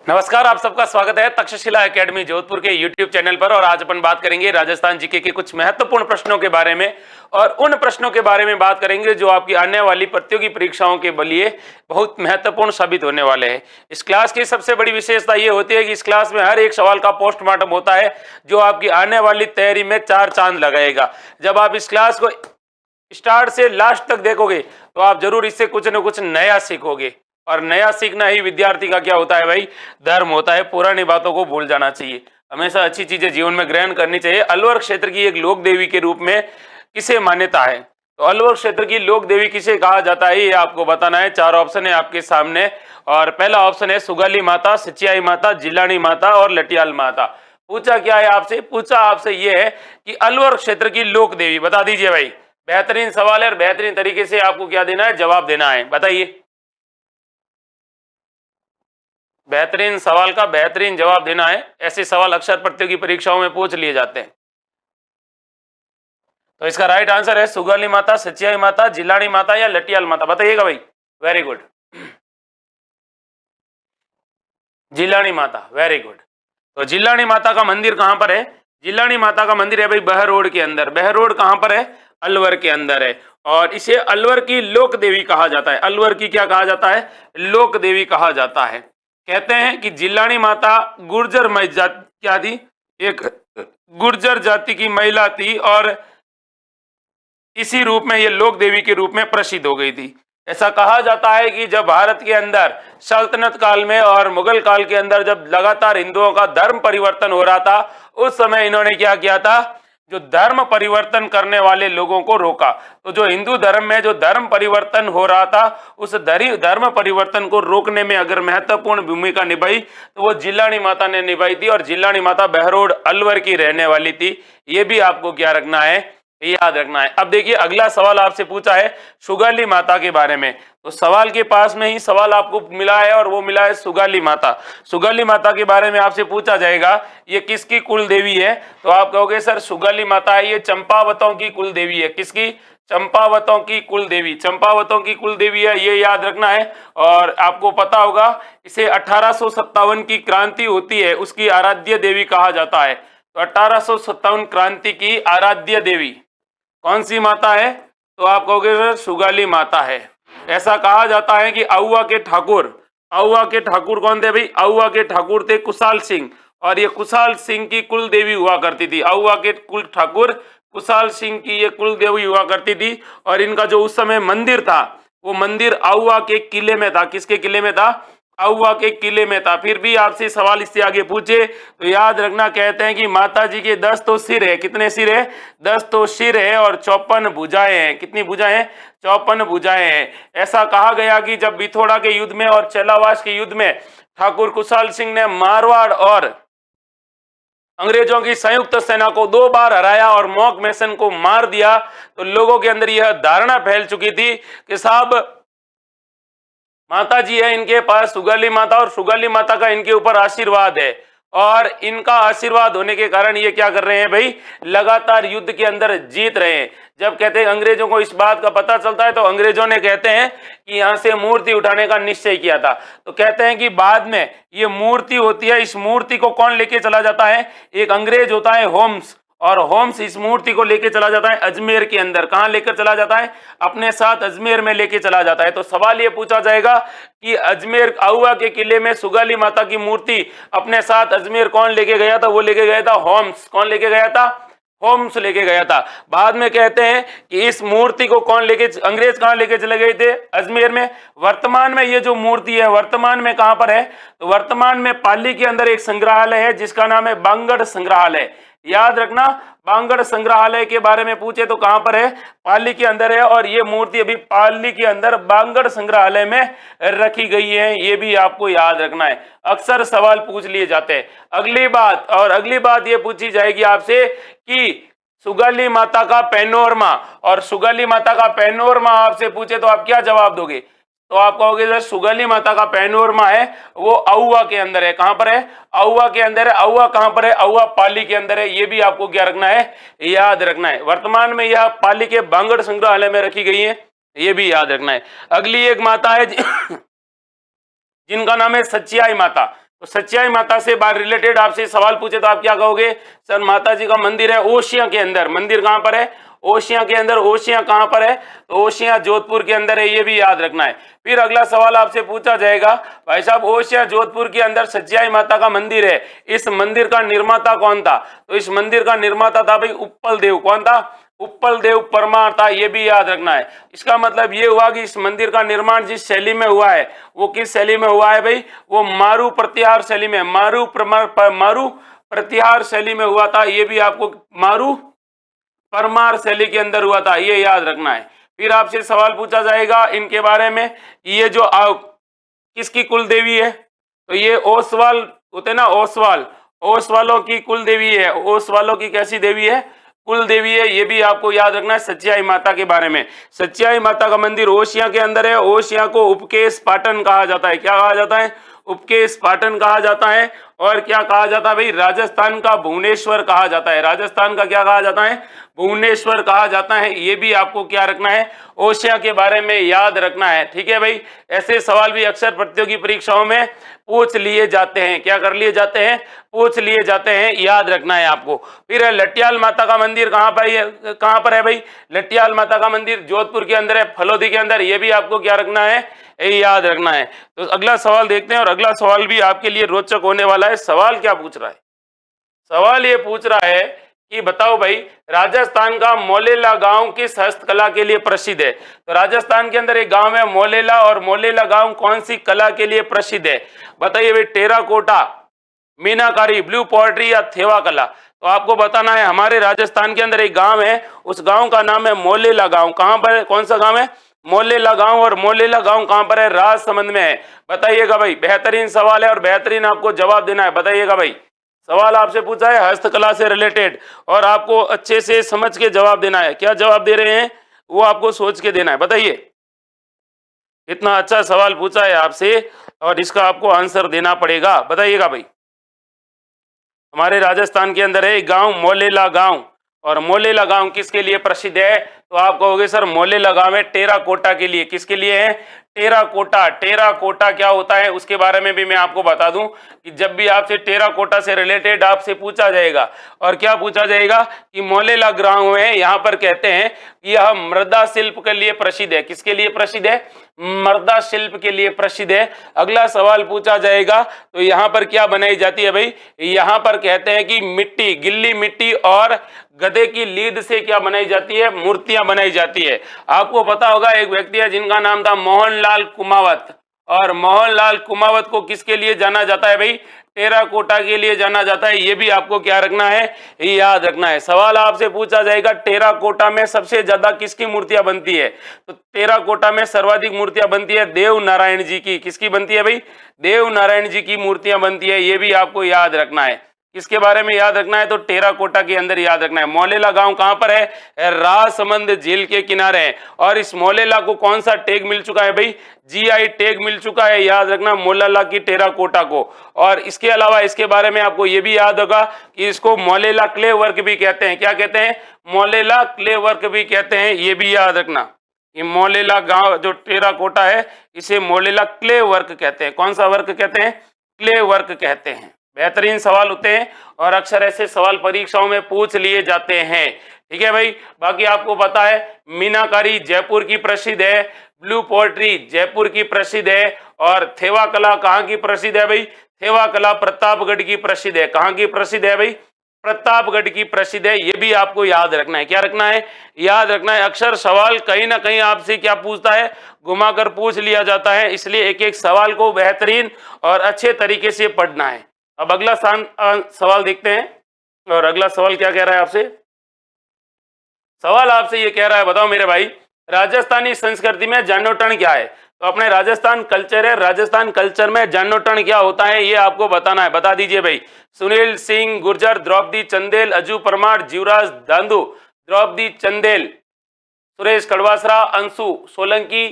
नमस्कार, आप सबका स्वागत है तक्षशिला एकेडमी जोधपुर के YouTube चैनल पर। और आज अपन बात करेंगे राजस्थान जीके के कुछ महत्वपूर्ण प्रश्नों के बारे में, और उन प्रश्नों के बारे में बात करेंगे जो आपकी आने वाली प्रतियोगी परीक्षाओं के लिए बहुत महत्वपूर्ण साबित होने वाले हैं। इस क्लास की सबसे बड़ी विशेषता ये होती है कि इस क्लास में हर एक सवाल का पोस्टमार्टम होता है, जो आपकी आने वाली तैयारी में 4 चांद लगाएगा। जब आप इस क्लास को स्टार्ट से लास्ट तक देखोगे तो आप जरूर इससे कुछ न कुछ नया सीखोगे, और नया सीखना ही विद्यार्थी का क्या होता है भाई, धर्म होता है। पुरानी बातों को भूल जाना चाहिए, हमेशा अच्छी चीजें जीवन में ग्रहण करनी चाहिए। अलवर क्षेत्र की एक लोक देवी के रूप में किसे मान्यता है, तो अलवर क्षेत्र की लोक देवी किसे कहा जाता है, ये आपको बताना है। 4 ऑप्शन है आपके सामने, और पहला ऑप्शन है सुगाली माता, सिचियाई माता, जिलानी माता और लटियाल माता। पूछा क्या है आपसे, पूछा आपसे ये है कि अलवर क्षेत्र की लोक देवी बता दीजिए भाई। बेहतरीन सवाल है और बेहतरीन तरीके से आपको क्या देना है, जवाब देना है। बताइए, बेहतरीन सवाल का बेहतरीन जवाब देना है। ऐसे सवाल अक्सर प्रतियोगी परीक्षाओं में पूछ लिए जाते हैं। तो इसका राइट आंसर है सुगाली माता, सचियाई माता, जिलानी माता या लटियाल माता। बताइएगा भाई। Very good, Jilani Mata, very good. तो जिलानी माता का मंदिर कहां पर है? जिलानी माता का मंदिर है भाई बहरोड के अंदर। बहरोड कहां पर है? अलवर के अंदर है। और इसे अलवर की लोक देवी कहा जाता है। अलवर की क्या कहा जाता है? लोक देवी कहा जाता है। कहते हैं कि जिलानी माता गुर्जर क्या थी? एक गुर्जर जाति की महिला थी, और इसी रूप में ये लोक देवी के रूप में प्रसिद्ध हो गई थी। ऐसा कहा जाता है कि जब भारत के अंदर सल्तनत काल में और मुगल काल के अंदर जब लगातार हिंदुओं का धर्म परिवर्तन हो रहा था, उस समय इन्होंने क्या किया था, जो धर्म परिवर्तन करने वाले लोगों को रोका। तो जो हिंदू धर्म में जो धर्म परिवर्तन हो रहा था, उस धर्म परिवर्तन को रोकने में अगर महत्वपूर्ण भूमिका निभाई तो वो जिलानी माता ने निभाई थी। और जिलानी माता बहरोड अलवर की रहने वाली थी। ये भी आपको क्या रखना है, याद रखना है। अब देखिए, अगला सवाल आपसे पूछा है सुगाली माता के बारे में। तो सवाल के पास में ही सवाल आपको मिला है, और वो मिला है सुगाली माता। सुगाली माता के बारे में आपसे पूछा जाएगा ये किसकी कुल देवी है, तो आप कहोगे सर सुगाली माता है ये चंपावतों की कुल देवी है। किसकी? चंपावतों की कुल देवी। चंपावतों की कुल देवी है, ये याद रखना है। और आपको पता होगा इसे 1857 की क्रांति होती है, उसकी आराध्य देवी कहा जाता है। तो 1857 क्रांति की आराध्य देवी कौन सी माता है, तो आप कहोगे सर सुगाली माता है। ऐसा कहा जाता है कि आउवा के ठाकुर कौन थे भाई? आउवा के ठाकुर थे कुशाल सिंह, और ये कुशाल सिंह की कुल देवी हुआ करती थी। आउवा के कुल ठाकुर कुशाल सिंह की ये कुल देवी हुआ करती थी। और इनका जो उस समय मंदिर था, वो मंदिर आउवा के किले में था। किसके किले में था? आउवा के किले में था। फिर भी आपसे सवाल इससे आगे पूछे तो याद रखना, कहते हैं कि माता जी के 10 तो सिर है। कितने सिर है? 10 तो सिर है, और 54 भुजाएं हैं। कितनी भुजाएं हैं? 54 भुजाएं हैं। ऐसा कहा गया कि जब बिथोड़ा के युद्ध में और चेलावास के युद्ध में ठाकुर कुशाल सिंह ने मारवाड़ और अंग्रेजों की संयुक्त सेना को 2 बार हराया और मॉक मैसन को मार दिया, तो लोगों के अंदर यह धारणा फैल चुकी थी कि साहब माता जी है इनके पास, सुगाली माता, और सुगाली माता का इनके ऊपर आशीर्वाद है। और इनका आशीर्वाद होने के कारण ये क्या कर रहे हैं भाई, लगातार युद्ध के अंदर जीत रहे हैं। जब कहते हैं अंग्रेजों को इस बात का पता चलता है, तो अंग्रेजों ने कहते हैं कि यहाँ से मूर्ति उठाने का निश्चय किया था। तो कहते हैं कि बाद में ये मूर्ति होती है, इस मूर्ति को कौन लेके चला जाता है? एक अंग्रेज होता है होम्स, और होम्स इस मूर्ति को लेके चला जाता है अजमेर के अंदर। कहां लेकर चला जाता है? अपने साथ अजमेर में लेके चला जाता है। तो सवाल ये पूछा जाएगा कि अजमेर आउवा के किले में सुगाली माता की मूर्ति अपने साथ अजमेर कौन लेके गया था? वो लेके गया था होम्स। कौन लेके गया था? होम्स लेके गया था। बाद में कहते हैं कि इस मूर्ति को कौन लेके, अंग्रेज कहां लेके चले गए थे? अजमेर में। वर्तमान में ये जो मूर्ति है वर्तमान में कहां पर है? तो वर्तमान में पाली के अंदर एक संग्रहालय है जिसका नाम है बांगड़ संग्रहालय। याद रखना, बांगड़ संग्रहालय के बारे में पूछे तो कहां पर है? पाली के अंदर है। और ये मूर्ति अभी पाली के अंदर बांगड़ संग्रहालय में रखी गई है। ये भी आपको याद रखना है, अक्सर सवाल पूछ लिए जाते हैं। अगली बात ये पूछी जाएगी आपसे कि सुगाली माता का पैनोरमा, और सुगाली माता का पैनोरमा आपसे पूछे तो आप क्या जवाब दोगे? तो आप कहोगे सर सुगाली माता का पैनोरमा है वो आउवा के अंदर है। कहां पर है? आउवा के अंदर है। आउवा कहां पर है? आउवा पाली के अंदर है। ये भी आपको क्या रखना है, याद रखना है। वर्तमान में यह पाली के बांगड़ संग्रहालय में रखी गई है, ये भी याद रखना है। अगली एक माता है जिनका नाम है सचियाई माता। तो सच्चाई माता से बात रिलेटेड आपसे सवाल पूछे तो आप क्या कहोगे? सर माता जी का मंदिर है ओशिया के अंदर। मंदिर कहां पर है? ओशिया के अंदर। ओशिया कहां पर है? तो ओशिया जोधपुर के अंदर है, ये भी याद रखना है। फिर अगला सवाल आपसे पूछा जाएगा, भाई साहब ओशिया जोधपुर के अंदर सच्चाई माता का मंदिर है, इस मंदिर का निर्माता कौन था? तो इस मंदिर का निर्माता था भाई उप्पल देव। कौन था? उप्पल देव परमार था, ये भी याद रखना है। इसका मतलब ये हुआ कि इस मंदिर का निर्माण जिस शैली में हुआ है वो किस शैली में हुआ है भाई? वो मारू प्रत्याहार शैली में, मारू प्रत्याहार शैली में हुआ था। ये भी आपको मारू परमार शैली के अंदर हुआ था, ये याद रखना है। फिर आपसे सवाल पूछा जाएगा इनके बारे में, ये जो किसकी कुल देवी है? तो ये ओसवाल होते ना, ओसवाल, ओसवालों की कुल देवी है। ओसवालों की कैसी देवी है? कुल देवी है, ये भी आपको याद रखना है सच्चाई माता के बारे में। सच्चाई माता का मंदिर ओशिया के अंदर है। ओशिया को उपकेश पाटन कहा जाता है। क्या कहा जाता है? उपकेश पाटन कहा जाता है। और क्या कहा जाता है भाई? राजस्थान का भुवनेश्वर कहा जाता है। राजस्थान का क्या कहा जाता है? भुवनेश्वर कहा जाता है। ये भी आपको क्या रखना है? ओशिया के बारे में याद रखना है। ठीक है भाई, ऐसे सवाल भी अक्सर प्रतियोगी परीक्षाओं में पूछ लिए जाते हैं। क्या कर लिए जाते हैं? पूछ लिए जाते हैं, याद रखना है आपको। फिर लटियाल माता का मंदिर कहाँ पर है भाई? लटियाल माता का मंदिर जोधपुर के अंदर है, फलोदी के अंदर। ये भी आपको क्या रखना है? याद रखना है। तो अगला सवाल देखते हैं, और अगला सवाल भी आपके लिए रोचक होने वाला है। सवाल क्या पूछ रहा है? सवाल ये पूछ रहा है कि बताओ भाई, राजस्थान का मोलेला गांव किस हस्तकला के लिए प्रसिद्ध है? तो राजस्थान के अंदर एक गांव है मोलेला, और मोलेला गांव कौन सी कला के लिए प्रसिद्ध है? बताइए भाई, टेराकोटा, मीनाकारी, ब्लू पॉटरी या थेवा कला? तो आपको बताना है, हमारे राजस्थान के अंदर एक गांव है, उस गांव का नाम है मोलेला गांव। कहां पर है? कौन सा गांव है? मोलेला गांव। और मोलेला गांव कहां पर है? राजसमंद में है। बताइएगा भाई, बेहतरीन सवाल है और बेहतरीन आपको जवाब देना है। बताइएगा भाई, सवाल आपसे पूछा है हस्तकला से रिलेटेड, और आपको अच्छे से समझ के जवाब देना है। क्या जवाब दे रहे हैं वो आपको सोच के देना है। बताइए, इतना अच्छा सवाल पूछा है आपसे और इसका आपको आंसर देना पड़ेगा। बताइएगा भाई, हमारे राजस्थान के अंदर है एक गांव मोलेला गांव, और मोलेला गांव किसके लिए प्रसिद्ध है? तो आप कहोगे सर मोलेला गांव है टेराकोटा के लिए। किसके लिए है? टेराकोटा। टेराकोटा क्या होता है उसके बारे में भी मैं आपको बता दूं कि जब भी आपसे टेराकोटा से रिलेटेड आपसे पूछा जाएगा, और क्या पूछा जाएगा कि मोलेला गांव है, यहाँ पर कहते हैं कि यह मृदा शिल्प के लिए प्रसिद्ध है। किसके लिए प्रसिद्ध है? मृदा शिल्प के लिए प्रसिद्ध है। अगला सवाल पूछा जाएगा, तो यहाँ पर क्या बनाई जाती है भाई? यहाँ पर कहते हैं कि मिट्टी, गिल्ली मिट्टी और गधे की लीद से क्या बनाई जाती है? मूर्तियां बनाई जाती है। आपको पता होगा एक व्यक्ति है जिनका नाम था मोहनलाल कुमावत, और मोहनलाल कुमावत को किसके लिए जाना जाता है भाई? टेराकोटा के लिए जाना जाता है। ये भी आपको क्या रखना है? याद रखना है। सवाल आपसे पूछा जाएगा टेराकोटा में सबसे ज्यादा किसकी मूर्तियां बनती है? तो टेराकोटा में सर्वाधिक मूर्तियां बनती है देव नारायण जी की। किसकी बनती है भाई? देव नारायण जी की मूर्तियां बनती है। ये भी आपको याद रखना है। किसके बारे में याद रखना है? तो टेराकोटा के अंदर याद रखना है। मोलेला गांव कहां पर है? राजसमंद झील के किनारे है। और इस मोलेला को कौन सा टैग मिल चुका है भाई? जीआई टैग मिल चुका है। याद रखना मोलेला की टेराकोटा को। और इसके अलावा इसके बारे में आपको ये भी याद होगा कि इसको मोलेला क्ले वर्क भी कहते हैं। क्या कहते हैं? मोलेला क्ले वर्क भी कहते हैं। ये भी याद रखना, ये मोलेला गांव जो टेराकोटा है इसे मोलेला क्ले वर्क कहते हैं। कौन सा वर्क कहते हैं? क्ले वर्क कहते हैं। बेहतरीन सवाल होते हैं और अक्सर ऐसे सवाल परीक्षाओं में पूछ लिए जाते हैं। ठीक है भाई, बाकी आपको पता है मीनाकारी जयपुर की प्रसिद्ध है, ब्लू पोएट्री जयपुर की प्रसिद्ध है, और थेवा कला कहाँ की प्रसिद्ध है भाई? थेवा कला प्रतापगढ़ की प्रसिद्ध है। कहाँ की प्रसिद्ध है भाई? प्रतापगढ़ की प्रसिद्ध है। ये भी आपको याद रखना है। क्या रखना है? याद रखना है। अक्सर सवाल कहीं ना कहीं आपसे क्या पूछता है? घुमाकर पूछ लिया जाता है, इसलिए एक एक सवाल को बेहतरीन और अच्छे तरीके से पढ़ना है। अब अगला सवाल देखते हैं, और अगला सवाल क्या कह रहा है आपसे? सवाल आपसे ये कह रहा है, बताओ मेरे भाई, राजस्थानी संस्कृति में जान्नोटन क्या है? तो अपने राजस्थान कल्चर है, राजस्थान कल्चर में जान्नोटन क्या होता है ये आपको बताना है। बता दीजिए भाई। सुनील सिंह गुर्जर, द्रौपदी चंदेल, अजू परमार, जीवराज दांदू, द्रौपदी चंदेल, सुरेश कड़वासरा, अंशु सोलंकी।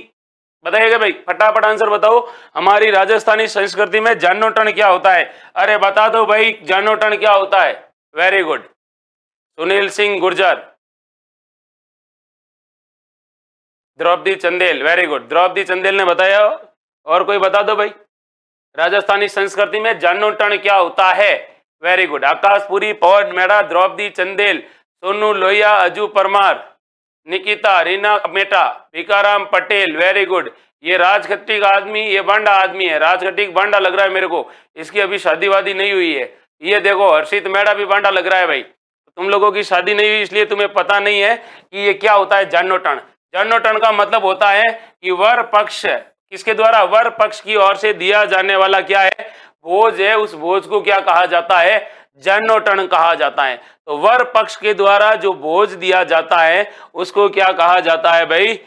बताइएगा भाई, फटाफट आंसर बताओ। हमारी राजस्थानी संस्कृति में जान्नोटन क्या होता है? अरे बता दो भाई, जान्नोटन क्या होता है? Very good, Sunil Singh Gurjar, Draupadi Chandel, very good, Draupadi Chandel ने बताया। और कोई बता दो भाई। राजस्थानी संस्कृति में जन्नोटन क्या होता है? Very good. Akashpuri, Pawan Mehra, Draupadi Chandel, Sonu Lohia, Aju Parmar, Nikita, Reena Meta, Bhikaram Patel. Very good. ये राजखट्टी का आदमी, ये बांडा आदमी है, राजखट्टी बांडा लग रहा है मेरे को, इसकी अभी शादी वादी नहीं हुई है। ये देखो हर्षित मेहरा भी बांडा लग रहा है भाई। तुम लोगों की शादी नहीं हुई इसलिए तुम्हें पता नहीं है कि ये क्या होता है जन्नोटन। जन्नोटन का मतलब होता है कि वर पक्ष, किसके द्वारा? वर पक्ष की ओर से दिया जाने वाला क्या है? भोज है। उस भोज को क्या कहा जाता है? जन्नोटन कहा जाता है। तो वर पक्ष के द्वारा जो भोज दिया जाता है उसको क्या कहा जाता है भाई?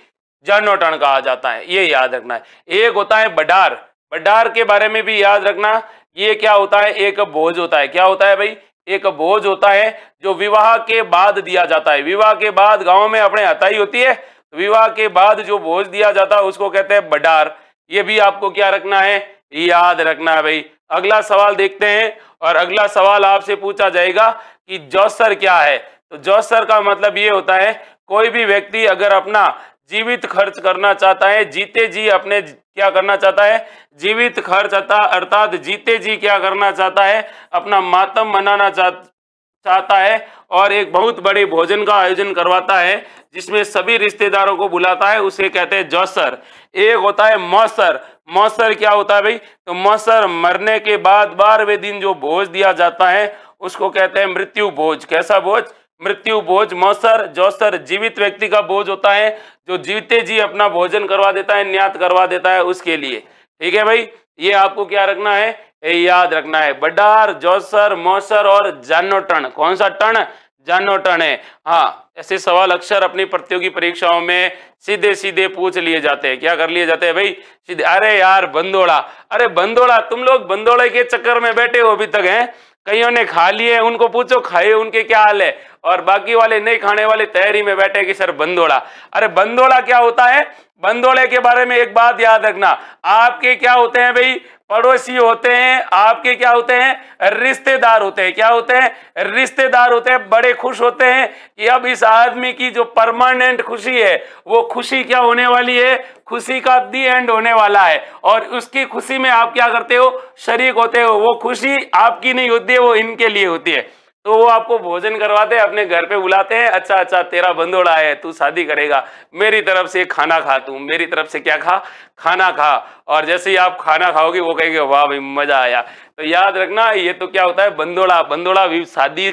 जन्नोटन कहा जाता है। ये याद रखना है। एक होता है बडार। बडार के बारे में भी याद रखना। ये क्या होता है? एक भोज होता है। क्या होता है भाई? एक भोज होता है जो विवाह के बाद दिया जाता है। विवाह के बाद गांव में अपने हताई होती है, विवाह के बाद जो भोज दिया जाता है उसको कहते हैं बडार। ये भी आपको क्या रखना है? याद रखना है भाई। अगला सवाल देखते हैं और अगला सवाल आपसे पूछा जाएगा कि जौसर क्या है। तो जौसर का मतलब ये होता है कोई भी व्यक्ति अगर अपना जीवित खर्च करना चाहता है, जीते जी अपने क्या करना चाहता है? जीवित खर्च अर्थात जीते जी क्या करना चाहता है? अपना मातम मनाना चाहता है और एक बहुत बड़े भोजन का आयोजन करवाता है जिसमें सभी रिश्तेदारों को बुलाता है, उसे कहते हैं जौसर। एक होता है मौसर। मौसर क्या होता है भाई? तो मौसर मरने के बाद 12वें दिन जो भोज दिया जाता है उसको कहते हैं मृत्यु भोज। कैसा भोज? मृत्यु भोज। मौसर, जौसर जीवित व्यक्ति का भोज होता है जो जीते जी अपना भोजन करवा देता है, न्यात करवा देता है उसके लिए। ठीक है भाई, ये आपको क्या रखना है? याद रखना है। बडार, जौसर, मौसर और जन्नोटन। कौन सा टन? जन्नोटन है। हाँ, ऐसे सवाल अक्सर अपनी प्रतियोगी परीक्षाओं में सीधे सीधे पूछ लिए जाते हैं। क्या कर लिए जाते हैं भाई? सीधे। अरे यार बंदोड़ा, अरे बंदोड़ा, तुम लोग बंदोड़े के चक्कर में बैठे हो अभी तक हैं। कईयों ने खा लिए, उनको पूछो खाए उनके क्या हाल है, और बाकी वाले नहीं खाने वाले तैयारी में बैठे कि सर बंदोड़ा। अरे बंदोड़ा क्या होता है? बंदोड़े के बारे में एक बात याद रखना, आपके क्या होते हैं भाई? पड़ोसी होते हैं। आपके क्या होते हैं? रिश्तेदार होते हैं। क्या होते हैं? रिश्तेदार होते हैं। बड़े खुश होते हैं कि अब इस आदमी की जो परमानेंट खुशी है वो खुशी क्या होने वाली है? खुशी का दी एंड होने वाला है, और उसकी खुशी में आप क्या करते हो? शरीक होते हो। वो खुशी आपकी नहीं होती है, वो इनके लिए होती है। तो वो आपको भोजन करवाते हैं, अपने घर पे बुलाते हैं। अच्छा अच्छा, तेरा बंदोड़ा है, तू शादी करेगा, मेरी तरफ से खाना खा, तू मेरी तरफ से क्या खा? खाना खा। और जैसे ही आप खाना खाओगे वो कहेंगे वाह भाई मजा आया। तो याद रखना, ये तो क्या होता है? बंदोड़ा। बंदोड़ा भी शादी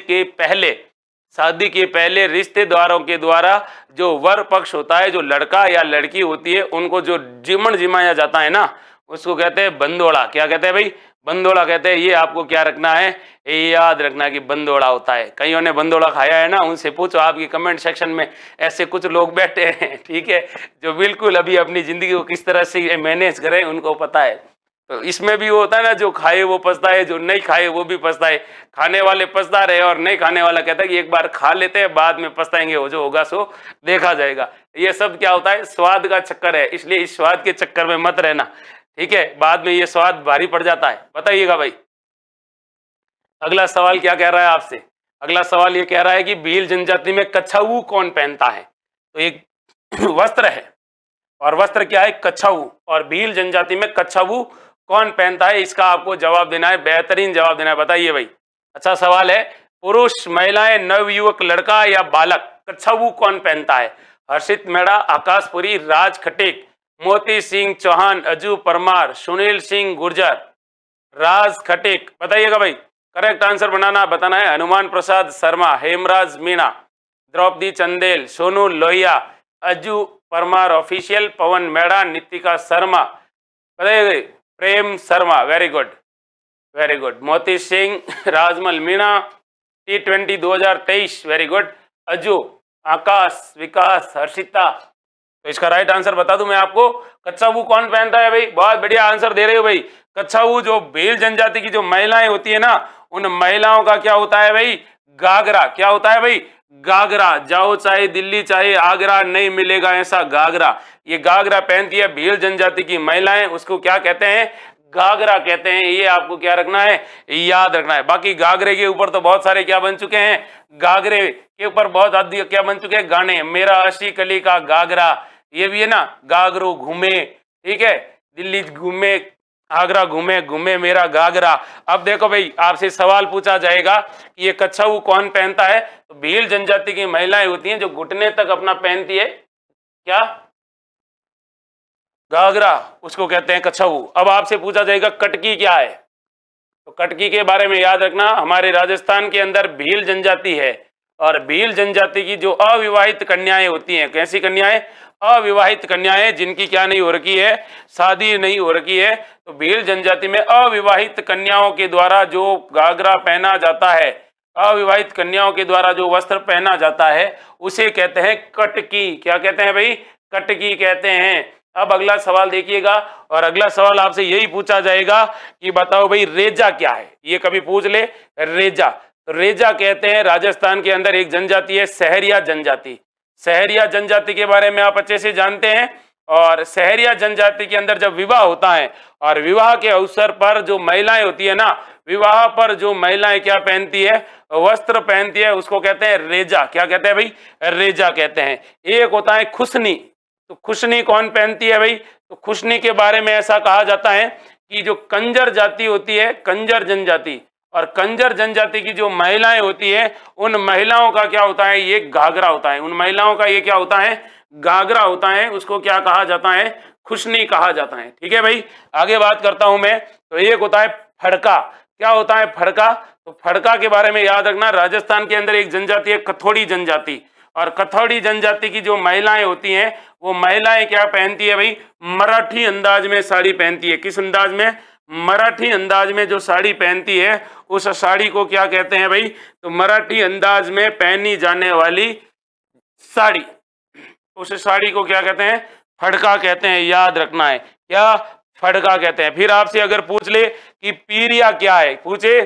के पहले रिश्तेदारों के द्वारा जो वर पक्ष होता है, जो लड़का या लड़की होती है, उनको जो जिमण जिमाया जाता है ना, उसको कहते हैं बंदोड़ा। क्या कहते हैं भाई? बंदोड़ा कहते हैं। ये आपको क्या रखना है? याद रखना कि बंदोड़ा होता है। कईयों ने बंदोड़ा खाया है ना, उनसे पूछो, आपकी कमेंट सेक्शन में ऐसे कुछ लोग बैठे हैं, ठीक है, जो बिल्कुल अभी अपनी जिंदगी को किस तरह से मैनेज करें उनको पता है। तो इसमें भी वो होता है ना, जो खाए वो पछता है, जो नहीं खाए वो भी पछता है। खाने वाले पछता रहे और नहीं खाने वाला कहता है कि एक बार खा लेते हैं, बाद में पछताएंगे, वो जो होगा सो देखा जाएगा। ये सब क्या होता है? स्वाद का चक्कर है, इसलिए इस स्वाद के चक्कर में मत रहना, ठीक है, बाद में ये स्वाद भारी पड़ जाता है। बताइएगा भाई। अगला सवाल क्या कह रहा है आपसे? अगला सवाल ये कह रहा है कि भील जनजाति में कछाऊ कौन पहनता है? तो एक वस्त्र है, और वस्त्र क्या है? कछाऊ। और भील जनजाति में कछाऊ कौन पहनता है? इसका आपको जवाब देना है, बेहतरीन जवाब देना है। बताइए भाई। अच्छा सवाल है। पुरुष, महिलाएं, नवयुवक, लड़का या बालक, कछाऊ कौन पहनता है? हर्षित मेहरा, आकाशपुरी, राज खटीक, मोती सिंह चौहान, अजू परमार, सुनील सिंह गुर्जर, राज खटीक। बताइएगा भाई। करेक्ट आंसर बताना है। हनुमान प्रसाद शर्मा, हेमराज मीणा, द्रौपदी चंदेल, सोनू लोहिया, अजू परमार ऑफिशियल, पवन मेहरा, नितिका शर्मा। बताइए। Prem Sharma. Very good, very good. Moti Singh, Rajmal Meena, T20 2023। Very good. Aju, Akash, विकास, हर्षिता। तो इसका राइट आंसर बता दूं मैं आपको, कछाऊ कौन पहनता है भाई? बहुत बढ़िया आंसर दे रहे हो भाई। कछाऊ जो भील जनजाति की जो महिलाएं होती है ना, उन महिलाओं का क्या होता है भाई? गागरा। क्या होता है भाई? गागरा। जाओ चाहे दिल्ली चाहे आगरा, नहीं मिलेगा ऐसा गागरा। ये गागरा पहनती है भील जनजाति की महिलाएं, उसको क्या कहते हैं? गागरा कहते हैं। ये आपको क्या रखना है? याद रखना है। बाकी गागरे के ऊपर तो बहुत सारे क्या बन चुके हैं? गागरे के ऊपर बहुत अधिक क्या बन चुके हैं? गाने। मेरा अशी कली का गागरा, ये भी है ना, गागरो घूमे, ठीक है, दिल्ली घूमे, आगरा घूमे घूमे मेरा घाघरा। अब देखो भाई, आपसे सवाल पूछा जाएगा कि ये कछाऊ कौन पहनता है, तो भील जनजाति की महिलाएं होती हैं जो घुटने तक अपना पहनती है, क्या, घाघरा, उसको कहते हैं कछाऊ। अब आपसे पूछा जाएगा कटकी क्या है, तो कटकी के बारे में याद रखना, हमारे राजस्थान के अंदर भील जनजाति है, और भील जनजाति की जो अविवाहित कन्याएं होती हैं, कैसी कन्याएं, अविवाहित कन्याएं जिनकी क्या नहीं हो रखी है, शादी नहीं हो रखी है, तो भील जनजाति में अविवाहित कन्याओं के द्वारा जो घाघरा पहना जाता है, अविवाहित कन्याओं के द्वारा जो वस्त्र पहना जाता है, उसे कहते हैं कटकी। क्या कहते हैं भाई, कटकी कहते हैं। अब अगला सवाल देखिएगा, और अगला सवाल आपसे यही पूछा जाएगा कि बताओ भाई रेजा क्या है, ये कभी पूछ ले, रेजा। तो रेजा कहते हैं राजस्थान के अंदर एक जनजाति है, सहरिया जनजाति। सहरिया जनजाति के बारे में आप अच्छे से जानते हैं, और सहरिया जनजाति के अंदर जब विवाह होता है, और विवाह के अवसर पर जो महिलाएं होती है ना, विवाह पर जो महिलाएं क्या पहनती है, वस्त्र पहनती है, उसको कहते हैं रेजा। क्या कहते हैं भाई, रेजा कहते हैं। एक होता है खुशनी, तो खुशनी कौन पहनती है भाई, तो खुशनी के बारे में ऐसा कहा जाता है कि जो कंजर जाति होती है, कंजर जनजाति, और कंजर जनजाति की जो महिलाएं होती है, उन महिलाओं का क्या होता है, ये घाघरा होता है। उन महिलाओं का ये क्या होता है, घाघरा होता है, उसको क्या कहा जाता है, खुशनी कहा जाता है। ठीक है भाई, आगे बात करता हूं मैं। तो एक होता है फड़का। क्या होता है फड़का, तो फड़का के बारे में याद रखना, राजस्थान के अंदर एक जनजाति है कथोड़ी जनजाति, और कथौड़ी जनजाति की जो महिलाएं होती हैं, वो महिलाएं क्या पहनती है भाई, मराठी अंदाज में साड़ी पहनती है। किस अंदाज में, मराठी अंदाज में जो साड़ी पहनती है, उस साड़ी को क्या कहते हैं भाई, तो मराठी अंदाज में पहनी जाने वाली साड़ी, उस साड़ी को क्या कहते हैं, फड़का कहते हैं। याद रखना है, क्या, फड़का कहते हैं। फिर आपसे अगर पूछ ले कि पीरिया क्या है, पूछे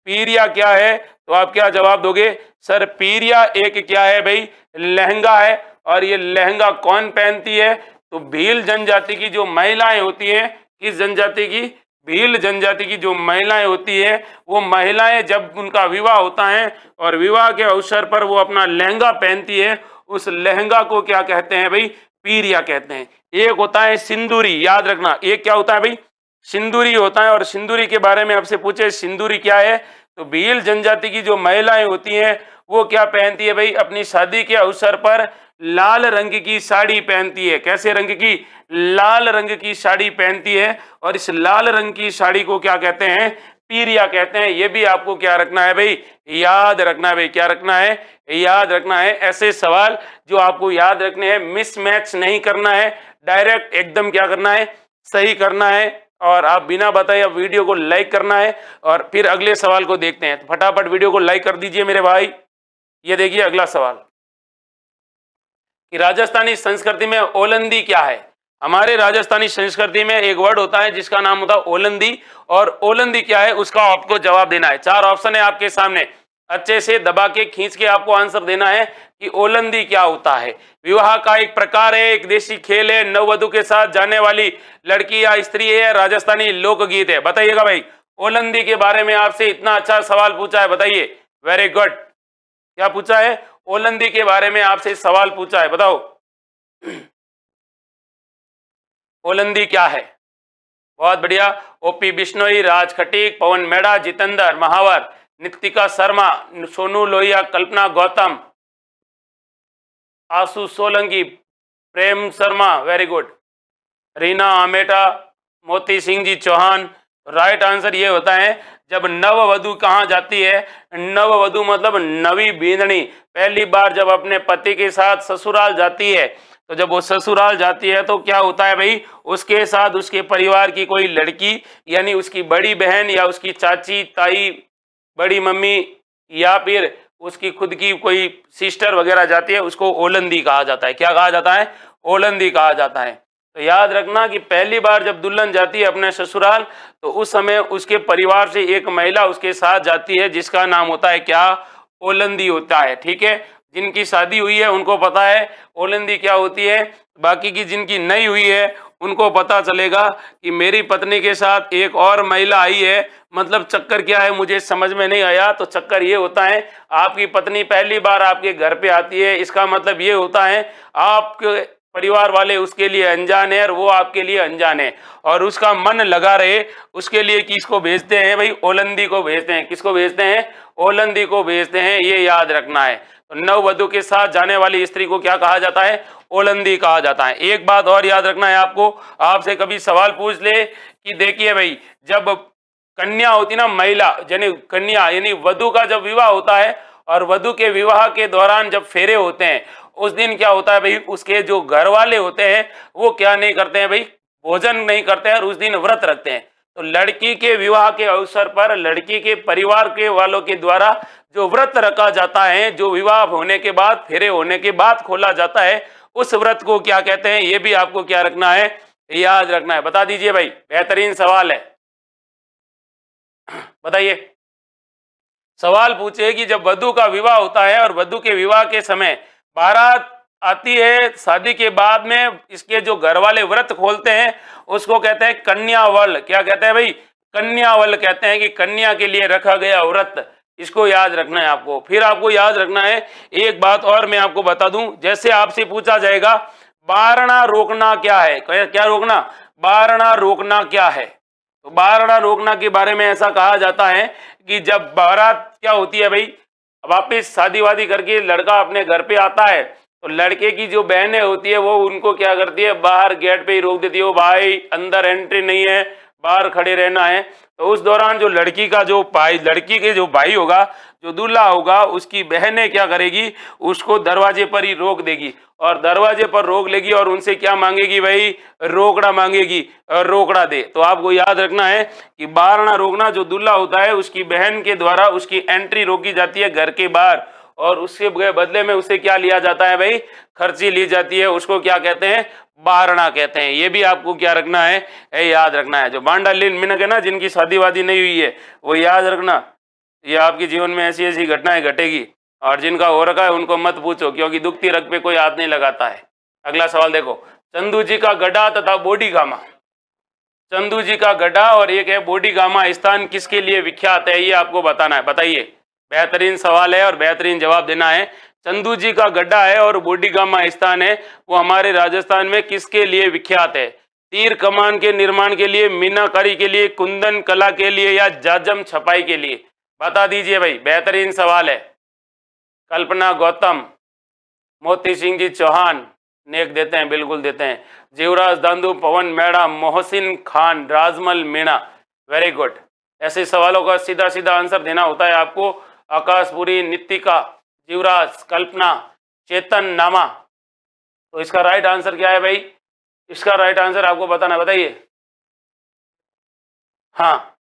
पीरिया क्या है, तो आप क्या जवाब दोगे, सर पीरिया एक क्या है भाई, लहंगा है। और ये लहंगा कौन पहनती है, तो भील जनजाति की जो महिलाएं होती हैं, किस जनजाति की, भील जनजाति की जो महिलाएं होती है, वो महिलाएं जब उनका विवाह होता है और विवाह के अवसर पर वो अपना लहंगा पहनती है, उस लहंगा को क्या कहते हैं भाई, पीरिया कहते हैं। एक होता है सिंदूरी, याद रखना, एक क्या होता है भाई, सिंदूरी होता है। और सिंदूरी के बारे में आपसे पूछे सिंदूरी क्या है, तो भील जनजाति की जो महिलाएं होती हैं, वो क्या पहनती है भाई, अपनी शादी के अवसर पर लाल रंग की साड़ी पहनती है। कैसे रंग की, लाल रंग की साड़ी पहनती है, और इस लाल रंग की साड़ी को क्या कहते हैं, पीरिया कहते हैं। ये भी आपको क्या रखना है भाई, याद रखना है भाई, क्या रखना है, याद रखना है। ऐसे सवाल जो आपको याद रखने हैं, मिसमैच नहीं करना है, डायरेक्ट एकदम क्या करना है, सही करना है। और आप बिना बताए अब वीडियो को लाइक करना है, और फिर अगले सवाल को देखते हैं। तो फटाफट वीडियो को लाइक कर दीजिए मेरे भाई। ये देखिए अगला सवाल कि राजस्थानी संस्कृति में ओलंदी क्या है। हमारे राजस्थानी संस्कृति में एक वर्ड होता है जिसका नाम होता है ओलंदी, और ओलंदी क्या है उसका आपको जवाब देना है। 4 ऑप्शन है आपके सामने, अच्छे से दबा के खींच के आपको आंसर देना है कि ओलंदी क्या होता है। विवाह का एक प्रकार है, एक देशी खेल है, नववधु के साथ जाने वाली लड़की या स्त्री है, राजस्थानी लोकगीत है। बताइएगा भाई, ओलंदी के बारे में आपसे इतना अच्छा सवाल पूछा है, बताइए, वेरी गुड। क्या पूछा है, ओलंदी के बारे में आपसे सवाल पूछा है, बताओ ओलंदी क्या है। बहुत बढ़िया, ओपी बिश्नोई, राज खटीक, पवन मेड़ा, जितेंद्र महावर, नितिका शर्मा, सोनू लोहिया, कल्पना गौतम, आशु सोलंकी, प्रेम Sharma, very good, Reena Ameta, Moti Singh ji Chauhan. Right answer ये होता है, जब नववधु कहाँ जाती है, नववधु मतलब नवी बींदनी, पहली बार जब अपने पति के साथ ससुराल जाती है, तो जब वो ससुराल जाती है तो क्या होता है भाई, उसके साथ उसके परिवार की कोई लड़की, यानी उसकी बड़ी बहन या उसकी चाची, ताई, बड़ी मम्मी, या फिर उसकी खुद की कोई सिस्टर वगैरह जाती है, उसको ओलंदी कहा जाता है। क्या कहा जाता है, ओलंदी कहा जाता है। तो याद रखना कि पहली बार जब दुल्हन जाती है अपने ससुराल, तो उस समय उसके परिवार से एक महिला उसके साथ जाती है जिसका नाम होता है क्या, ओलंदी होता है। ठीक है, जिनकी शादी हुई है उनको पता है ओलंदी क्या होती है, बाकी की जिनकी नहीं हुई है उनको पता चलेगा कि मेरी पत्नी के साथ एक और महिला आई है, मतलब चक्कर क्या है मुझे समझ में नहीं आया। तो चक्कर ये होता है, आपकी पत्नी पहली बार आपके घर पे आती है, इसका मतलब ये होता है आपके परिवार वाले उसके लिए अनजान है और वो आपके लिए अनजान है, और उसका मन लगा रहे उसके लिए किसको भेजते हैं भाई? ओलंदी को भेजते हैं। किसको भेजते हैं? ओलंदी को भेजते हैं, ये याद रखना है। तो नववधु के साथ जाने वाली स्त्री को क्या कहा जाता है? ओलंदी कहा जाता है। एक बात और याद रखना है आपको, आपसे कभी सवाल पूछ ले कि देखिए भाई, जब कन्या होती ना, महिला यानी कन्या यानी वधु का जब विवाह होता है और वधु के विवाह के दौरान जब फेरे होते हैं, उस दिन क्या होता है भाई, उसके जो घर वाले होते हैं वो क्या नहीं करते हैं भाई? भोजन नहीं करते हैं और उस दिन व्रत रखते हैं। तो लड़की के विवाह के अवसर पर लड़की के परिवार के वालों के द्वारा जो व्रत रखा जाता है, जो विवाह होने के बाद, फेरे होने के बाद खोला जाता है, उस व्रत को क्या कहते हैं? ये भी आपको क्या रखना है? याद रखना है। बता दीजिए भाई, बेहतरीन सवाल है, बताइए। सवाल पूछे कि जब वधु का विवाह होता है और वधु के विवाह के समय बारात आती है, शादी के बाद में इसके जो घर वाले व्रत खोलते हैं उसको कहते हैं कन्यावल। क्या कहते हैं भाई? कन्यावल कहते हैं कि कन्या के लिए रखा गया व्रत। इसको याद रखना है आपको। फिर आपको याद रखना है एक बात और मैं आपको बता दूं, जैसे आपसे पूछा जाएगा बारना रोकना क्या है? क्या रोकना? बारना रोकना क्या है? तो बारना रोकना के बारे में ऐसा कहा जाता है कि जब बारात क्या होती है भाई, वापिस शादी वादी करके लड़का अपने घर पे आता है, तो लड़के की जो बहनें होती है वो उनको क्या करती है? बाहर गेट पे ही रोक देती है, वो भाई अंदर एंट्री नहीं है, बाहर खड़े रहना है। तो उस दौरान जो लड़की का जो भाई, लड़की के जो भाई होगा, जो दूल्हा होगा, उसकी बहनें क्या करेगी? उसको दरवाजे पर ही रोक देगी, और दरवाजे पर रोक लेगी और उनसे क्या मांगेगी भाई? रोकड़ा मांगेगी, और रोकड़ा दे। तो आपको याद रखना है कि बारना रोकना, जो दूल्हा होता है उसकी बहन के द्वारा उसकी एंट्री रोकी जाती है घर के बाहर, और उसके बदले में उससे क्या लिया जाता है भाई? खर्ची ली जाती है। उसको क्या कहते हैं? बारना कहते हैं। ये भी आपको क्या रखना है? याद रखना है। जो बांडालीन मिनक है ना, जिनकी शादी वादी नहीं हुई है, वो याद रखना, ये आपके जीवन में ऐसी ऐसी घटनाएं घटेगी, और जिनका हो रखा है उनको मत पूछो, क्योंकि दुखती रग पे कोई हाथ नहीं लगाता है। अगला सवाल देखो, चंदू जी का गड्ढा तथा बोडीगामा। चंदू जी का गड्ढा और एक है बोडीगामा स्थान किसके लिए विख्यात है? ये आपको बताना है। बताइए, बेहतरीन सवाल है और बेहतरीन जवाब देना है। चंदू जी का गड्ढा है और बोडीगामा स्थान है, वो हमारे राजस्थान में किसके लिए विख्यात है? तीर कमान के निर्माण के लिए, मीनाकारी के लिए, कुंदन कला के लिए, या जाजम छपाई के लिए? बता दीजिए भाई, बेहतरीन सवाल है। कल्पना गौतम, मोती सिंह जी चौहान, नेक देते हैं, बिल्कुल देते हैं। जीवराज दांदू, पवन मेड़ा, मोहसिन खान, राजमल मीणा। Very good. ऐसे सवालों का सीधा सीधा आंसर देना होता है आपको। आकाशपुरी, नितिका, जीवराज, कल्पना, चेतन नामा। तो इसका राइट आंसर क्या है भाई? इसका राइट आंसर आपको बताना, बताइए। हाँ,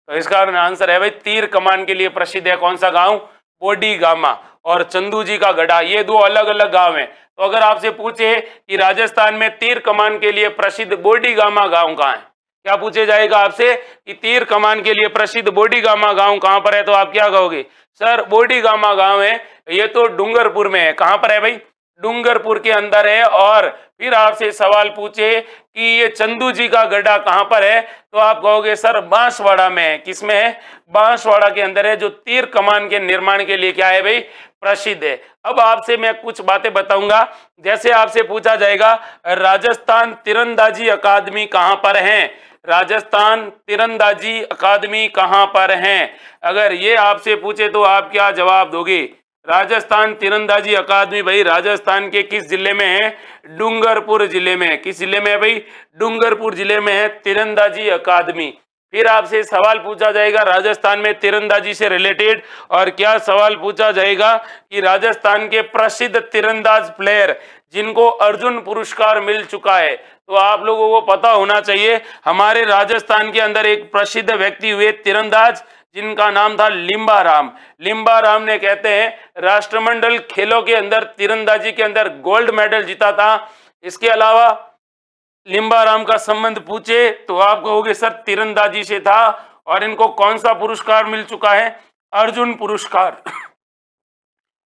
तो इसका आंसर है भाई, तीर कमान के लिए प्रसिद्ध है कौन सा गांव? बोडीगामा। और चंदू जी का गड्ढा, ये दो अलग अलग गांव हैं। तो अगर आपसे पूछे कि राजस्थान में तीर कमान के लिए प्रसिद्ध बोडीगामा गांव कहाँ है, क्या पूछे जाएगा आपसे कि तीर कमान के लिए प्रसिद्ध बोडीगामा गांव कहाँ पर है, तो आप क्या कहोगे? सर बोडीगामा गांव है, ये तो डूंगरपुर में है। कहाँ पर है भाई? डूंगरपुर के अंदर है। और फिर आपसे सवाल पूछे कि ये चंदू जी का गड्ढा कहाँ पर है, तो आप कहोगे सर बांसवाड़ा में है। किसमें है? बांसवाड़ा के अंदर है, जो तीर कमान के निर्माण के लिए क्या है भाई? प्रसिद्ध है। अब आपसे मैं कुछ बातें बताऊंगा। जैसे आपसे पूछा जाएगा राजस्थान तीरंदाजी अकादमी कहाँ पर है, राजस्थान तीरंदाजी अकादमी कहाँ पर है, अगर ये आपसे पूछे तो आप क्या जवाब दोगे? राजस्थान तीरंदाजी अकादमी भाई राजस्थान के किस जिले में है? डूंगरपुर जिले में है। किस जिले में है भाई? डूंगरपुर जिले में है तीरंदाजी अकादमी। फिर आपसे सवाल पूछा जाएगा राजस्थान में तीरंदाजी से रिलेटेड, और क्या सवाल पूछा जाएगा कि राजस्थान के प्रसिद्ध तीरंदाज प्लेयर जिनको अर्जुन पुरस्कार मिल चुका है, तो आप लोगों को पता होना चाहिए हमारे राजस्थान के अंदर एक प्रसिद्ध व्यक्ति हुए तीरंदाज जिनका नाम था लिम्बाराम। लिम्बाराम ने कहते हैं राष्ट्रमंडल खेलों के अंदर तीरंदाजी के अंदर गोल्ड मेडल जीता था। इसके अलावा लिम्बाराम का संबंध पूछे तो आप कहोगे सर तीरंदाजी से था, और इनको कौन सा पुरस्कार मिल चुका है? अर्जुन पुरस्कार।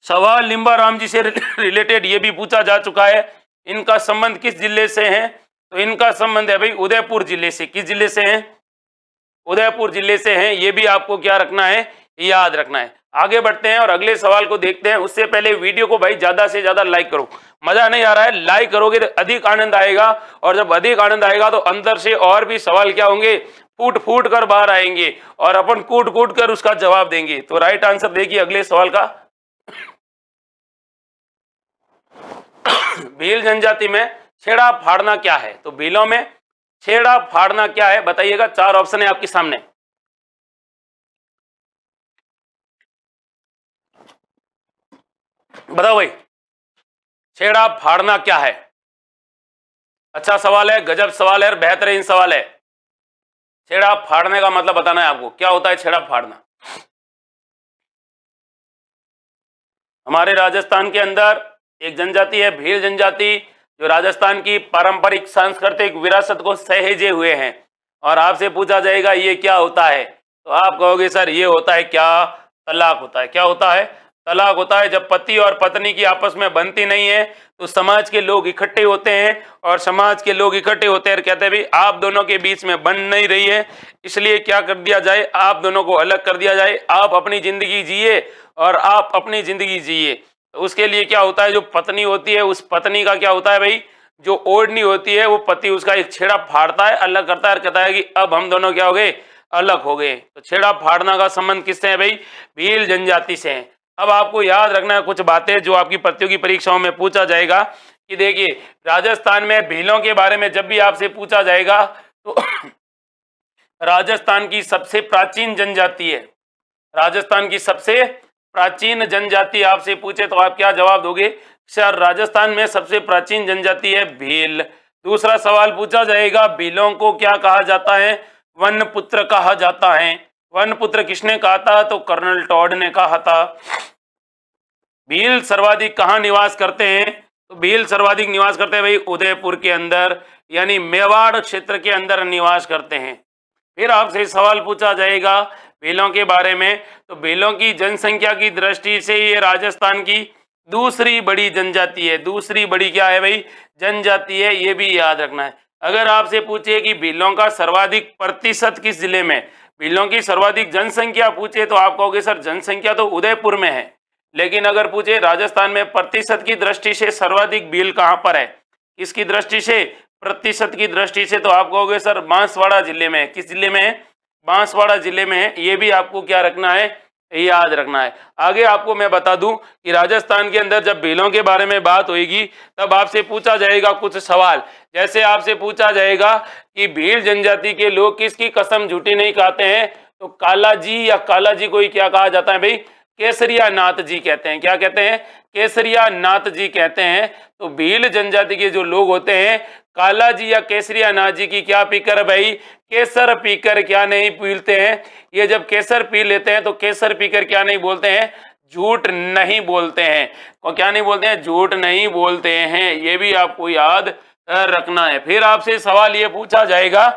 सवाल लिम्बाराम जी से रिलेटेड ये भी पूछा जा चुका है, इनका संबंध किस जिले से है? तो इनका संबंध है भाई उदयपुर जिले से। किस जिले से है? उदयपुर जिले से हैं। ये भी आपको क्या रखना है? याद रखना है। आगे बढ़ते हैं और अगले सवाल को देखते हैं। उससे पहले वीडियो को भाई ज्यादा से ज्यादा लाइक करो। मजा नहीं आ रहा है, लाइक करोगे तो अधिक आनंद आएगा, और जब अधिक आनंद आएगा तो अंदर से और भी सवाल क्या होंगे, फूट फूट कर बाहर आएंगे और अपन कूट कूट कर उसका जवाब देंगे। तो राइट आंसर देखिए अगले सवाल का। भील जनजाति में छेड़ा फाड़ना क्या है? तो भीलों में छेड़ा फाड़ना क्या है बताइएगा, 4 ऑप्शन है आपके सामने। बताओ भाई, छेड़ा फाड़ना क्या है? अच्छा सवाल है, गजब सवाल है, बेहतरीन सवाल है। छेड़ा फाड़ने का मतलब बताना है आपको, क्या होता है छेड़ा फाड़ना। हमारे राजस्थान के अंदर एक जनजाति है भील जनजाति, जो राजस्थान की पारंपरिक सांस्कृतिक विरासत को सहेजे हुए हैं। और आपसे पूछा जाएगा ये क्या होता है, तो आप कहोगे सर ये होता है क्या, तलाक होता है। क्या होता है? तलाक होता है। जब पति और पत्नी की आपस में बनती नहीं है तो समाज के लोग इकट्ठे होते हैं, और समाज के लोग इकट्ठे होते हैं और कहते हैं भाई आप दोनों के बीच में बन नहीं रही है, इसलिए क्या कर दिया जाए, आप दोनों को अलग कर दिया जाए, आप अपनी जिंदगी जिए और आप अपनी जिंदगी जिए। तो उसके लिए क्या होता है, जो पत्नी होती है उस पत्नी का क्या होता है भाई, जो ओढ़नी होती है वो पति उसका एक छेड़ा फाड़ता है, अलग करता है और कहता है कि अब हम दोनों क्या हो गए, अलग हो गए। तो छेड़ा फाड़ना का संबंध किससे है भाई, भील जनजाति से है। अब आपको याद रखना है कुछ बातें जो आपकी प्रतियोगी परीक्षाओं में पूछा जाएगा, कि देखिए राजस्थान में भीलों के बारे में जब भी आपसे पूछा जाएगा तो राजस्थान की सबसे प्राचीन जनजाति है, राजस्थान की सबसे प्राचीन जनजाति आपसे पूछे तो आप क्या जवाब दोगे, सर राजस्थान में सबसे प्राचीन जनजाति है भील। दूसरा सवाल पूछा जाएगा, भीलों को क्या कहा जाता है, वन पुत्र कहा जाता है। वन पुत्र किसने कहा था, तो कर्नल टॉड ने कहा था। भील सर्वाधिक कहाँ निवास करते हैं, तो भील सर्वाधिक निवास करते हैं भाई उदयपुर के अंदर, यानी मेवाड़ क्षेत्र के अंदर निवास करते हैं। फिर आपसे सवाल पूछा जाएगा भीलों के बारे में, तो भीलों की जनसंख्या की दृष्टि से ये राजस्थान की दूसरी बड़ी जनजाति है। दूसरी बड़ी क्या है भाई, जनजाति है, ये भी याद रखना है। अगर आपसे पूछे कि भीलों का सर्वाधिक प्रतिशत किस जिले में, भीलों की सर्वाधिक जनसंख्या पूछे तो आप कहोगे सर जनसंख्या तो उदयपुर में है, लेकिन अगर पूछे राजस्थान में प्रतिशत की दृष्टि से सर्वाधिक भील कहाँ पर है, किसकी दृष्टि से, प्रतिशत की दृष्टि से, तो आप कहोगे सर बांसवाड़ा जिले में है। किस जिले में है, बांसवाड़ा जिले में है। ये भी आपको क्या रखना है, याद रखना है। आगे आपको मैं बता दूं कि राजस्थान के अंदर जब भीलों के बारे में बात होगी तब आपसे पूछा जाएगा कुछ सवाल, जैसे आपसे पूछा जाएगा कि भील जनजाति के लोग किसकी कसम झूठी नहीं खाते हैं, तो कालाजी या कालाजी को ही क्या कहा जाता है भाई, केसरिया नाथ जी कहते हैं। क्या कहते हैं, केसरिया नाथ जी कहते हैं। तो भील जनजाति के जो लोग होते हैं काला जी या केसरिया नाथ जी की क्या पीकर भाई, केसर पीकर क्या नहीं पीते हैं। ये जब केसर पी लेते हैं तो केसर पीकर क्या नहीं बोलते हैं, झूठ नहीं बोलते हैं। और क्या नहीं बोलते हैं, झूठ नहीं बोलते हैं। ये भी आपको याद रखना है। फिर आपसे सवाल ये पूछा जाएगा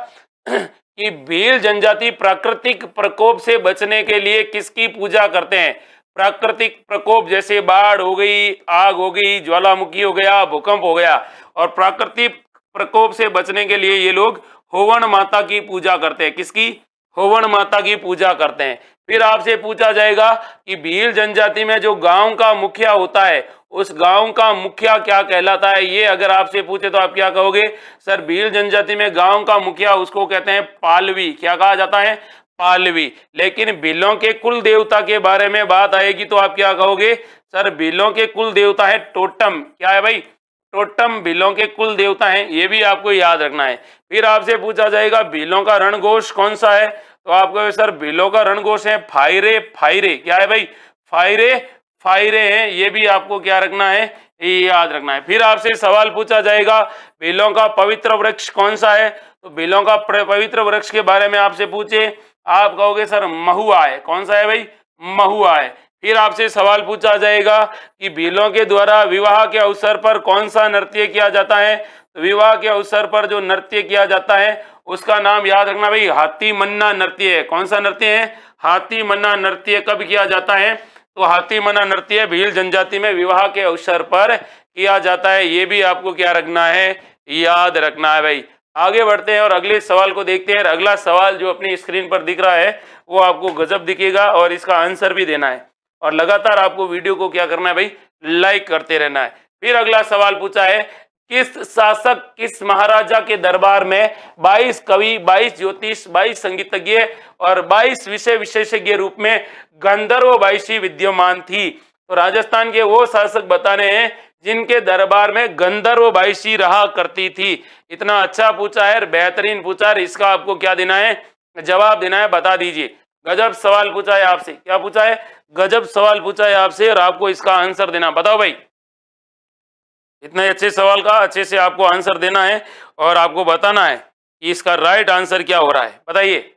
कि भील जनजाति प्राकृतिक प्रकोप से बचने के लिए किसकी पूजा करते हैं। प्राकृतिक प्रकोप जैसे बाढ़ हो गई, आग हो गई, ज्वालामुखी हो गया, भूकंप हो गया, और प्राकृतिक प्रकोप से बचने के लिए ये लोग होवन माता की पूजा करते हैं। किसकी, होवन माता की पूजा करते हैं। फिर आपसे पूछा जाएगा कि भील जनजाति में जो गांव का मुखिया होता है उस गांव का मुखिया क्या कहलाता है। ये अगर आपसे पूछे तो आप क्या कहोगे, सर भील जनजाति में गांव का मुखिया उसको कहते हैं पालवी। क्या कहा जाता है, पालवी। लेकिन भीलों के कुल देवता के बारे में बात आएगी तो आप क्या कहोगे, सर भीलों के कुल देवता है टोटम। क्या है भाई, टोटम भीलों के कुल देवता हैं। ये भी आपको याद रखना है। फिर आपसे पूछा जाएगा भीलों का रणघोष कौन सा है, तो आपको सर भीलों का रणघोष है फायरे फायरे। क्या है भाई, फायरे फायरे हैं। ये भी आपको क्या रखना है, याद रखना है। फिर आपसे सवाल पूछा जाएगा भीलों का पवित्र वृक्ष कौन सा है, तो भीलों का पवित्र वृक्ष के बारे में आपसे पूछे आप कहोगे सर महुआ है। कौन सा है भाई, महुआ है। फिर आपसे सवाल पूछा जाएगा कि भीलों के द्वारा विवाह के अवसर पर कौन सा नृत्य किया जाता है, तो विवाह के अवसर पर जो नृत्य किया जाता है उसका नाम याद रखना भाई, हाथी मन्ना नृत्य है। कौन सा नृत्य है, हाथी मन्ना नृत्य। कब किया जाता है, तो हाथी मन्ना नृत्य भील जनजाति में विवाह के अवसर पर किया जाता है। ये भी आपको क्या रखना है, याद रखना है भाई। आगे बढ़ते हैं और अगले सवाल को देखते हैं। अगला सवाल जो अपनी स्क्रीन पर दिख रहा है वो आपको गजब दिखेगा और इसका आंसर भी देना है, और लगातार आपको वीडियो को क्या करना है भाई, लाइक करते रहना है। फिर अगला सवाल पूछा है, किस शासक, किस महाराजा के दरबार में 22 कवि, 22 ज्योतिष, 22 संगीतज्ञ और 22 विषय विशेषज्ञ रूप में गंधर्व बाईसी विद्यमान थी? तो राजस्थान के वो शासक बताने हैं जिनके दरबार में गंधर्व बाईसी रहा करती थी। इतना अच्छा पूछा है, बेहतरीन पूछा है, इसका आपको क्या देना है, जवाब देना है, बता दीजिए। गजब सवाल पूछा है आपसे, क्या पूछा है, गजब सवाल पूछा है आपसे और आपको इसका आंसर देना। बताओ भाई, इतने अच्छे सवाल का अच्छे से आपको आंसर देना है और आपको बताना है कि इसका राइट आंसर क्या हो रहा है। बताइए।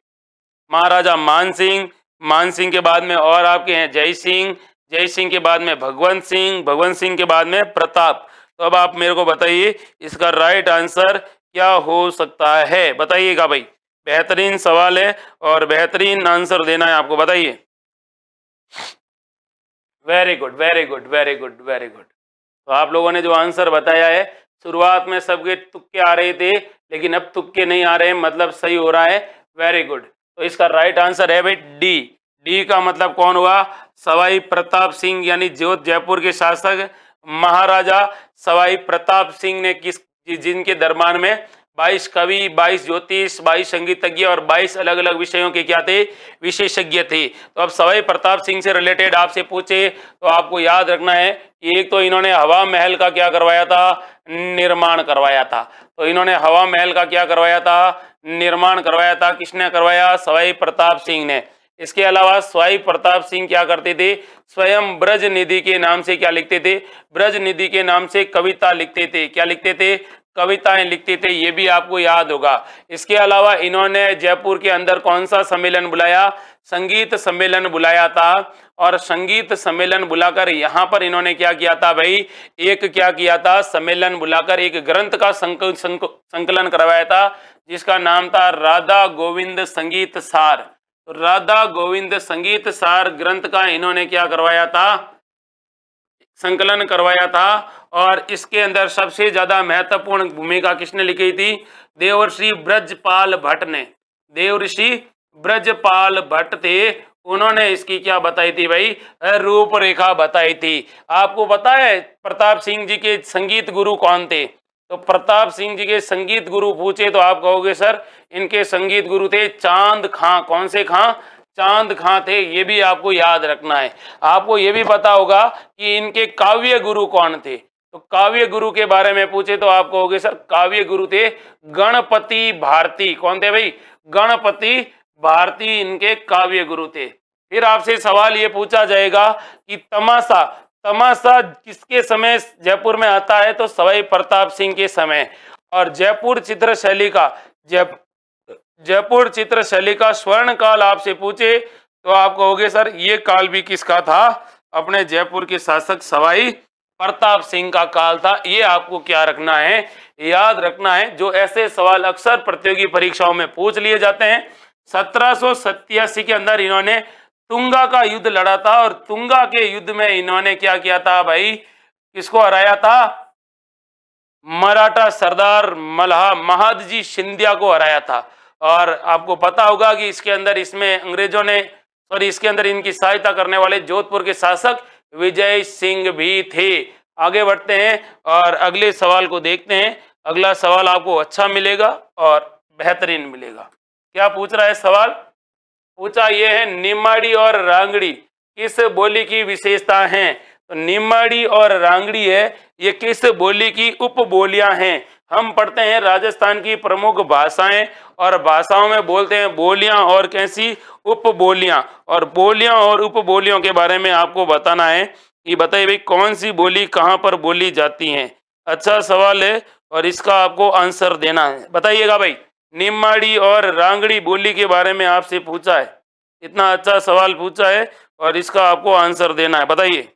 महाराजा मानसिंह, मानसिंह के बाद में और आपके हैं जय सिंह, जय सिंह के बाद में भगवंत सिंह, भगवंत सिंह के बाद में प्रताप। तो अब आप मेरे को बताइए इसका राइट आंसर क्या हो सकता है, बताइएगा भाई। बेहतरीन सवाल है और बेहतरीन आंसर देना है आपको, बताइए। Very good, very good, very good, very good. तो आप लोगों ने जो आंसर बताया है, शुरुआत में सबके तुक्के आ रहे थे लेकिन अब तुक्के नहीं आ रहे, मतलब सही हो रहा है। Very good. तो इसका राइट आंसर है भाई डी। डी का मतलब कौन हुआ, सवाई प्रताप सिंह, यानी जोध जयपुर के शासक महाराजा सवाई प्रताप सिंह ने किस, जिनके दरबार में 22 कवि, 22 ज्योतिष, 22 संगीतज्ञ और 22 अलग अलग विषयों के क्या थे, विशेषज्ञ थे। तो अब सवाई प्रताप सिंह से रिलेटेड आपसे पूछे तो आपको याद रखना है कि एक तो इन्होंने हवा महल का क्या करवाया था, निर्माण करवाया था। तो इन्होंने हवा महल का क्या करवाया था, निर्माण करवाया था। किसने करवाया, सवाई प्रताप सिंह ने। इसके अलावा सवाई प्रताप सिंह क्या करते थे, स्वयं ब्रज निधि के नाम से क्या लिखते थे, ब्रज निधि के नाम से कविता लिखते थे। क्या लिखते थे, कविताएं लिखते थे, ये भी आपको याद होगा। इसके अलावा इन्होंने जयपुर के अंदर कौन सा सम्मेलन बुलाया, संगीत सम्मेलन बुलाया था। और संगीत सम्मेलन बुलाकर यहाँ पर इन्होंने क्या किया था भाई, एक क्या किया था, सम्मेलन बुलाकर एक ग्रंथ का संकलन करवाया था जिसका नाम था राधा गोविंद संगीत सार। राधा गोविंद संगीत सार ग्रंथ का इन्होंने क्या करवाया था, संकलन करवाया था। और इसके अंदर सबसे ज्यादा महत्वपूर्ण भूमिका किसने लिखी थी, देवर्षि ब्रजपाल भट्ट ने। देवर्षि ब्रजपाल भट्ट थे, उन्होंने इसकी क्या बताई थी भाई, रूपरेखा बताई थी। आपको पता है प्रताप सिंह जी के संगीत गुरु कौन थे, तो प्रताप सिंह जी के संगीत गुरु पूछे तो आप कहोगे सर इनके संगीत गुरु थे चांद खां। कौन से खां, चांद खां थे, ये भी आपको याद रखना है। आपको ये भी पता होगा कि इनके काव्य गुरु कौन थे, तो काव्य गुरु के बारे में पूछे तो आप कहोगे सर काव्य गुरु थे गणपति भारती। कौन थे भाई, गणपति भारती इनके काव्य गुरु थे। फिर आपसे सवाल ये पूछा जाएगा कि तमाशा, तमाशा किसके समय जयपुर में आता है, तो सवाई प्रताप सिंह के समय। और जयपुर चित्र शैली का, जयपुर चित्र शैली का स्वर्ण काल आपसे पूछे तो आप कहोगे सर ये काल भी किसका था, अपने जयपुर के शासक सवाई प्रताप सिंह का काल था। ये आपको क्या रखना है, याद रखना है। जो ऐसे सवाल अक्सर प्रतियोगी परीक्षाओं में पूछ लिए जाते हैं। 1787 के अंदर इन्होंने तुंगा का युद्ध लड़ा था और तुंगा के युद्ध में इन्होंने क्या किया था भाई, किसको हराया था, मराठा सरदार महादजी सिंधिया को हराया था। और आपको पता होगा कि इसके अंदर, इसमें अंग्रेजों ने, सॉरी इसके अंदर इनकी सहायता करने वाले जोधपुर के शासक विजय सिंह भी थे। आगे बढ़ते हैं और अगले सवाल को देखते हैं। अगला सवाल आपको अच्छा मिलेगा और बेहतरीन मिलेगा। क्या पूछ रहा है सवाल, पूछा ये है निमाड़ी और रांगड़ी किस बोली की विशेषता हैं। तो निमाड़ी और रांगड़ी है, ये किस बोली की उपबोलियां हैं। हम पढ़ते हैं राजस्थान की प्रमुख भाषाएं और भाषाओं में बोलते हैं बोलियां और कैसी, उपबोलियां। और बोलियां और उपबोलियों के बारे में आपको बताना है कि बताइए भाई कौन सी बोली कहाँ पर बोली जाती हैं। अच्छा सवाल है और इसका आपको आंसर देना है। बताइएगा भाई, निमाड़ी और रांगड़ी बोली के बारे में आपसे पूछा है, इतना अच्छा सवाल पूछा है और इसका आपको आंसर देना है। बताइए।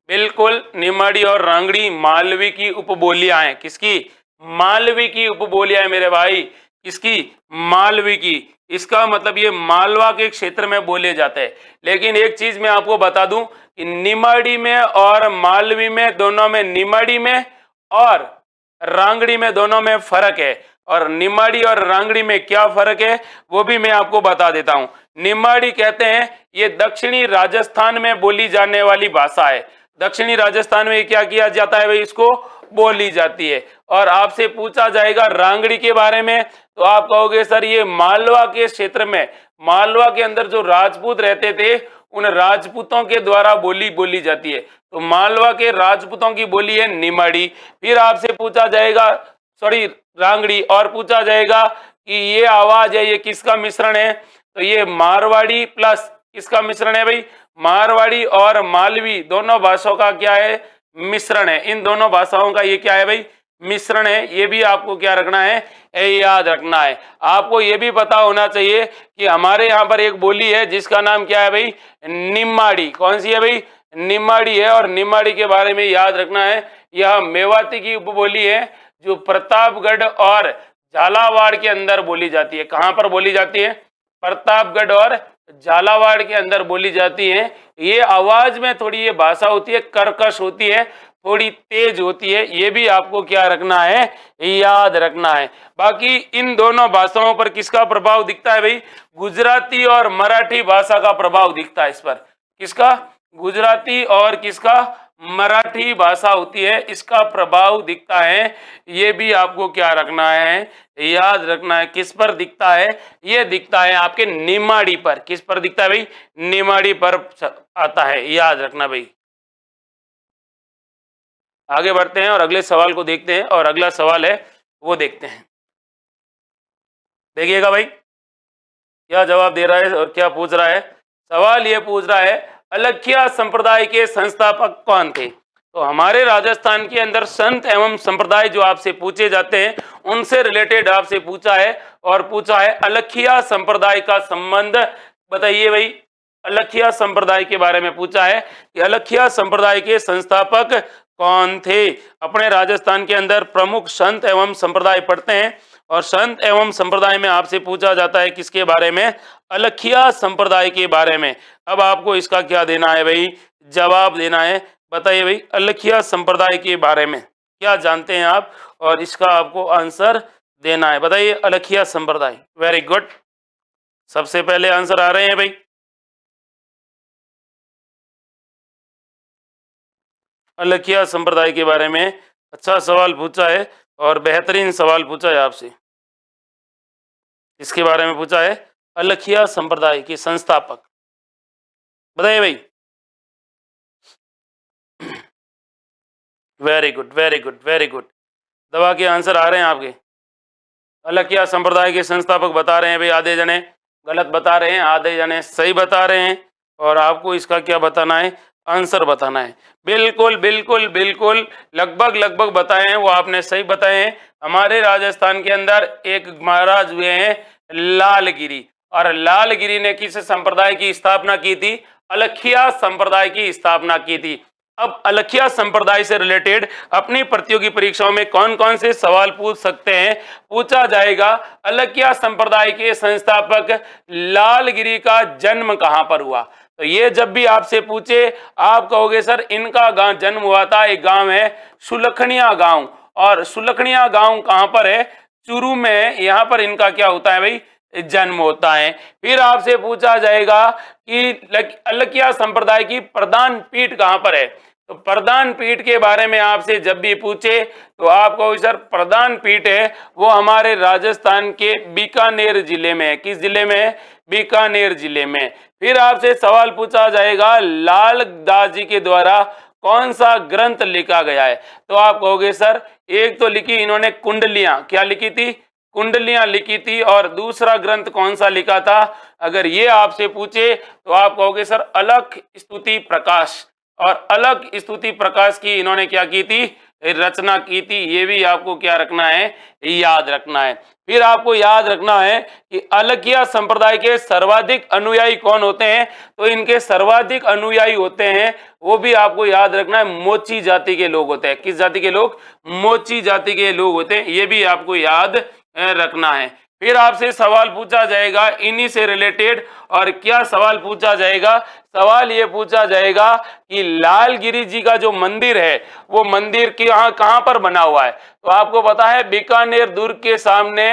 बिल्कुल, निमाड़ी और रांगड़ी मालवी की उपबोलियां हैं। किसकी, मालवी की उपबोलियां है मेरे भाई। किसकी, मालवी की। इसका मतलब ये मालवा के क्षेत्र में बोले जाते हैं। लेकिन एक चीज मैं आपको बता दूं कि निमाड़ी में और मालवी में, दोनों में, निमाड़ी में और रांगड़ी में दोनों में फर्क है। और निमाड़ी और रांगड़ी में क्या फर्क है वो भी मैं आपको बता देता हूं। निमाड़ी कहते हैं ये दक्षिणी राजस्थान में बोली जाने वाली भाषा है। दक्षिणी राजस्थान में क्या किया जाता है भाई, इसको बोली जाती है। और आपसे पूछा जाएगा रांगड़ी के बारे में, तो आप कहोगे सर ये मालवा के क्षेत्र में, मालवा के अंदर जो राजपूत रहते थे उन राजपूतों के द्वारा बोली जाती है, तो मालवा के राजपूतों की बोली है निमाड़ी। फिर आपसे पूछा जाएगा सॉरी रांगड़ी, और पूछा जाएगा कि ये आवाज है ये किसका मिश्रण है, तो ये मारवाड़ी प्लस किसका मिश्रण है भाई, मारवाड़ी और मालवी दोनों भाषाओं का क्या है, मिश्रण है। इन दोनों भाषाओं का ये क्या है भाई, मिश्रण है। ये भी आपको क्या रखना है, याद रखना है। आपको ये भी पता होना चाहिए कि हमारे यहाँ पर एक बोली है जिसका नाम क्या है भाई, निम्माड़ी। कौन सी है भाई, निम्माड़ी है। और निम्माड़ी के बारे में याद रखना है, यह मेवाती की उपबोली है जो प्रतापगढ़ और झालावाड़ के अंदर बोली जाती है। कहाँ पर बोली जाती है, प्रतापगढ़ और झालावाड़ के अंदर बोली जाती है। ये आवाज में थोड़ी ये भाषा होती है, कर्कश होती है, थोड़ी तेज होती है। ये भी आपको क्या रखना है, याद रखना है। बाकी इन दोनों भाषाओं पर किसका प्रभाव दिखता है भाई, गुजराती और मराठी भाषा का प्रभाव दिखता है इस पर। किसका, गुजराती और किसका, मराठी भाषा होती है, इसका प्रभाव दिखता है। ये भी आपको क्या रखना है, याद रखना है। किस पर दिखता है, ये दिखता है आपके निमाड़ी पर। किस पर दिखता है भाई, निमाड़ी पर आता है, याद रखना भाई। आगे बढ़ते हैं और अगले सवाल को देखते हैं, और अगला सवाल है वो देखते हैं। देखिएगा भाई क्या जवाब दे रहा है और क्या पूछ रहा है। सवाल ये पूछ रहा है अलख्या संप्रदाय के संस्थापक कौन थे। तो हमारे राजस्थान के अंदर संत एवं संप्रदाय जो आपसे पूछे जाते हैं उनसे रिलेटेड आपसे पूछा है, और पूछा है अलख्या संप्रदाय का संबंध बताइए भाई। अलख्या संप्रदाय के बारे में पूछा है कि अलख्या संप्रदाय के संस्थापक कौन थे। अपने राजस्थान के अंदर प्रमुख संत एवं संप्रदाय पढ़ते हैं, और संत एवं संप्रदाय में आपसे पूछा जाता है किसके बारे में, अलख्या संप्रदाय के बारे में। अब आपको इसका क्या देना है भाई, जवाब देना है। बताइए भाई अलख्या संप्रदाय के बारे में क्या जानते हैं आप, और इसका आपको आंसर देना है। बताइए अलख्या संप्रदाय। वेरी गुड, सबसे पहले आंसर आ रहे हैं भाई। अलख्या संप्रदाय के बारे में अच्छा सवाल पूछा है, और बेहतरीन सवाल पूछा है आपसे। इसके बारे में पूछा है अलख्या संप्रदाय के संस्थापक, बताइए भाई। Very good very good very good, दवा के आंसर आ रहे हैं आपके। अलख्या संप्रदाय के संस्थापक बता रहे हैं भाई, आधे जने गलत बता रहे हैं, आधे जने सही बता रहे हैं, और आपको इसका क्या बताना है, आंसर बताना है। बिल्कुल बिल्कुल बिल्कुल, लगभग लगभग बताए हैं, वो आपने सही बताए हैं। हमारे राजस्थान के अंदर एक महाराज हुए हैं लालगिरी, और लालगिरी ने किस संप्रदाय की स्थापना की थी, अलख्या संप्रदाय की स्थापना की थी। अब अलख्या संप्रदाय से रिलेटेड अपनी प्रतियोगी परीक्षाओं में कौन कौन से सवाल पूछ सकते हैं, पूछा जाएगा अलख्या संप्रदाय के संस्थापक लालगिरी का जन्म कहां पर हुआ। तो ये जब भी आपसे पूछे आप कहोगे सर इनका गांव जन्म हुआ था, एक गांव है सुलखनिया गांव, और सुलखनिया गांव कहां पर है, चूरू में, यहां पर इनका क्या होता है भाई, जन्म होता है। फिर आपसे पूछा जाएगा कि अलख्या संप्रदाय की प्रधान पीठ कहां पर है। तो प्रधान पीठ के बारे में आपसे जब भी पूछे तो आप कहो सर प्रधान पीठ है वो हमारे राजस्थान के बीकानेर जिले में है। किस जिले में है, बीकानेर जिले में। फिर आपसे सवाल पूछा जाएगा लाल दास जी के द्वारा कौन सा ग्रंथ लिखा गया है। तो आप कहोगे सर एक तो लिखी इन्होंने कुंडलियां, क्या लिखी थी, कुंडलियां लिखी थी, और दूसरा ग्रंथ कौन सा लिखा था। अगर ये आपसे पूछे तो आप कहोगे सर अलख स्तुति प्रकाश, और अलख स्तुति प्रकाश की इन्होंने क्या की थी, रचना की थी। ये भी आपको क्या रखना है, याद रखना है। फिर आपको याद रखना है कि अलख्या संप्रदाय के सर्वाधिक अनुयायी कौन होते हैं। तो इनके सर्वाधिक अनुयायी होते हैं, वो भी आपको याद रखना है, मोची जाति के लोग होते हैं। किस जाति के लोग, मोची जाति के लोग होते हैं, ये भी आपको याद रखना है। फिर आपसे सवाल पूछा जाएगा इन्हीं से रिलेटेड, और क्या सवाल पूछा जाएगा, सवाल ये पूछा जाएगा कि लालगिरी जी का जो मंदिर है वो मंदिर कहाँ पर बना हुआ है। तो आपको पता है बीकानेर दुर्ग के सामने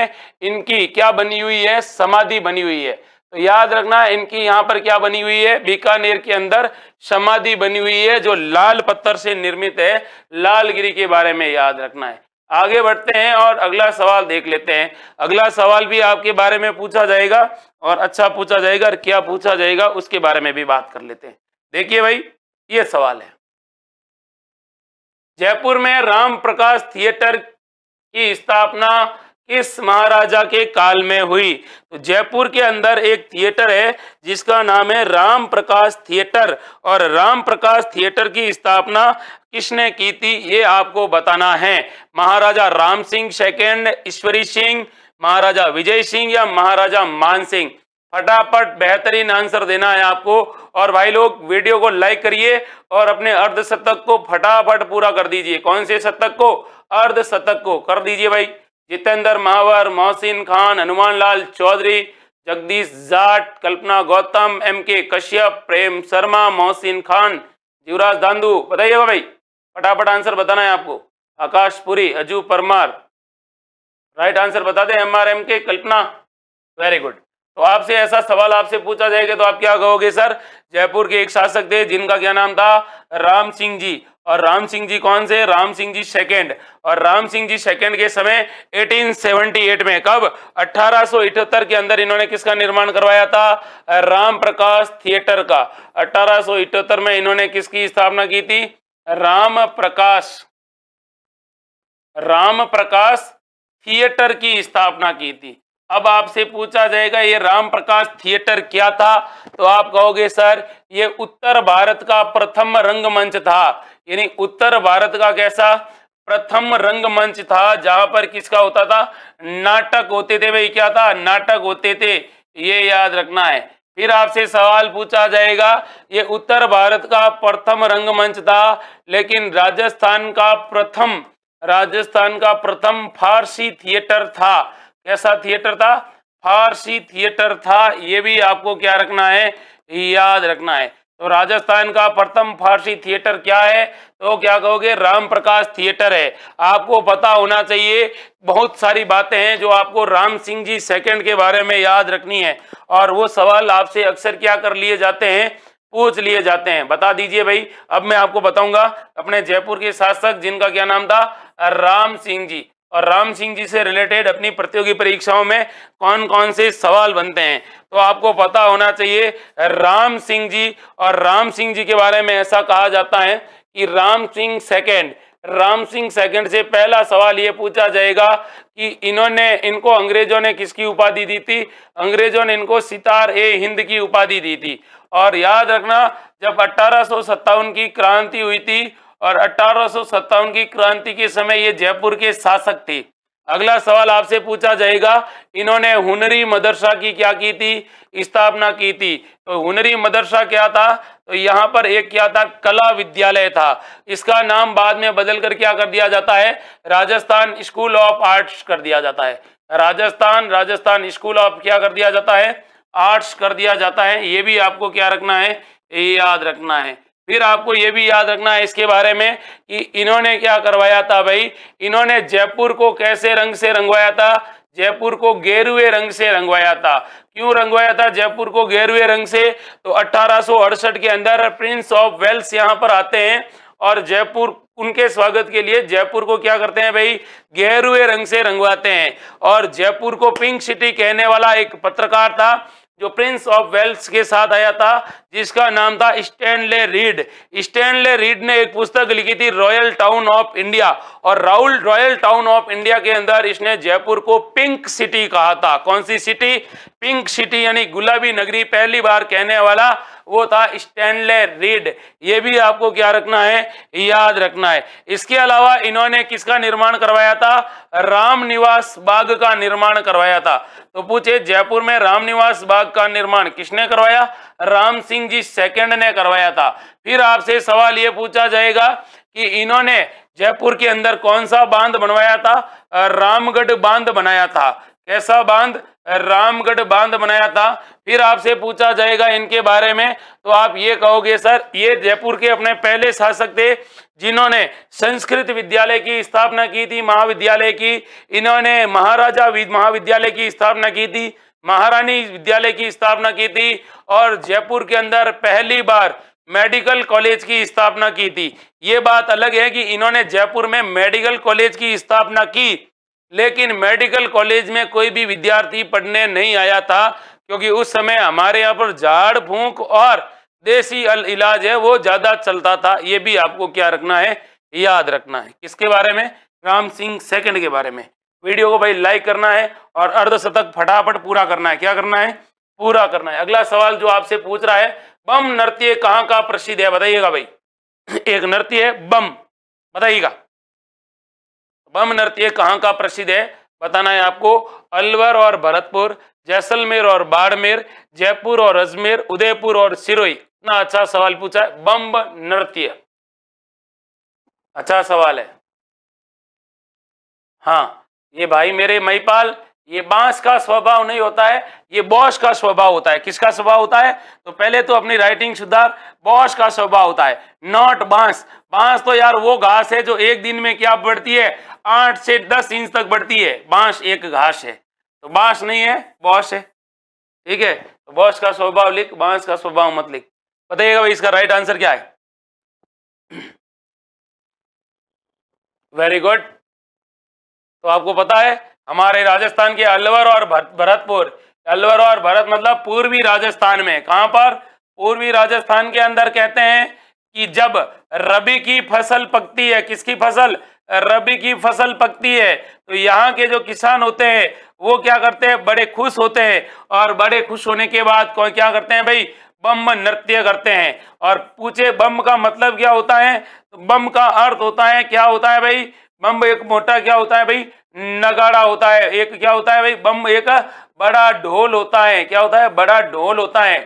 इनकी क्या बनी हुई है, समाधि बनी हुई है। तो याद रखना इनकी यहाँ पर क्या बनी हुई है, बीकानेर के अंदर समाधि बनी हुई है जो लाल पत्थर से निर्मित है। लालगिरी के बारे में याद रखना है। आगे बढ़ते हैं और अगला सवाल देख लेते हैं। अगला सवाल भी आपके बारे में पूछा जाएगा और अच्छा पूछा जाएगा, और क्या पूछा जाएगा उसके बारे में भी बात कर लेते हैं। देखिए भाई, ये सवाल है, जयपुर में राम प्रकाश थिएटर की स्थापना किस महाराजा के काल में हुई? तो जयपुर के अंदर एक थिएटर है जिसका नाम है राम प्रकाश थिएटर, और राम प्रकाश थिएटर की स्थापना किसने की थी ये आपको बताना है। महाराजा राम सिंह सेकंड, ईश्वरी सिंह, महाराजा विजय सिंह या महाराजा मान सिंह? फटाफट बेहतरीन आंसर देना है आपको। और भाई लोग वीडियो को लाइक करिए और अपने अर्धशतक को फटाफट पूरा कर दीजिए। कौन से शतक को? अर्धशतक को कर दीजिए भाई। जितेंद्र महावर, मोहसिन खान, हनुमान लाल चौधरी, जगदीश जाट, कल्पना गौतम, MK कश्यप, प्रेम शर्मा, मोहसिन खान, जीवराज दांदू, बताइएगा भाई, फटाफट आंसर बताना है आपको। आकाश पुरी, अजू परमार, राइट आंसर बता दें। MRMK कल्पना, वेरी गुड। तो आपसे ऐसा सवाल आपसे पूछा जाएगा तो आप क्या कहोगे? सर, जयपुर के एक शासक थे जिनका क्या नाम था? राम सिंह जी। और राम सिंह जी कौन से? राम सिंह जी सेकंड। और राम सिंह जी सेकंड के समय 1878 में, कब? 1878 के अंदर इन्होंने किसका निर्माण करवाया था? राम प्रकाश थिएटर का। 1878 में इन्होंने किसकी स्थापना की थी? राम प्रकाश थिएटर की स्थापना की थी। अब आपसे पूछा जाएगा ये राम प्रकाश थिएटर क्या था? तो आप कहोगे सर ये उत्तर भारत का प्रथम रंगमंच था। यानी उत्तर भारत का कैसा? प्रथम रंगमंच था जहां पर किसका होता था? नाटक होते थे भाई। क्या था? नाटक होते थे, ये याद रखना है। फिर आपसे सवाल पूछा जाएगा, ये उत्तर भारत का प्रथम रंगमंच था, लेकिन राजस्थान का प्रथम फारसी थिएटर था। कैसा थिएटर था? फारसी थिएटर था। ये भी आपको क्या रखना है? याद रखना है। तो राजस्थान का प्रथम फारसी थिएटर क्या है? तो क्या कहोगे? राम प्रकाश थिएटर है। आपको पता होना चाहिए, बहुत सारी बातें हैं जो आपको राम सिंह जी सेकंड के बारे में याद रखनी है, और वो सवाल आपसे अक्सर क्या कर लिए जाते हैं? पूछ लिए जाते हैं। बता दीजिए भाई। अब मैं आपको बताऊंगा अपने जयपुर के शासक जिनका क्या नाम था? राम सिंह जी। और राम सिंह जी से रिलेटेड अपनी प्रतियोगी परीक्षाओं में कौन कौन से सवाल बनते हैं, तो आपको पता होना चाहिए राम सिंह जी। और राम सिंह जी के बारे में ऐसा कहा जाता है कि राम सिंह सेकंड से पहला सवाल ये पूछा जाएगा कि इनको अंग्रेजों ने किसकी उपाधि दी थी? अंग्रेजों ने इनको सितार-ए-हिंद की उपाधि दी थी। और याद रखना, जब 1857 की क्रांति हुई थी, और 1857 की क्रांति के समय ये जयपुर के शासक थे। अगला सवाल आपसे पूछा जाएगा, इन्होंने हुनरी मदरसा की क्या की थी? स्थापना की थी। तो हुनरी मदरसा क्या था? तो यहाँ पर एक क्या था? कला विद्यालय था। इसका नाम बाद में बदलकर क्या कर दिया जाता है? राजस्थान स्कूल ऑफ आर्ट्स कर दिया जाता है। राजस्थान स्कूल ऑफ क्या कर दिया जाता है? आर्ट्स कर दिया जाता है। ये भी आपको क्या रखना है? याद रखना है। फिर आपको ये भी याद रखना है इसके बारे में कि इन्होंने क्या करवाया था भाई? इन्होंने जयपुर को कैसे रंग से रंगवाया था? जयपुर को गेरुए रंग से रंगवाया था। क्यों रंगवाया था जयपुर को गेरुए रंग से? तो 1868 के अंदर प्रिंस ऑफ वेल्स यहाँ पर आते हैं, और जयपुर, उनके स्वागत के लिए जयपुर को क्या करते हैं भाई? गेरुए रंग से रंगवाते हैं। और जयपुर को पिंक सिटी कहने वाला एक पत्रकार था जो प्रिंस ऑफ वेल्स के साथ आया था, जिसका नाम था स्टैनले रीड ने एक पुस्तक लिखी थी रॉयल टाउन ऑफ इंडिया, और रॉयल टाउन ऑफ इंडिया के अंदर इसने जयपुर को पिंक सिटी कहा था। कौन सी सिटी? पिंक सिटी, यानी गुलाबी नगरी, पहली बार कहने वाला वो था स्टैनले रीड। ये भी आपको क्या रखना है? याद रखना है। इसके अलावा इन्होंने किसका निर्माण करवाया था? रामनिवास बाग का निर्माण करवाया था। तो पूछे, जयपुर में रामनिवास बाग का निर्माण किसने करवाया? राम सिंह जी सेकंड ने करवाया था। फिर आपसे सवाल ये पूछा जाएगा कि इन्होंने जयपुर के अंदर कौन सा बांध बनवाया था? रामगढ़ बांध बनाया था। कैसा बांध? रामगढ़ बांध बनाया था। फिर आपसे पूछा जाएगा इनके बारे में, तो आप ये कहोगे सर ये जयपुर के अपने पहले शासक थे जिन्होंने संस्कृत विद्यालय की स्थापना की थी, महाविद्यालय की। इन्होंने महाराजा महाविद्यालय की स्थापना की थी। महारानी विद्यालय की स्थापना की थी और जयपुर के अंदर पहली बार मेडिकल कॉलेज की स्थापना की थी। ये बात अलग है कि इन्होंने जयपुर में मेडिकल कॉलेज की स्थापना की, लेकिन मेडिकल कॉलेज में कोई भी विद्यार्थी पढ़ने नहीं आया था, क्योंकि उस समय हमारे यहाँ पर झाड़ फूंक और देसी इलाज है वो ज्यादा चलता था। ये भी आपको क्या रखना है, याद रखना है। किसके बारे में, राम सिंह सेकंड के बारे में। वीडियो को भाई लाइक करना है और अर्धशतक फटाफट पूरा करना है। क्या करना है, पूरा करना है। अगला सवाल जो आपसे पूछ रहा है, बम नृत्य कहाँ का प्रसिद्ध है, बताइएगा भाई। एक नृत्य है बम, बताइएगा बम नृत्य कहाँ का प्रसिद्ध है, बताना है आपको। अलवर और भरतपुर, जैसलमेर और बाड़मेर, जयपुर और अजमेर, उदयपुर और सिरोही। इतना अच्छा सवाल पूछा है, बम नृत्य, अच्छा सवाल है। हाँ ये भाई मेरे महिपाल, ये बांस का स्वभाव नहीं होता है, ये बॉश का स्वभाव होता है। किसका स्वभाव होता है, तो पहले तो अपनी राइटिंग सुधार, बॉश का स्वभाव होता है, नॉट बांस। बांस तो यार वो घास है जो एक दिन में क्या बढ़ती है, 8 से 10 इंच तक बढ़ती है। बांस एक घास है, तो बांस नहीं है, बॉश है। ठीक है, तो बॉश का स्वभाव लिख, बांस का स्वभाव मत लिख। बताइएगा भाई इसका राइट आंसर क्या है। Very good. तो आपको पता है हमारे राजस्थान के अलवर और भरतपुर, अलवर और भरत मतलब पूर्वी राजस्थान में, कहां पर, पूर्वी राजस्थान के अंदर कहते हैं कि जब रबी की फसल पकती है, किसकी फसल, रबी की फसल पकती है, तो यहाँ के जो किसान होते हैं वो क्या करते हैं, बड़े खुश होते हैं, और बड़े खुश होने के बाद क्या करते हैं भाई, बम नृत्य करते हैं। और पूछे बम का मतलब क्या होता है, तो बम का अर्थ होता है, क्या होता है भाई, बम एक मोटा क्या होता है भाई, नगाड़ा होता है। एक क्या होता है भाई, बम एक बड़ा ढोल होता है। क्या होता है, बड़ा ढोल होता है।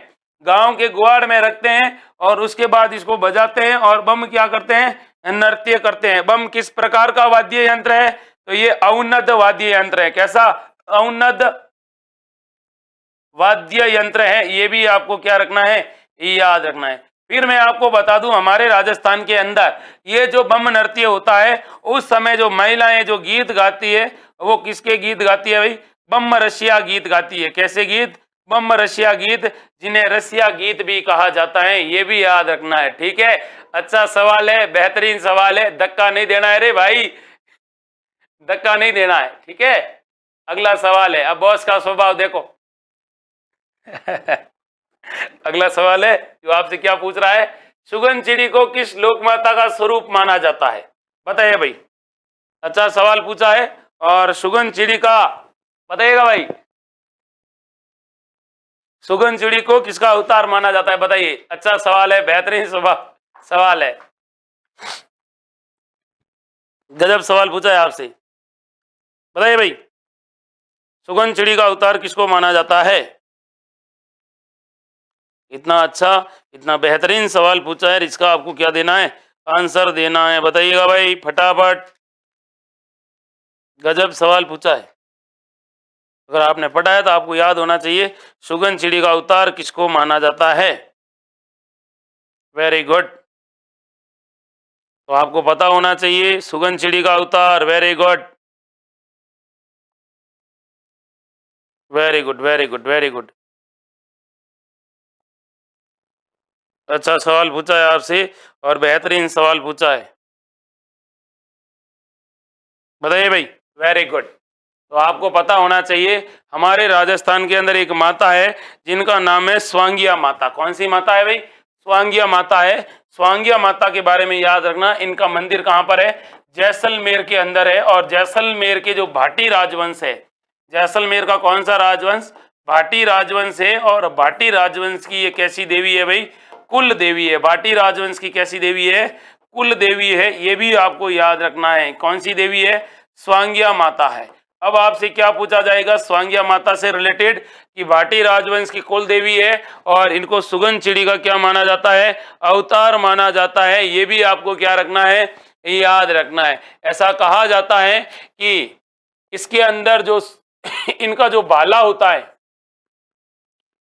गांव के गुआड़ में रखते हैं और उसके बाद इसको बजाते हैं और बम क्या करते हैं, नृत्य करते हैं। बम किस प्रकार का वाद्य यंत्र है, तो ये औनद वाद्य यंत्र है। कैसा, औनद वाद्य यंत्र है। ये भी आपको क्या रखना है, याद रखना है। फिर मैं आपको बता दूं हमारे राजस्थान के अंदर ये जो बम नृत्य होता है, उस समय जो महिलाएं जो गीत गाती है वो किसके गीत गाती है भाई, बम रसिया गीत गाती है। कैसे गीत, बम रसिया गीत, जिन्हें रसिया गीत भी कहा जाता है। ये भी याद रखना है। ठीक है, अच्छा सवाल है, बेहतरीन सवाल है, धक्का नहीं देना है रे भाई, धक्का नहीं देना है। ठीक है, अगला सवाल है। अब बॉस का स्वभाव देखो। अगला सवाल है जो आपसे क्या पूछ रहा है, सुगन चिड़ी को किस लोक माता का स्वरूप माना जाता है, बताइए भाई। अच्छा सवाल पूछा है, और सुगन चिड़ी का बताइएगा भाई, सुगन चिड़ी को किसका अवतार माना जाता है, बताइए। अच्छा सवाल है, बेहतरीन सवाल है, गजब सवाल पूछा है आपसे। बताइए भाई, सुगन चिड़ी का अवतार किसको माना जाता है। इतना अच्छा, इतना बेहतरीन सवाल पूछा है, इसका आपको क्या देना है, आंसर देना है। बताइएगा भाई फटाफट, गजब सवाल पूछा है। अगर आपने पढ़ा है तो आपको याद होना चाहिए, सुगन चिड़ी का अवतार किसको माना जाता है। वेरी गुड, तो आपको पता होना चाहिए सुगन चिड़ी का अवतार। Very good, very good, very good, very good. अच्छा सवाल पूछा है आपसे और बेहतरीन सवाल पूछा है। बताइए भाई, वेरी गुड। तो आपको पता होना चाहिए हमारे राजस्थान के अंदर एक माता है जिनका नाम है स्वांगिया माता। कौन सी माता है भाई, स्वांगिया माता है। स्वांगिया माता के बारे में याद रखना। इनका मंदिर कहाँ पर है, जैसलमेर के अंदर है। और जैसलमेर के जो भाटी राजवंश है, जैसलमेर का कौन सा राजवंश, भाटी राजवंश है। और भाटी राजवंश की ये कैसी देवी है भाई, कुल देवी है। भाटी राजवंश की कैसी देवी है, कुल देवी है। ये भी आपको याद रखना है, कौन सी देवी है, स्वांगिया माता है। अब आपसे क्या पूछा जाएगा स्वांगिया माता से रिलेटेड, कि भाटी राजवंश की कुल देवी है और इनको सुगन चिड़ी का क्या माना जाता है, अवतार माना जाता है। ये भी आपको क्या रखना है, याद रखना है। ऐसा कहा जाता है कि इसके अंदर जो इनका जो भाला होता है,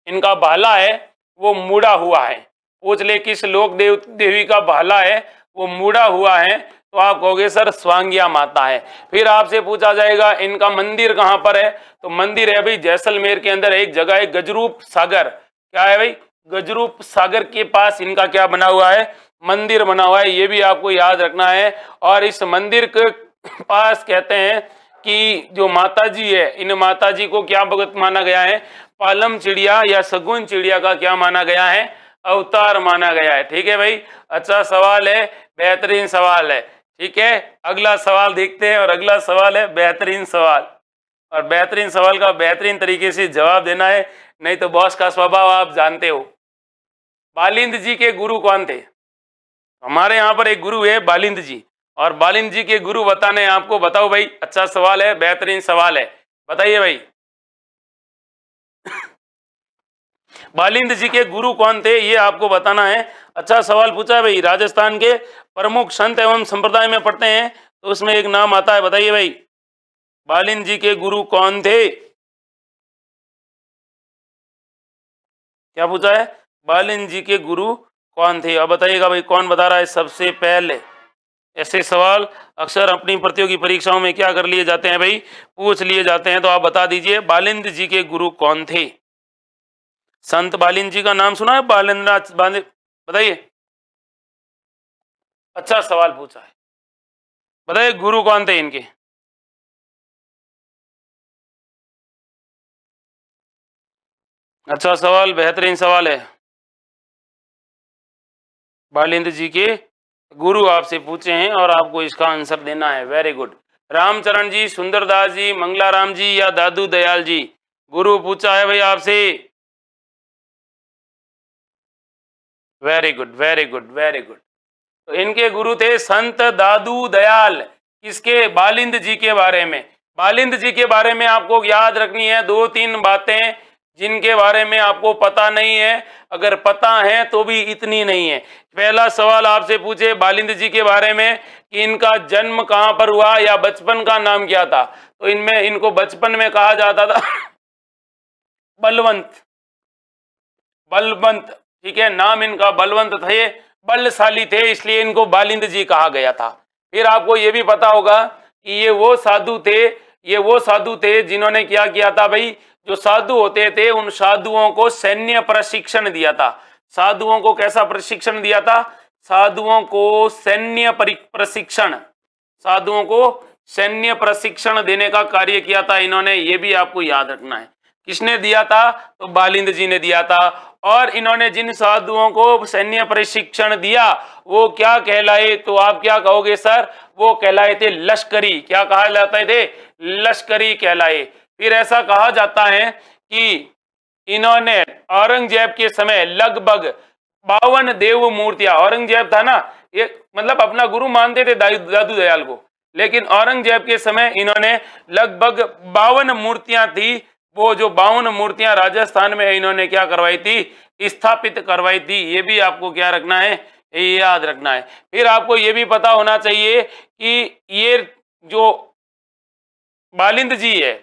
इनका भाला है वो मुड़ा हुआ है। पूछ ले किस लोक देवी का भाला है वो मुड़ा हुआ है, तो आप कहोगे सर स्वांगिया माता है। फिर आपसे पूछा जाएगा इनका मंदिर कहाँ पर है, तो मंदिर है भाई जैसलमेर के अंदर एक जगह है गजरूप सागर। क्या है भाई, गजरूप सागर के पास इनका क्या बना हुआ है, मंदिर बना हुआ है, ये भी आपको याद रखना है। और इस मंदिर के पास कहते हैं कि जो माता जी है, इन माता जी को क्या भगत माना गया है, पालम चिड़िया या शगुन चिड़िया का क्या माना गया है, अवतार माना गया है। ठीक है भाई, अच्छा सवाल है, बेहतरीन सवाल है। ठीक है, अगला सवाल देखते हैं, और अगला सवाल है बेहतरीन सवाल, और बेहतरीन सवाल का बेहतरीन तरीके से जवाब देना है, नहीं तो बॉस का स्वभाव आप जानते हो। बालिंद जी के गुरु कौन थे? हमारे यहाँ पर एक गुरु है बालिंद जी, और बालिंद जी के गुरु बताने आपको, बताओ भाई, अच्छा सवाल है, बेहतरीन सवाल है, बताइए भाई। बालिंद जी के गुरु कौन थे, ये आपको बताना है। अच्छा सवाल पूछा है भाई। राजस्थान के प्रमुख संत एवं संप्रदाय में पढ़ते हैं तो उसमें एक नाम आता है, बताइए भाई, बालिंद जी के गुरु कौन थे? क्या पूछा है, बालिंद जी के गुरु कौन थे? अब बताइएगा भाई, कौन बता रहा है सबसे पहले? ऐसे सवाल अक्सर अपनी प्रतियोगी परीक्षाओं में क्या कर लिए जाते हैं भाई, पूछ लिए जाते हैं। तो आप बता दीजिए बालिंद जी के गुरु कौन थे? संत बालिंद जी का नाम सुना है, बालिंद्रनाथ बालिंद, बताइए। अच्छा सवाल पूछा है, बताइए गुरु कौन थे इनके? अच्छा सवाल, बेहतरीन सवाल है। बालिंद जी के गुरु आपसे पूछे हैं और आपको इसका आंसर देना है। Very good. रामचरण जी, सुंदरदास जी, मंगलाराम जी या दादू दयाल जी, गुरु पूछा है भाई आपसे। Very good, very good, very good. तो इनके गुरु थे संत दादू दयाल। किसके? बालिंद जी के बारे में। बालिंद जी के बारे में आपको याद रखनी है दो तीन बातें जिनके बारे में आपको पता नहीं है, अगर पता है तो भी इतनी नहीं है। पहला सवाल आपसे पूछे बालिंद जी के बारे में कि इनका जन्म कहाँ पर हुआ या बचपन का नाम क्या था, तो इनमें इनको बचपन में कहा जाता था बलवंत, बलवंत। ठीक है, नाम इनका बलवंत थे, बलशाली थे, इसलिए इनको बालिंद जी कहा गया था। फिर आपको ये भी पता होगा कि ये वो साधु थे जिन्होंने क्या किया था भाई, जो साधु होते थे उन साधुओं को सैन्य प्रशिक्षण दिया था। साधुओं को कैसा प्रशिक्षण दिया था? साधुओं को सैन्य प्रशिक्षण, साधुओं को सैन्य प्रशिक्षण देने का कार्य किया था इन्होंने, ये भी आपको याद रखना है। किसने दिया था? तो बालिंद जी ने दिया था। और इन्होंने जिन साधुओं को सैन्य प्रशिक्षण दिया वो क्या कहलाए, तो आप क्या कहोगे सर? वो कहलाए थे लश्करी। क्या कहा जाता थे? लश्करी कहलाए। फिर ऐसा कहा जाता है कि इन्होंने औरंगजेब के समय लगभग 52 देव मूर्तियां, औरंगजेब था ना, ये मतलब अपना गुरु मानते थे दादू दयाल को, लेकिन औरंगजेब के समय इन्होंने लगभग 52 मूर्तियां थी, वो जो 52 मूर्तियां राजस्थान में इन्होंने क्या करवाई थी? स्थापित करवाई थी। ये भी आपको क्या रखना है? ये याद रखना है। फिर आपको ये भी पता होना चाहिए कि ये जो बालिंद जी है,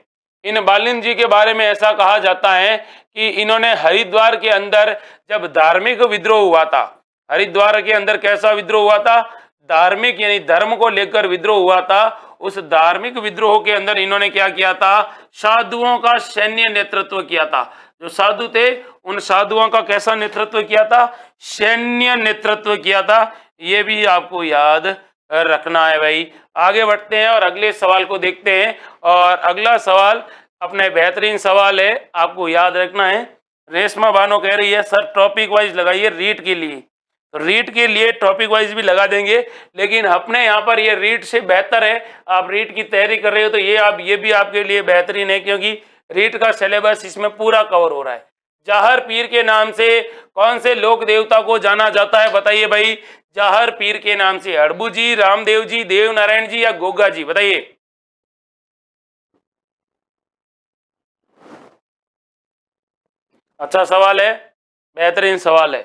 इन बालिंद जी के बारे में ऐसा कहा जाता है कि इन्होंने हरिद्वार के अंदर जब धार्मिक विद्रोह हुआ था, हरिद्वार के अंदर कैसा विद्रोह हुआ था? धार्मिक यानी धर्म को लेकर विद्रोह हुआ था। उस धार्मिक विद्रोह के अंदर इन्होंने क्या किया था? साधुओं का सैन्य नेतृत्व किया था। जो साधु थे उन साधुओं का कैसा नेतृत्व किया था? सैन्य नेतृत्व किया था। ये भी आपको याद रखना है भाई। आगे बढ़ते हैं और अगले सवाल को देखते हैं। और अगला सवाल अपने बेहतरीन सवाल है, आपको याद रखना है। रेशमा बानो कह रही है सर टॉपिक वाइज लगाइए रीट के लिए, तो रीट के लिए टॉपिक वाइज भी लगा देंगे, लेकिन अपने यहाँ पर ये रीट से बेहतर है। आप रीट की तैयारी कर रहे हो तो ये भी आपके लिए बेहतरीन है, क्योंकि रीट का सिलेबस इसमें पूरा कवर हो रहा है। जाहर पीर के नाम से कौन से लोक देवता को जाना जाता है? बताइए भाई, जाहर पीर के नाम से हड़बू जी, रामदेव जी, देव नारायण जी या गोगा जी, बताइए। अच्छा सवाल है, बेहतरीन सवाल है।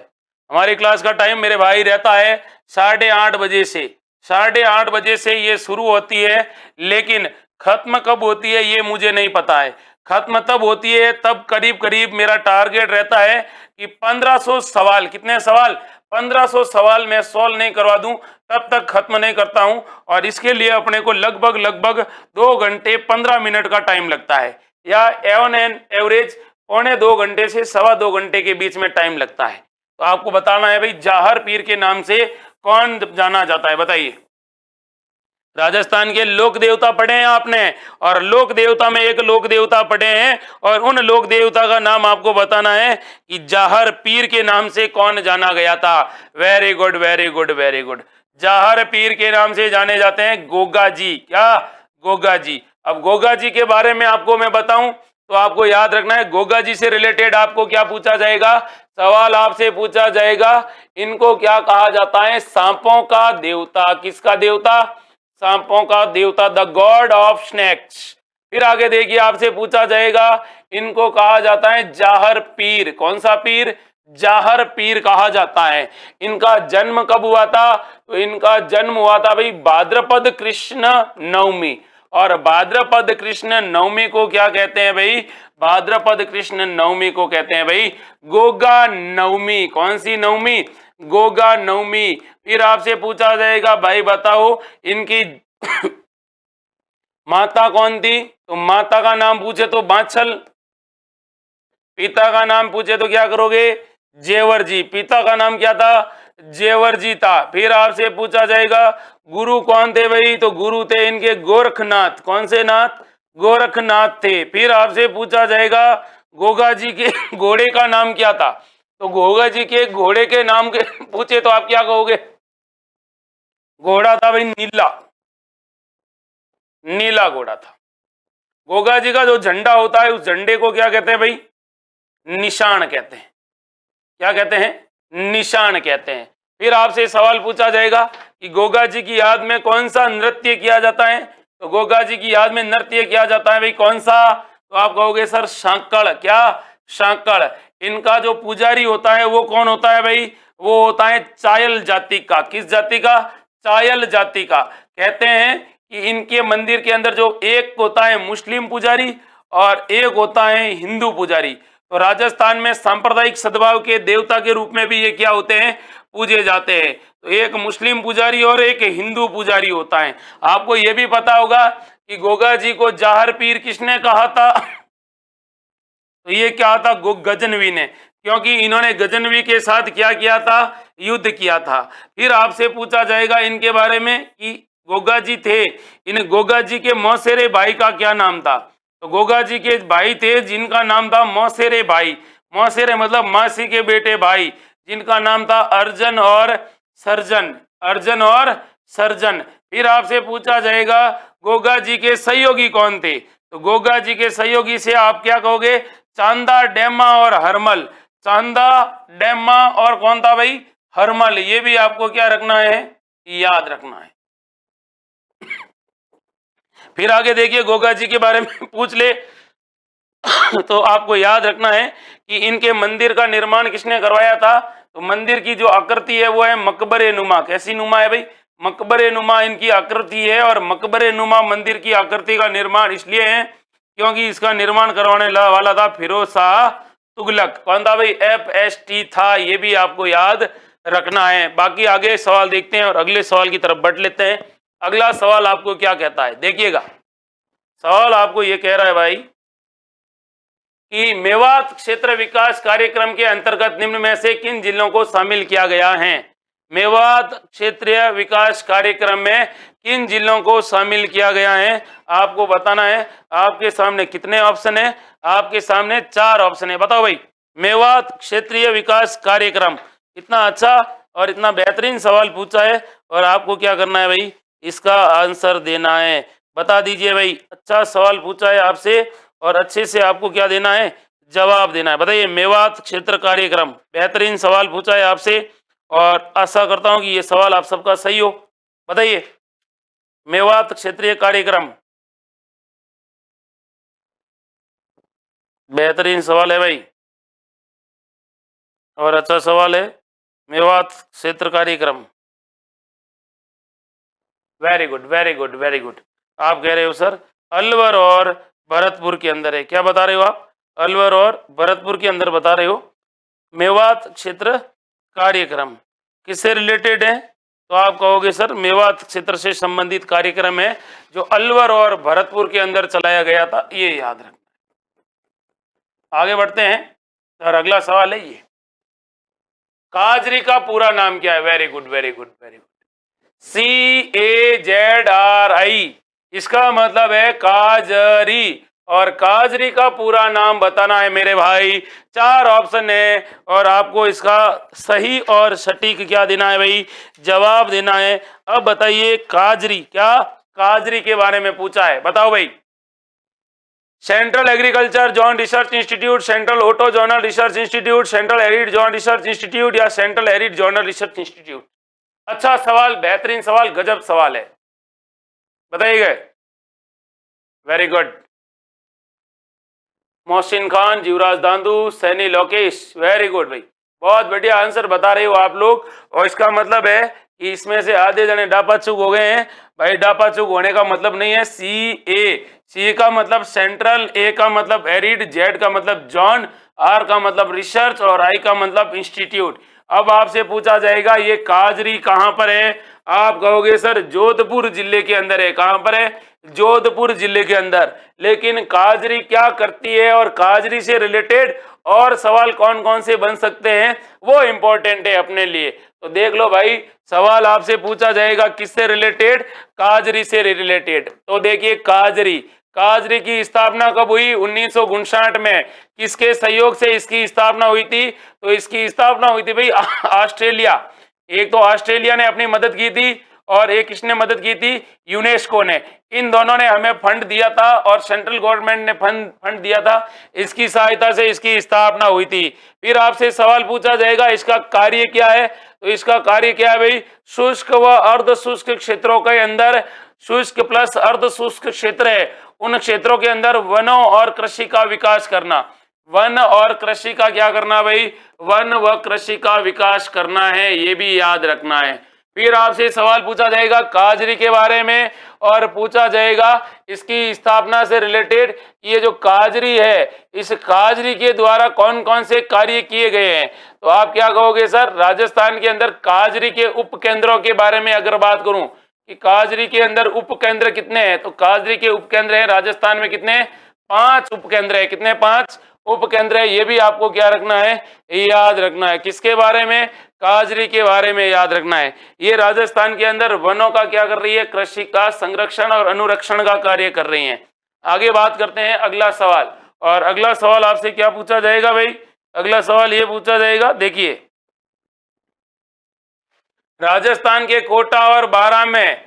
हमारी क्लास का टाइम मेरे भाई रहता है 8:30 बजे से, 8:30 बजे से ये शुरू होती है, लेकिन खत्म कब होती है ये मुझे नहीं पता है। खत्म तब होती है तब करीब करीब मेरा टारगेट रहता है कि 1500 सवाल, कितने सवाल, 1500 सवाल मैं सॉल्व नहीं करवा दूं तब तक खत्म नहीं करता हूं। और इसके लिए अपने को लगभग लगभग 2 घंटे 15 मिनट का टाइम लगता है, या एवन एन एवरेज 1.25 घंटे से 2.25 घंटे के बीच में टाइम लगता है। तो आपको बताना है भाई जाहर पीर के नाम से कौन जाना जाता है, बताइए। राजस्थान के लोक देवता पढ़े हैं आपने, और लोक देवता में एक लोक देवता पढ़े हैं, और उन लोक देवता का नाम आपको बताना है कि जाहर पीर के नाम से कौन जाना गया था। Very good very good very good. जाहर पीर के नाम से जाने जाते हैं गोगा जी। क्या? गोगा जी। अब गोगा जी के बारे में आपको मैं बताऊं तो आपको याद रखना है, गोगा जी से रिलेटेड आपको क्या पूछा जाएगा, सवाल आपसे पूछा जाएगा, इनको क्या कहा जाता है, सांपों का देवता। किसका देवता? सांपों का देवता, द गॉड ऑफ स्नेक्स। फिर आगे देखिए आपसे पूछा जाएगा, इनको कहा जाता है जाहर पीर। कौन सा पीर? जाहर पीर कहा जाता है। इनका जन्म कब हुआ था? तो इनका जन्म हुआ था भाई भाद्रपद कृष्ण नवमी। और भाद्रपद कृष्ण नवमी को क्या कहते हैं भाई? भाद्रपद कृष्ण नवमी को कहते हैं भाई गोगा नवमी। कौन सी नवमी? गोगा नवमी। फिर आपसे पूछा जाएगा भाई बताओ इनकी माता कौन थी? तो माता का नाम पूछे तो बाछल, पिता का नाम पूछे तो क्या करोगे? जेवर जी। पिता का नाम क्या था? जेवर जी था। फिर आपसे पूछा जाएगा गुरु कौन थे भाई? तो गुरु थे इनके गोरखनाथ। कौन से नाथ? गोरखनाथ थे। फिर आपसे पूछा जाएगा गोगा जी के घोड़े का नाम क्या था? तो गोगा जी के घोड़े के नाम के पूछे तो आप क्या कहोगे? घोड़ा था भाई नीला, नीला घोड़ा था। गोगा जी का जो झंडा होता है उस झंडे को क्या कहते हैं भाई? निशान कहते हैं। क्या कहते हैं? निशान कहते हैं। फिर आपसे सवाल पूछा जाएगा कि गोगा जी की याद में कौन सा नृत्य किया जाता है? तो गोगा जी की याद में नृत्य किया जाता है भाई कौन सा? तो आप कहोगे सर सांकड़। क्या? सांकड़। इनका जो पुजारी होता है वो कौन होता है भाई? वो होता है चायल जाति का। किस जाति का? चायल जाति का। कहते हैं कि इनके मंदिर के अंदर जो एक होता है मुस्लिम पुजारी और एक होता है हिंदू पुजारी। तो राजस्थान में सांप्रदायिक सद्भाव के देवता के रूप में भी ये क्या होते हैं? पूजे जाते हैं। तो एक मुस्लिम पुजारी और एक हिंदू पुजारी होता है। आपको ये भी पता होगा कि गोगा जी को जाहर पीर किसने कहा था? तो ये क्या था? गजनवी ने, क्योंकि इन्होंने गजनवी के साथ क्या किया था? युद्ध किया था। फिर आपसे पूछा जाएगा इनके बारे में कि गोगा जी थे, इन गोगा जी के मौसेरे भाई का क्या नाम था? तो गोगा जी के भाई थे जिनका नाम था मौसेरे भाई। मौसेरे मतलब मासी के बेटे भाई, जिनका नाम था अर्जन और सर्जन। अर्जन और सर्जन। फिर आपसे पूछा जाएगा गोगा जी के सहयोगी कौन थे? तो गोगा जी के सहयोगी से आप क्या कहोगे? चांदा, डेमा और हरमल। चांदा, डेमा और कौन था भाई? हरमल। ये भी आपको क्या रखना है? याद रखना है। फिर आगे देखिए गोगा जी के बारे में पूछ ले तो आपको याद रखना है कि इनके मंदिर का निर्माण किसने करवाया था? तो मंदिर की जो आकृति है वो है मकबरे नुमा। कैसी नुमा है भाई? मकबरे नुमा इनकी आकृति है। और मकबरे नुमा मंदिर की आकृति का निर्माण इसलिए है क्योंकि इसका निर्माण करवाने वाला था फिरोज शाह तुगलक। कौन था भाई? FST था। ये भी आपको याद रखना है। बाकी आगे सवाल देखते हैं और अगले सवाल की तरफ बढ़ लेते हैं। अगला सवाल आपको क्या कहता है, देखिएगा। सवाल आपको ये कह रहा है भाई कि मेवात क्षेत्र विकास कार्यक्रम के अंतर्गत निम्न में से किन जिलों को शामिल किया गया है? मेवात क्षेत्रीय विकास कार्यक्रम में किन जिलों को शामिल किया गया है आपको बताना है। आपके सामने कितने ऑप्शन है? आपके सामने 4 ऑप्शन है। बताओ भाई। मेवात क्षेत्रीय विकास कार्यक्रम, इतना अच्छा और इतना बेहतरीन सवाल पूछा है और आपको क्या करना है भाई? इसका आंसर देना है। बता दीजिए भाई। अच्छा सवाल पूछा है आपसे और अच्छे से आपको क्या देना है? जवाब देना है। बताइए। मेवात क्षेत्र कार्यक्रम, बेहतरीन सवाल पूछा है आपसे और आशा करता हूं कि ये सवाल आप सबका सही हो। बताइए। मेवात क्षेत्रीय कार्यक्रम, बेहतरीन सवाल है भाई और अच्छा सवाल है। मेवात क्षेत्र कार्यक्रम, very good very good very good. आप कह रहे हो सर अलवर और भरतपुर के अंदर है। क्या बता रहे हो आप? अलवर और भरतपुर के अंदर बता रहे हो। मेवात क्षेत्र कार्यक्रम किससे रिलेटेड है? तो आप कहोगे सर मेवात क्षेत्र से संबंधित कार्यक्रम है जो अलवर और भरतपुर के अंदर चलाया गया था, ये याद रखना। आगे बढ़ते हैं और अगला सवाल है ये, काजरी का पूरा नाम क्या है? Very good very good very good, CAZRI, इसका मतलब है काजरी। और काजरी का पूरा नाम बताना है मेरे भाई। 4 ऑप्शन है और आपको इसका सही और सटीक क्या देना है भाई? जवाब देना है। अब बताइए काजरी, क्या काजरी के बारे में पूछा है, बताओ भाई। Central agriculture zone research institute, central auto zonal research institute, central arid zone research institute या central arid zonal research institute? अच्छा सवाल, बेहतरीन सवाल, गजब सवाल है, बताइए। Very good, Mohsin Khan, Jivraj Dandu, Saini Lokesh, very good भाई, बहुत बढ़िया आंसर बता रहे हो आप लोग। और इसका मतलब है कि इसमें से आधे जने डापा चूक हो गए हैं भाई। डापा चूक होने का मतलब नहीं है। सी का मतलब सेंट्रल, ए का मतलब एरिड, जेड का मतलब जॉन, आर का मतलब रिसर्च और आई का मतलब इंस्टीट्यूट। अब आपसे पूछा जाएगा ये काजरी कहां पर है? आप कहोगे सर जोधपुर जिले के अंदर है। कहां पर है? जोधपुर जिले के अंदर। लेकिन काजरी क्या करती है और काजरी से रिलेटेड और सवाल कौन कौन से बन सकते हैं वो इंपॉर्टेंट है अपने लिए। तो देख लो भाई, सवाल आपसे पूछा जाएगा किससे रिलेटेड? काजरी से रिलेटेड। तो देखिए काजरी, काजरी की स्थापना कब हुई? 1959 में। किसके सहयोग से इसकी स्थापना हुई थी? तो इसकी स्थापना हुई थी भाई ऑस्ट्रेलिया। एक तो ऑस्ट्रेलिया ने अपनी मदद की थी और एक किसने मदद की थी? यूनेस्को ने। इन दोनों ने हमें फंड दिया था और सेंट्रल गवर्नमेंट ने फंड दिया था। इसकी सहायता से इसकी स्थापना हुई थी। फिर आपसे सवाल पूछा जाएगा इसका कार्य क्या है? तो इसका कार्य क्या है भाई? शुष्क व अर्ध शुष्क क्षेत्रों के अंदर, शुष्क प्लस अर्ध शुष्क क्षेत्र है, उन क्षेत्रों के अंदर वनों और कृषि का विकास करना। वन और कृषि का क्या करना भाई? वन व कृषि का विकास करना है, ये भी याद रखना है। फिर आपसे सवाल पूछा जाएगा काजरी के बारे में और पूछा जाएगा इसकी स्थापना से रिलेटेड, ये जो काजरी है इस काजरी के द्वारा कौन कौन से कार्य किए गए हैं। तो आप क्या कहोगे सर? राजस्थान के अंदर काजरी के उप केंद्रों के बारे में अगर बात करूं कि काजरी के अंदर उप केंद्र कितने हैं, तो काजरी के उप केंद्र है राजस्थान में कितने? 5 उप केंद्र है। कितने? 5 उप केंद्र है। ये भी आपको क्या रखना है? याद रखना है। किसके बारे में? काजरी के बारे में याद रखना है। ये राजस्थान के अंदर वनों का क्या कर रही है? कृषि का संरक्षण और अनुरक्षण का कार्य कर रही हैं। आगे बात करते हैं अगला सवाल। और अगला सवाल आपसे क्या पूछा जाएगा भाई? अगला सवाल ये पूछा जाएगा, देखिए राजस्थान के कोटा और बारां में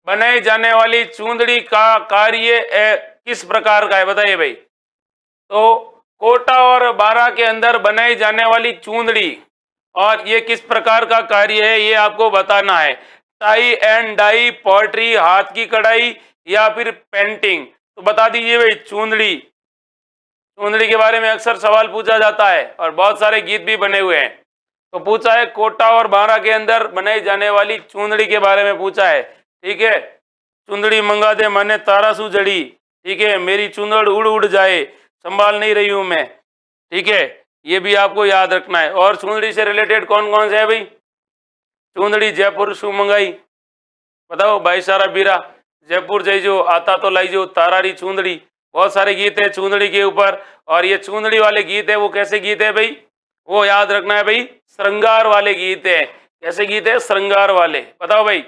बनाई जाने वाली चूंदड़ी का कार्य किस प्रकार का है, बताइए भाई। तो कोटा और बारां के अंदर बनाई जाने वाली चूंदड़ी और ये किस प्रकार का कार्य है ये आपको बताना है। टाई एंड डाई, पोएट्री, हाथ की कढ़ाई या फिर पेंटिंग? तो बता दीजिए भाई। चूंदड़ी, चूंदड़ी के बारे में अक्सर सवाल पूछा जाता है और बहुत सारे गीत भी बने हुए हैं। तो पूछा है कोटा और बारां के अंदर बनाई जाने वाली चूंदड़ी के बारे में पूछा है। ठीक है, चुंदड़ी मंगा दे मैंने तारा सू जड़ी, ठीक है, मेरी चुंदड़ उड़ उड़ जाए, संभाल नहीं रही हूं मैं। ठीक है, ये भी आपको याद रखना है। और चुंदड़ी से रिलेटेड कौन कौन से है भाई? चुंदड़ी जयपुर शू मंगाई, बताओ भाई सारा बीरा, जयपुर जाइजो आता तो लाइजो तारारी चुंदड़ी। बहुत सारे गीत है चुंदड़ी के ऊपर। और ये चुंदड़ी वाले गीत है वो कैसे गीत है भाई? वो याद रखना है भाई, श्रृंगार वाले गीत है। कैसे गीत है? श्रृंगार वाले। बताओ भाई।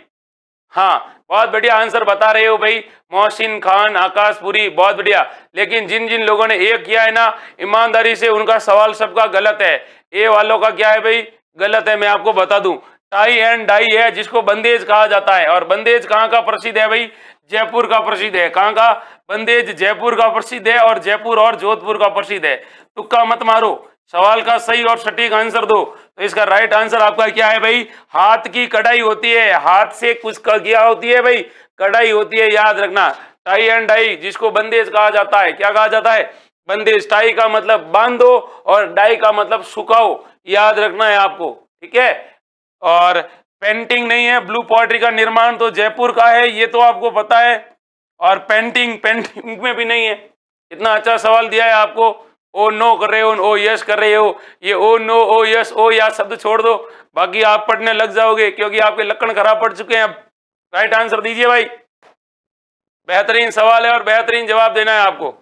हाँ, बहुत बढ़िया आंसर बता रहे हो भाई। मोहसिन खान, आकाशपुरी, बहुत बढ़िया। लेकिन जिन जिन लोगों ने ए किया है ना, ईमानदारी से उनका सवाल सबका गलत है। ए वालों का क्या है भाई? गलत है। मैं आपको बता दूं, टाई एंड डाई है जिसको बंदेज कहा जाता है। और बंदेज कहाँ का प्रसिद्ध है भाई? जयपुर का प्रसिद्ध है। कहाँ का? बंदेज जयपुर का प्रसिद्ध है और जयपुर और जोधपुर का प्रसिद्ध है। तुक्का मत मारो, सवाल का सही और सटीक आंसर दो। तो इसका राइट आंसर आपका क्या है भाई? हाथ की कढ़ाई होती है। हाथ से कुछ क्या होती है भाई? कढ़ाई होती है, याद रखना। टाई एंड डाई जिसको बंदेज कहा जाता है। क्या कहा जाता है? बंदेज। टाई का मतलब बांधो और डाई का मतलब सुखाओ, याद रखना है आपको। ठीक है, और पेंटिंग नहीं है, ब्लू पोएट्री का निर्माण तो जयपुर का है, ये तो आपको पता है। और पेंटिंग, पेंटिंग में भी नहीं है। इतना अच्छा सवाल दिया है आपको, ओ नो कर रहे हो, ओ यस कर रहे हो, ये ओ नो ओ यस ओ या शब्द छोड़ दो, बाकी आप पढ़ने लग जाओगे क्योंकि आपके लक्षण खराब पड़ चुके हैं। अब राइट आंसर दीजिए भाई, बेहतरीन सवाल है और बेहतरीन जवाब देना है आपको।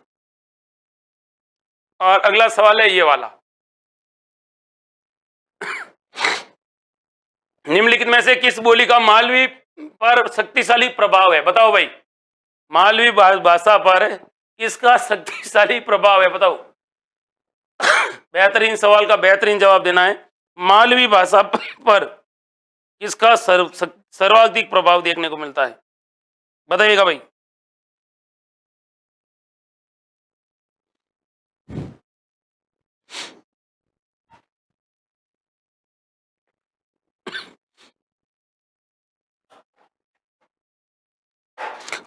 और अगला सवाल है ये वाला, निम्नलिखित में से किस बोली का मालवी पर शक्तिशाली प्रभाव है? बताओ भाई, मालवी भाषा पर किसका शक्तिशाली प्रभाव है? बताओ। बेहतरीन सवाल का बेहतरीन जवाब देना है। मालवी भाषा पर किसका सर्वाधिक प्रभाव देखने को मिलता है? बताइएगा भाई।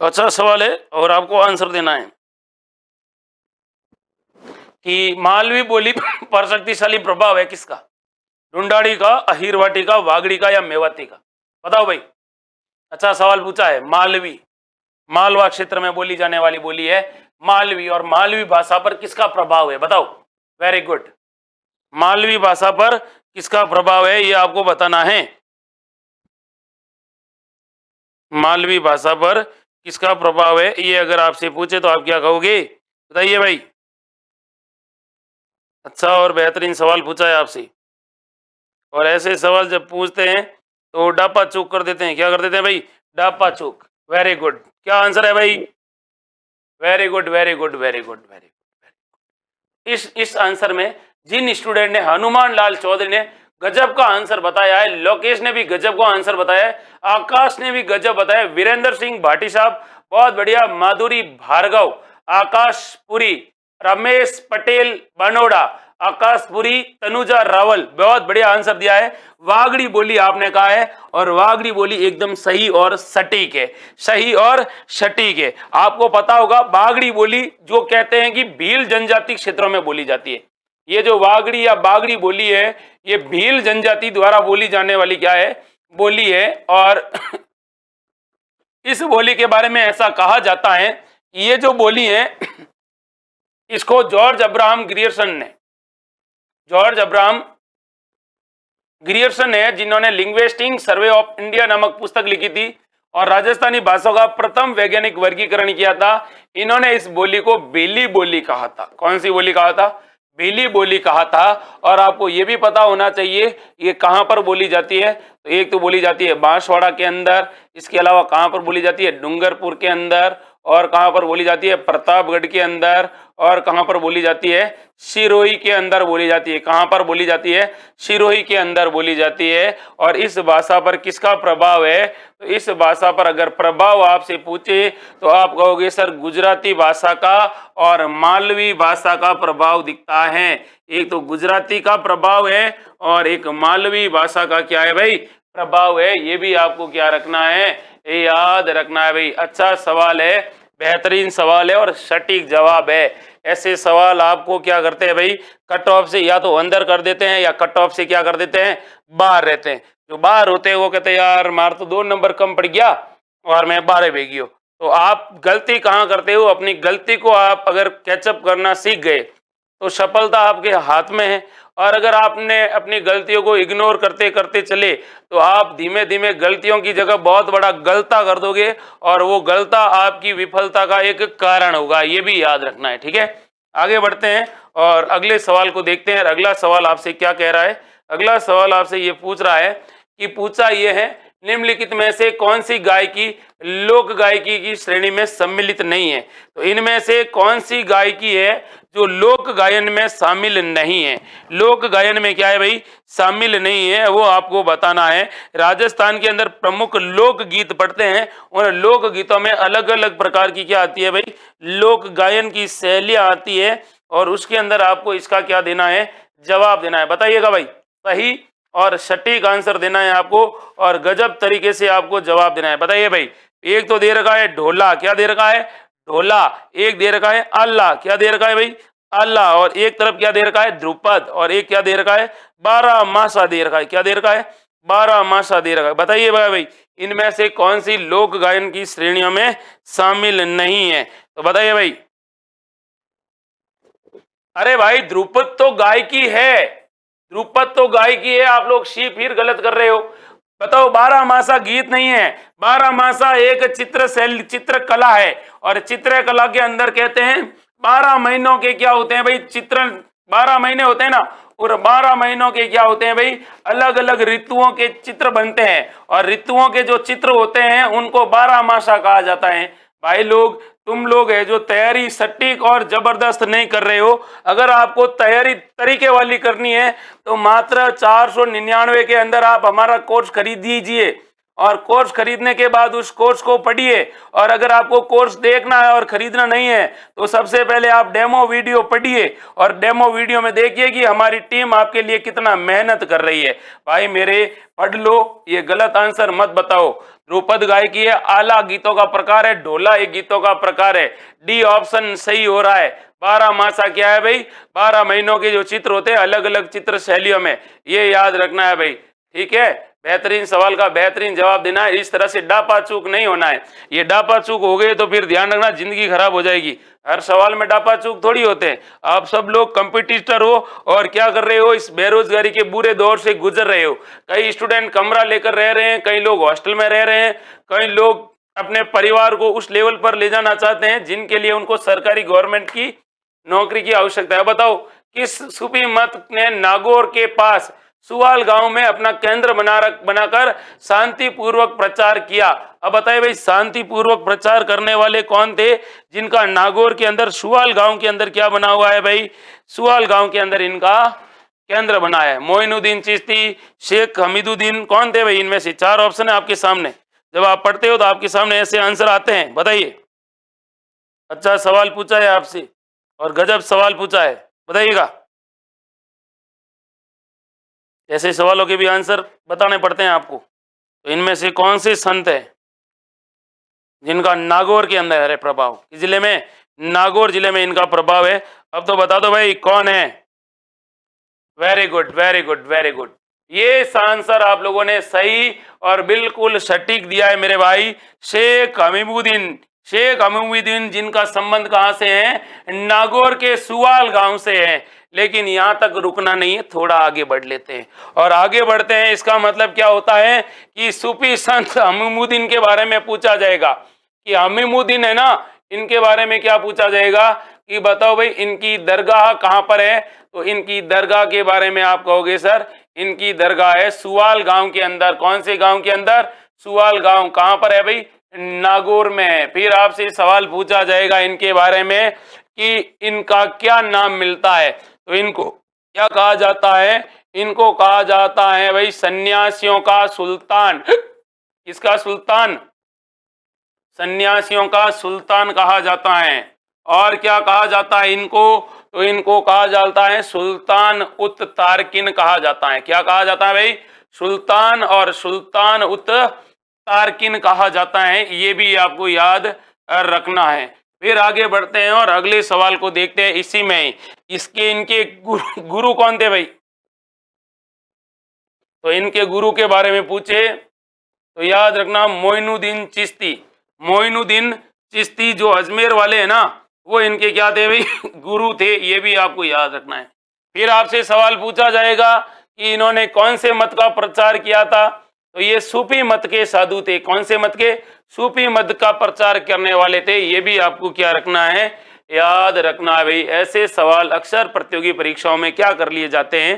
अच्छा सवाल है और आपको आंसर देना है कि मालवी बोली पर शक्तिशाली प्रभाव है किसका? ढूंढाड़ी का, अहिरवाटी का, वागड़ी का या मेवाती का? बताओ भाई। अच्छा सवाल पूछा है। मालवी, मालवा क्षेत्र में बोली जाने वाली बोली है मालवी, और मालवी भाषा पर किसका प्रभाव है? बताओ। Very good. मालवी भाषा पर किसका प्रभाव है ये आपको बताना है। मालवी भाषा पर किसका प्रभाव है ये अगर आपसे पूछे तो आप क्या कहोगे? बताइए भाई। अच्छा और बेहतरीन सवाल पूछा है आपसे, और ऐसे सवाल जब पूछते हैं तो डापा चूक कर देते हैं। क्या कर देते हैं भाई? डापा चूक। Very good. क्या आंसर है भाई? Very good very good very good very good. इस आंसर में जिन स्टूडेंट ने, हनुमान लाल चौधरी ने गजब का आंसर बताया है, लोकेश ने भी गजब का आंसर बताया है, आकाश ने भी गजब बताया, वीरेंद्र सिंह भाटी साहब बहुत बढ़िया, माधुरी भार्गव, आकाश पुरी, रमेश पटेल बनोड़ा, आकाश पुरी, तनुजा रावल, बहुत बढ़िया आंसर दिया है। वागड़ी बोली आपने कहा है, और वागड़ी बोली एकदम सही और सटीक है, सही और सटीक है। आपको पता होगा बागड़ी बोली जो कहते हैं कि भील जनजाति क्षेत्रों में बोली जाती है। ये जो वागड़ी या बागड़ी बोली है ये भील जनजाति द्वारा बोली जाने वाली क्या है? बोली है। और इस बोली के बारे में ऐसा कहा जाता है कि ये जो बोली है इसको जॉर्ज अब्राहम ग्रियर्सन ने, जॉर्ज अब्राहम ग्रियर्सन है जिन्होंने लिंग्विस्टिक सर्वे ऑफ इंडिया नामक पुस्तक लिखी थी और राजस्थानी भाषाओं का प्रथम वैज्ञानिक वर्गीकरण किया था। इन्होंने इस बोली को भीली बोली कहा था। कौन सी बोली कहा था? भीली बोली कहा था। और आपको ये भी पता होना चाहिए ये कहां पर बोली जाती है। तो एक तो बोली जाती है बांसवाड़ा के अंदर, इसके अलावा कहां पर बोली जाती है? डूंगरपुर के अंदर, और कहां पर बोली जाती है? प्रतापगढ़ के अंदर, और कहां पर बोली जाती है? सिरोही के अंदर बोली जाती है। कहां पर बोली जाती है? सिरोही के अंदर बोली जाती है। और इस भाषा पर किसका प्रभाव है? तो इस भाषा पर अगर प्रभाव आपसे पूछे तो आप कहोगे सर गुजराती भाषा का और मालवी भाषा का प्रभाव दिखता है। एक तो गुजराती का प्रभाव है और एक मालवी भाषा का क्या है भाई? प्रभाव है। ये भी आपको क्या रखना है? ये याद रखना है भाई। अच्छा सवाल है, बेहतरीन सवाल है और सटीक जवाब है। ऐसे सवाल आपको क्या करते हैं भाई? कट ऑफ से या तो अंदर कर देते हैं या कट ऑफ से क्या कर देते हैं? बाहर रहते हैं। जो बाहर होते हैं वो कहते हैं यार मार तो 2 नंबर कम पड़ गया और मैं 12 भेगी हो। तो आप गलती कहाँ करते हो? अपनी गलती को आप अगर कैचअप करना सीख गए तो सफलता आपके हाथ में है। और अगर आपने अपनी गलतियों को इग्नोर करते करते चले तो आप धीमे धीमे गलतियों की जगह बहुत बड़ा गलता कर दोगे और वो गलता आपकी विफलता का एक कारण होगा। ये भी याद रखना है, ठीक है। आगे बढ़ते हैं और अगले सवाल को देखते हैं। अगला सवाल आपसे क्या कह रहा है? अगला सवाल आपसे ये पूछ रहा है कि पूछा ये है निम्नलिखित में से कौन सी गायकी लोक गायकी की श्रेणी में सम्मिलित नहीं है? तो इनमें से कौन सी गायकी है जो लोक गायन में शामिल नहीं है? लोक गायन में क्या है भाई? शामिल नहीं है, वो आपको बताना है। राजस्थान के अंदर प्रमुख लोक गीत पढ़ते हैं, उन लोक गीतों में अलग अलग प्रकार की क्या आती है भाई? लोक गायन की शैलियां आती है और उसके अंदर आपको इसका क्या देना है? जवाब देना है। बताइएगा भाई। सही और सटीक आंसर देना है आपको और गजब तरीके से आपको जवाब देना है। बताइए भाई। एक तो दे रखा है ढोला, क्या दे रखा है? ढोला। एक दे रखा है अल्लाह, क्या दे रखा है भाई? अल्लाह। और एक तरफ क्या दे रखा है? ध्रुपद। और एक क्या दे रखा है? 12 मासा दे रखा है। क्या दे रखा है? 12 मासा दे रखा है। बताइए भाई इनमें से कौन सी लोक गायन की श्रेणियों में शामिल नहीं है? तो बताइए भाई। अरे भाई ध्रुपद तो गायकी है, ध्रुपद तो गायकी है, आप लोग शी फिर गलत कर रहे हो। बताओ, 12 मासा गीत नहीं है, 12 मासा एक चित्रकला है, और चित्रकला के अंदर कहते हैं 12 महीनों के क्या होते हैं भाई, चित्र 12 महीने होते हैं ना, और 12 महीनों के क्या होते हैं भाई, अलग अलग ऋतुओं के चित्र बनते हैं, और ऋतुओं के जो चित्र होते हैं उनको 12 मासा कहा जाता है। भाई लोग, तुम लोग है जो तैयारी सटीक और जबरदस्त नहीं कर रहे हो, अगर आपको तैयारी तरीके वाली करनी है तो मात्र 499 के अंदर आप हमारा कोर्स खरीद दीजिए, और कोर्स खरीदने के बाद उस कोर्स को पढ़िए। और अगर आपको कोर्स देखना है और खरीदना नहीं है तो सबसे पहले आप डेमो वीडियो पढ़िए, और डेमो वीडियो में देखिए कि हमारी टीम आपके लिए कितना मेहनत कर रही है। भाई मेरे, पढ़ लो, ये गलत आंसर मत बताओ। ध्रुपद गायकी है, आला गीतों का प्रकार है, ढोला एक गीतों का प्रकार है। डी ऑप्शन सही हो रहा है। 12 मासा क्या है भाई, 12 महीनों के जो चित्र होते हैं अलग अलग चित्र शैलियों में, ये याद रखना है भाई। ठीक है, बेहतरीन सवाल का बेहतरीन जवाब देना है, इस तरह से डापा चूक नहीं होना है। ये डापा चूक हो गए तो फिर ध्यान रखना, जिंदगी खराब हो जाएगी। हर सवाल में डापा चूक थोड़ी होते हैं। आप सब लोग कंपटीटर हो और क्या कर रहे हो, इस बेरोजगारी के बुरे दौर से गुजर रहे हो। कई स्टूडेंट कमरा लेकर रह रहे हैं, कई लोग हॉस्टल में रह रहे हैं, कई लोग अपने परिवार को उस लेवल पर ले जाना चाहते हैं जिनके लिए उनको सरकारी गवर्नमेंट की नौकरी की आवश्यकता है। बताओ, किस सूफी मत ने नागौर के पास सुवाल गांव में अपना केंद्र बनाकर शांतिपूर्वक प्रचार किया? अब बताइए भाई, शांतिपूर्वक प्रचार करने वाले कौन थे जिनका नागौर के अंदर सुवाल गांव के अंदर क्या बना हुआ है भाई, सुवाल गांव के अंदर इनका केंद्र बना है? मोइनुद्दीन चिश्ती, शेख हमीदुद्दीन, कौन थे भाई? इनमें से 4 ऑप्शन है आपके सामने, जब आप पढ़ते हो तो आपके सामने ऐसे आंसर आते हैं। बताइए, अच्छा सवाल पूछा है आपसे और गजब सवाल पूछा है, बताइएगा। ऐसे सवालों के भी आंसर बताने पड़ते हैं आपको। तो इनमें से कौन से संत है जिनका नागौर के अंदर है प्रभाव? किस जिले में? नागौर जिले में इनका प्रभाव है। अब तो बता दो भाई कौन है। Very good, very good, very good. ये आंसर आप लोगों ने सही और बिल्कुल सटीक दिया है मेरे भाई। शेख हमीदुद्दीन, शेख हमीदुद्दीन जिनका संबंध कहां से है? नागौर के सुवाल गांव से है। लेकिन यहां तक रुकना नहीं है, थोड़ा आगे बढ़ लेते हैं। और आगे बढ़ते हैं, इसका मतलब क्या होता है कि सूफी संत हमीदुद्दीन के बारे में पूछा जाएगा कि हमीदुद्दीन है ना, इनके बारे में क्या पूछा जाएगा कि बताओ भाई इनकी दरगाह कहां पर है? तो इनकी दरगाह के बारे में आप कहोगे सर इनकी दरगाह है सुवाल गांव के अंदर। कौन से गांव के अंदर? सुवाल गांव। कहां पर है भाई? नागौर में है। फिर आपसे सवाल पूछा जाएगा इनके बारे में कि इनका क्या नाम मिलता है, तो इनको क्या कहा जाता है? इनको कहा जाता है भाई सन्यासियों का सुल्तान। किसका सुल्तान? सन्यासियों का सुल्तान कहा जाता है। और क्या कहा जाता है इनको? तो इनको कहा जाता है सुल्तान उत तारकिन कहा जाता है। क्या कहा जाता है भाई? सुल्तान और सुल्तान उत तारकिन कहा जाता है। ये भी आपको याद रखना है। फिर आगे बढ़ते हैं और अगले सवाल को देखते हैं। इसी में इसके इनके गुरु कौन थे भाई? तो इनके गुरु के बारे में पूछे तो याद रखना मोइनुद्दीन चिश्ती। मोइनुद्दीन चिश्ती जो अजमेर वाले हैं ना, वो इनके क्या थे भाई? गुरु थे। ये भी आपको याद रखना है। फिर आपसे सवाल पूछा जाएगा कि इन्होंने कौन से मत का प्रचार किया था? तो ये सूफी मत के साधु थे। कौन से मत के? सूफी मत का प्रचार करने वाले थे। ये भी आपको क्या रखना है? याद रखना है भाई। ऐसे सवाल अक्सर प्रतियोगी परीक्षाओं में क्या कर लिए जाते हैं?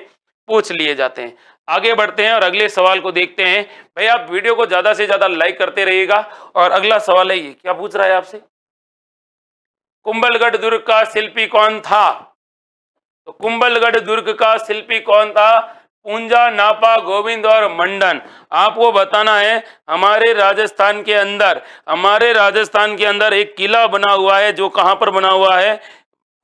पूछ लिए जाते हैं। आगे बढ़ते हैं और अगले सवाल को देखते हैं। भाई आप वीडियो को ज्यादा से ज्यादा लाइक करते रहिएगा। और अगला सवाल है, ये क्या पूछ रहा है आपसे? कुंभलगढ़ दुर्ग का शिल्पी कौन था? तो कुंभलगढ़ दुर्ग का शिल्पी कौन था? पूंजा, नापा, गोविंद और मंडन। आपको बताना है हमारे राजस्थान के अंदर एक किला बना हुआ है, जो कहां पर बना हुआ है?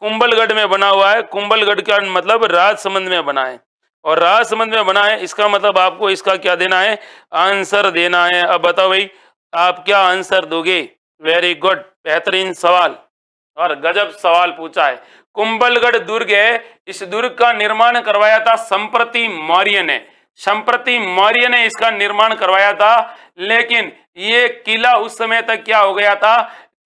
कुंभलगढ़ में बना हुआ है। कुंभलगढ़ का मतलब राजसमंद में बना है, और राजसमंद में बना है, इसका मतलब आपको इसका क्या देना है? आंसर देना है। अब बताओ भाई आप क्या आंसर दोगे? वेरी गुड, बेहतरीन सवाल और गजब सवाल पूछा है। कुंभलगढ़ दुर्ग है, इस दुर्ग का निर्माण करवाया था संप्रति मौर्य ने। संप्रति मौर्य ने इसका निर्माण करवाया था। लेकिन ये किला उस समय तक क्या हो गया था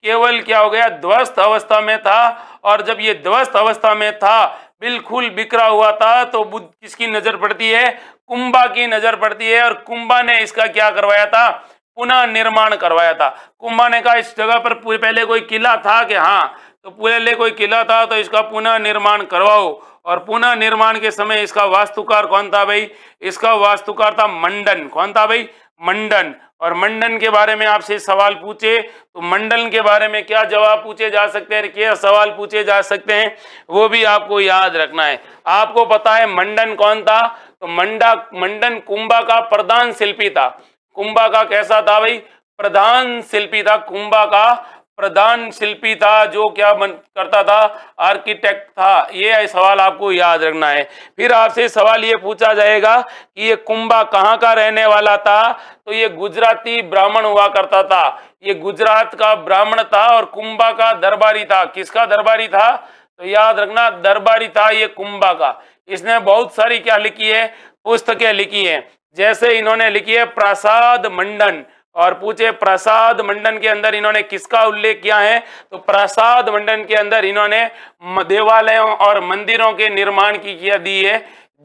केवल क्या हो गया, ध्वस्त अवस्था में था। और जब ये ध्वस्त अवस्था में था, बिल्कुल बिखरा हुआ था, तो बुद्ध किसकी नजर पड़ती है, कुंभा की नजर पड़ती है। और कुंभा ने इसका क्या करवाया था, पुनः निर्माण करवाया था। कुंभा ने कहा इस जगह पर पहले कोई किला था कि हाँ, तो पहले कोई किला था तो इसका पुनः निर्माण करवाओ। और पुनः निर्माण के समय इसका वास्तुकार कौन था भाई, इसका वास्तुकार था मंडन। कौन था भाई, मंडन। और मंडन के बारे में आपसे सवाल पूछे तो मंडन के बारे में क्या जवाब पूछे जा सकते हैं, क्या सवाल पूछे जा सकते हैं, वो भी आपको याद रखना है। आपको पता है मंडन कौन था, तो मंडन कुंभा का प्रधान शिल्पी था। कुंभा का कैसा था भाई, प्रधान शिल्पी था। कुंभा का प्रधान शिल्पी था, जो क्या करता था, आर्किटेक्ट था। ये सवाल आपको याद रखना है। फिर आपसे सवाल ये पूछा जाएगा कि ये कुंभा कहाँ का रहने वाला था, तो ये गुजराती ब्राह्मण हुआ करता था। ये गुजरात का ब्राह्मण था और कुंभा का दरबारी था। किसका दरबारी था, तो याद रखना दरबारी था ये कुंभा का। इसने बहुत सारी क्या लिखी है, पुस्तकें लिखी है। जैसे इन्होंने लिखी है प्रासाद मंडन, और पूछे प्रासाद मंडन के अंदर इन्होंने किसका उल्लेख किया है, तो प्रासाद मंडन के अंदर इन्होंने देवालयों और मंदिरों के निर्माण की क्या दी है,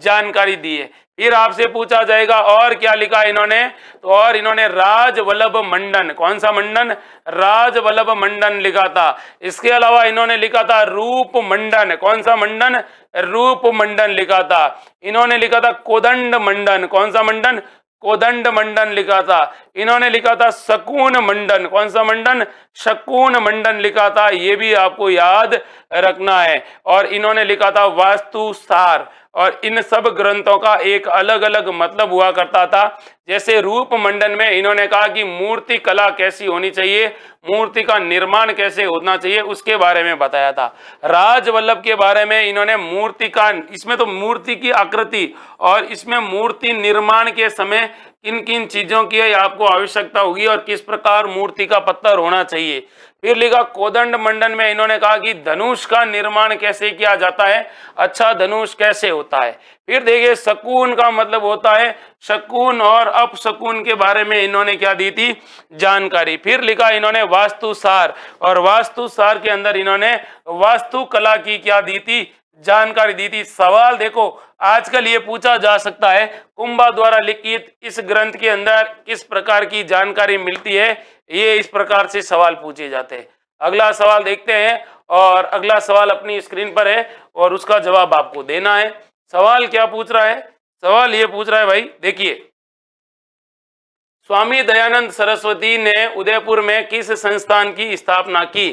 जानकारी दी है। फिर आपसे पूछा जाएगा और क्या लिखा इन्होंने, तो और इन्होंने राजवल्लभ मंडन, कौन सा मंडन, राजवल्लभ मंडन लिखा था। इसके अलावा इन्होंने लिखा था रूप मंडन, कौन सा मंडन, रूप मंडन लिखा था। इन्होंने लिखा था कोदंड मंडन, कौन सा मंडन, कोदंड मंडन लिखा था। इन्होंने लिखा था शकुन मंडन, कौन सा मंडन, शकुन मंडन लिखा था। ये भी आपको याद रखना है। और इन्होंने लिखा था वास्तु सार। और इन सब ग्रंथों का एक अलग अलग मतलब हुआ करता था। जैसे रूप मंडन में इन्होंने कहा कि मूर्ति कला कैसी होनी चाहिए, मूर्ति का निर्माण कैसे होना चाहिए, उसके बारे में बताया था। राजवल्लभ के बारे में इन्होंने मूर्ति का, इसमें तो मूर्ति की आकृति और इसमें मूर्ति निर्माण के समय किन किन चीजों की आपको आवश्यकता होगी और किस प्रकार मूर्ति का पत्थर होना चाहिए। फिर लिखा कोदंड मंडन में इन्होंने कहा कि धनुष का निर्माण कैसे किया जाता है, अच्छा धनुष कैसे होता है। फिर देखिए शकुन का मतलब होता है शकुन और अपशकुन के बारे में इन्होंने क्या दी थी, जानकारी। फिर लिखा इन्होंने वास्तुसार, और वास्तुसार के अंदर इन्होंने वास्तुकला की क्या दी थी, जानकारी दी थी। सवाल देखो आजकल ये पूछा जा सकता है कुंभा द्वारा लिखित इस ग्रंथ के अंदर किस प्रकार की जानकारी मिलती है, ये इस प्रकार से सवाल पूछे जाते हैं। अगला सवाल देखते हैं, और अगला सवाल अपनी स्क्रीन पर है और उसका जवाब आपको देना है। सवाल क्या पूछ रहा है, सवाल ये पूछ रहा है भाई, देखिए स्वामी दयानंद सरस्वती ने उदयपुर में किस संस्थान की स्थापना की।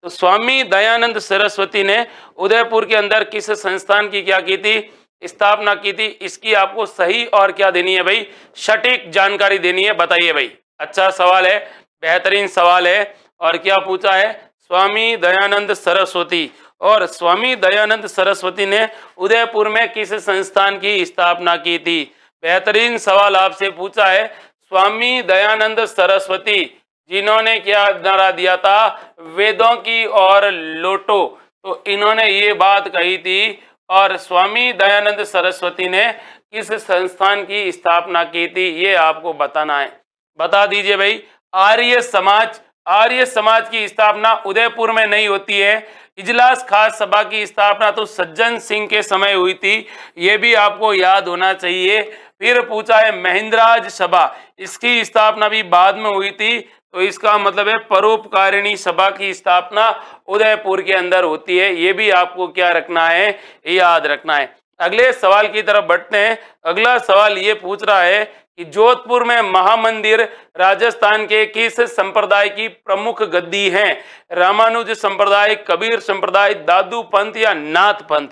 तो स्वामी दयानंद सरस्वती ने उदयपुर के अंदर किस संस्थान की क्या की थी, स्थापना की थी। इसकी आपको सही और क्या देनी है भाई, सटीक जानकारी देनी है। बताइए भाई, अच्छा सवाल है, बेहतरीन सवाल है। और क्या पूछा है, स्वामी दयानंद सरस्वती, और स्वामी दयानंद सरस्वती ने उदयपुर में किस संस्थान की स्थापना की थी। बेहतरीन सवाल आपसे पूछा है। स्वामी दयानंद सरस्वती जिन्होंने क्या नारा दिया था, वेदों की और लौटो, तो इन्होंने ये बात कही थी। और स्वामी दयानंद सरस्वती ने किस संस्थान की स्थापना की थी, ये आपको बताना है। बता दीजिए भाई। आर्य समाज, आर्य समाज की स्थापना उदयपुर में नहीं होती है। इजलास खास सभा की स्थापना तो सज्जन सिंह के समय हुई थी, ये भी आपको याद होना चाहिए। फिर पूछा है महेंद्राज सभा, इसकी स्थापना भी बाद में हुई थी, तो इसका मतलब है परोपकारिणी सभा की स्थापना उदयपुर के अंदर होती है। ये भी आपको क्या रखना है, याद रखना है। अगले सवाल की तरफ बढ़ते हैं। अगला सवाल ये पूछ रहा है कि जोधपुर में महामंदिर राजस्थान के किस संप्रदाय की प्रमुख गद्दी है, रामानुज संप्रदाय, कबीर संप्रदाय, दादू पंथ या नाथ पंथ।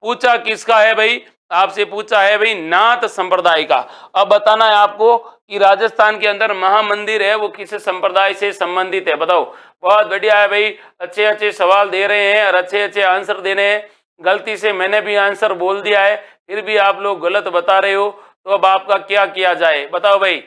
पूछा किसका है भाई, आपसे पूछा है भाई नाथ संप्रदाय का। अब बताना है आपको कि राजस्थान के अंदर महामंदिर है वो किस संप्रदाय से संबंधित है, बताओ। बहुत बढ़िया है भाई, अच्छे अच्छे सवाल दे रहे हैं और अच्छे अच्छे आंसर दे रहे हैं। गलती से मैंने भी आंसर बोल दिया है, फिर भी आप लोग गलत बता रहे हो, तो अब आपका क्या किया जाए, बताओ भाई।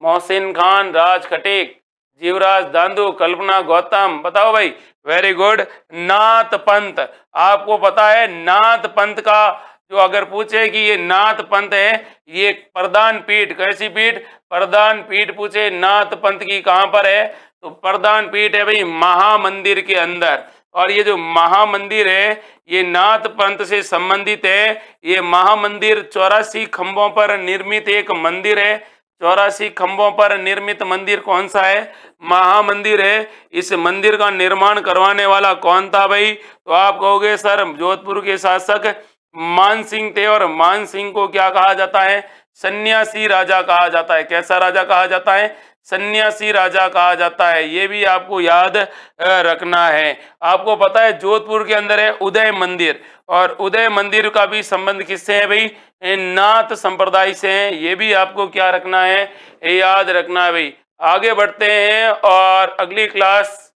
मोहसिन खान, राज खटेक, जीवराज दांदू, कल्पना गौतम, बताओ भाई। वेरी गुड, नाथ पंथ। आपको पता है नाथ पंथ का, जो अगर पूछे कि ये नाथ पंथ है, ये प्रधान पीठ, कैसी पीठ, प्रधान पीठ पूछे नाथ पंथ की कहां पर है, तो प्रधान पीठ है भाई महामंदिर के अंदर। और ये जो महामंदिर है ये नाथ पंथ से संबंधित है। ये महामंदिर 84 खंभों पर निर्मित एक मंदिर है। 84 खंभों पर निर्मित मंदिर कौन सा है? महामंदिर है। इस मंदिर का निर्माण करवाने वाला कौन था भाई? तो आप कहोगे सर जोधपुर के शासक मान सिंह थे। और मान सिंह को क्या कहा जाता है? सन्यासी राजा कहा जाता है। कैसा राजा कहा जाता है? सन्यासी राजा कहा जाता है। ये भी आपको याद रखना है। आपको पता है जोधपुर के अंदर है उदय मंदिर, और उदय मंदिर का भी संबंध किससे है भाई? नाथ संप्रदाय से है। ये भी आपको क्या रखना है? याद रखना है भाई। आगे बढ़ते हैं और अगली क्लास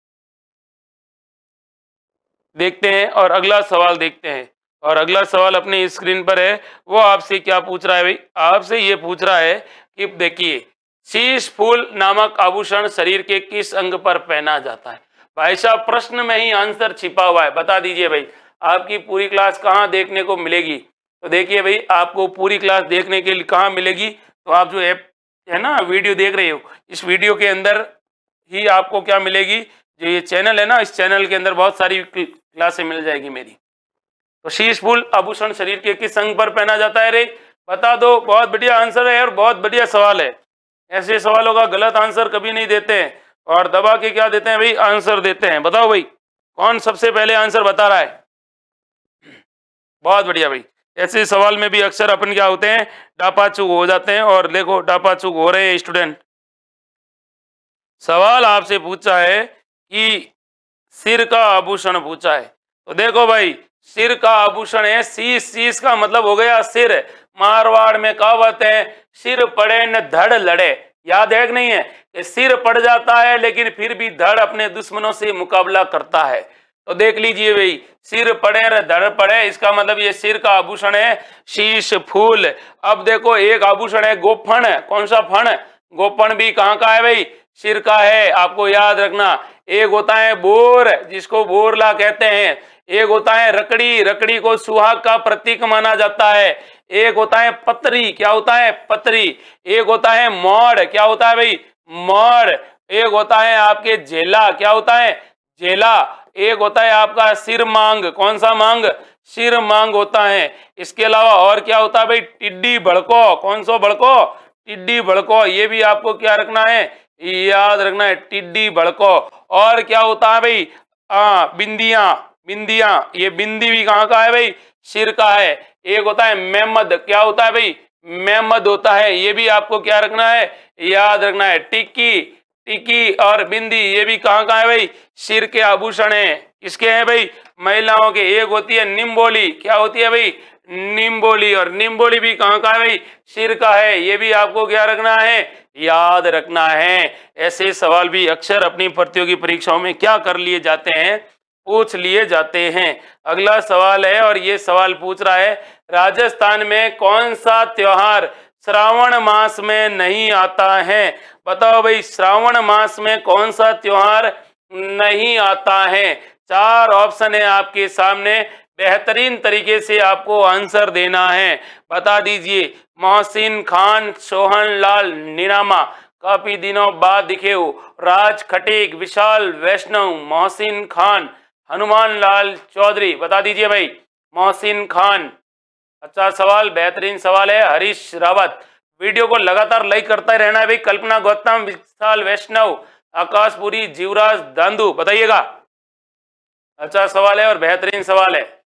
देखते हैं और अगला सवाल देखते हैं। और अगला सवाल अपनी स्क्रीन पर है। वो आपसे क्या पूछ रहा है भाई? आपसे ये पूछ रहा है कि देखिए शीश फूल नामक आभूषण शरीर के किस अंग पर पहना जाता है? भाई साहब प्रश्न में ही आंसर छिपा हुआ है, बता दीजिए भाई। आपकी पूरी क्लास कहाँ देखने को मिलेगी? तो देखिए भाई आपको पूरी क्लास देखने के लिए कहाँ मिलेगी? तो आप जो ऐप है ना वीडियो देख रहे हो, इस वीडियो के अंदर ही आपको क्या मिलेगी? जो ये चैनल है ना, इस चैनल के अंदर बहुत सारी क्लासें मिल जाएगी मेरी। तो शीश फूल आभूषण शरीर के किस अंग पर पहना जाता है रे? बता दो। बहुत बढ़िया आंसर है और बहुत बढ़िया सवाल है। ऐसे सवालों का गलत आंसर कभी नहीं देते हैं और दबा के क्या देते हैं भाई? आंसर देते हैं। बताओ भाई कौन सबसे पहले आंसर बता रहा है? बहुत बढ़िया भाई। ऐसे सवाल में भी अक्सर अपन क्या होते हैं? डापाचूक हो जाते हैं। और देखो डापाचूक हो रहे हैं स्टूडेंट। सवाल आपसे पूछा है कि सिर का आभूषण पूछा है। तो देखो भाई सिर का आभूषण है शीश। शीश का मतलब हो गया सिर। मारवाड़ में कहावत है सिर पड़े न धड़ लड़े। याद है कि नहीं है? कि सिर पड़ जाता है लेकिन फिर भी धड़ अपने दुश्मनों से मुकाबला करता है। तो देख लीजिए भाई सिर पड़े न धड़ पड़े, इसका मतलब ये सिर का आभूषण है शीश फूल। अब देखो एक आभूषण है गोफण। कौन सा फण? गोफण भी कहाँ का है भाई? सिर का है। आपको याद रखना। एक होता है बोर जिसको बोरला कहते हैं। एक होता है रकड़ी। रकड़ी को सुहाग का प्रतीक माना जाता है। एक होता है पतरी। क्या होता है? पतरी। एक होता है मोड़। क्या होता है भाई? मोड़। एक होता है आपके झेला। क्या होता है? झेला। एक होता है आपका सिर मांग। कौन सा मांग? सिर मांग होता है। इसके अलावा और क्या होता है भाई? टिड्डी भड़को। कौन सा भड़को? टिड्डी भड़को। ये भी आपको क्या रखना है? याद रखना है, टिड्डी भड़को। और क्या होता है भाई? बिंदिया। बिंदिया। ये बिंदी भी कहाँ का है भाई? सिर का है। एक होता है मेहमद। क्या होता है भाई? मेहमद होता है। ये भी आपको क्या रखना है? याद रखना है। टिक्की। टिक्की और बिंदी ये भी कहाँ का है भाई? सिर के आभूषण है। किसके हैं भाई? महिलाओं के। एक होती है निम्बोली। क्या होती है भाई? निम्बोली। और निम्बोली भी कहाँ का है भाई? सिर का है। ये भी आपको क्या रखना है? याद रखना है। ऐसे सवाल भी अक्सर अपनी प्रतियोगी परीक्षाओं में क्या कर लिए जाते हैं? पूछ लिए जाते हैं। अगला सवाल है और ये सवाल पूछ रहा है राजस्थान में कौन सा त्योहार श्रावण मास में नहीं आता है? बताओ भाई श्रावण मास में कौन सा त्योहार नहीं आता है? चार ऑप्शन है आपके सामने। बेहतरीन तरीके से आपको आंसर देना है। बता दीजिए। मोहसिन खान, सोहन लाल निनामा। काफी दिनों बाद दिखे हो। राज खटीक, विशाल वैष्णव, मोहसिन खान, हनुमान लाल चौधरी। बता दीजिए भाई। मोहसिन खान। अच्छा सवाल, बेहतरीन सवाल है। हरीश रावत। वीडियो को लगातार लाइक करता ही रहना है भाई। कल्पना गौतम, विशाल वैष्णव, आकाशपुरी, जीवराज दांदू। बताइएगा। अच्छा सवाल है और बेहतरीन सवाल है।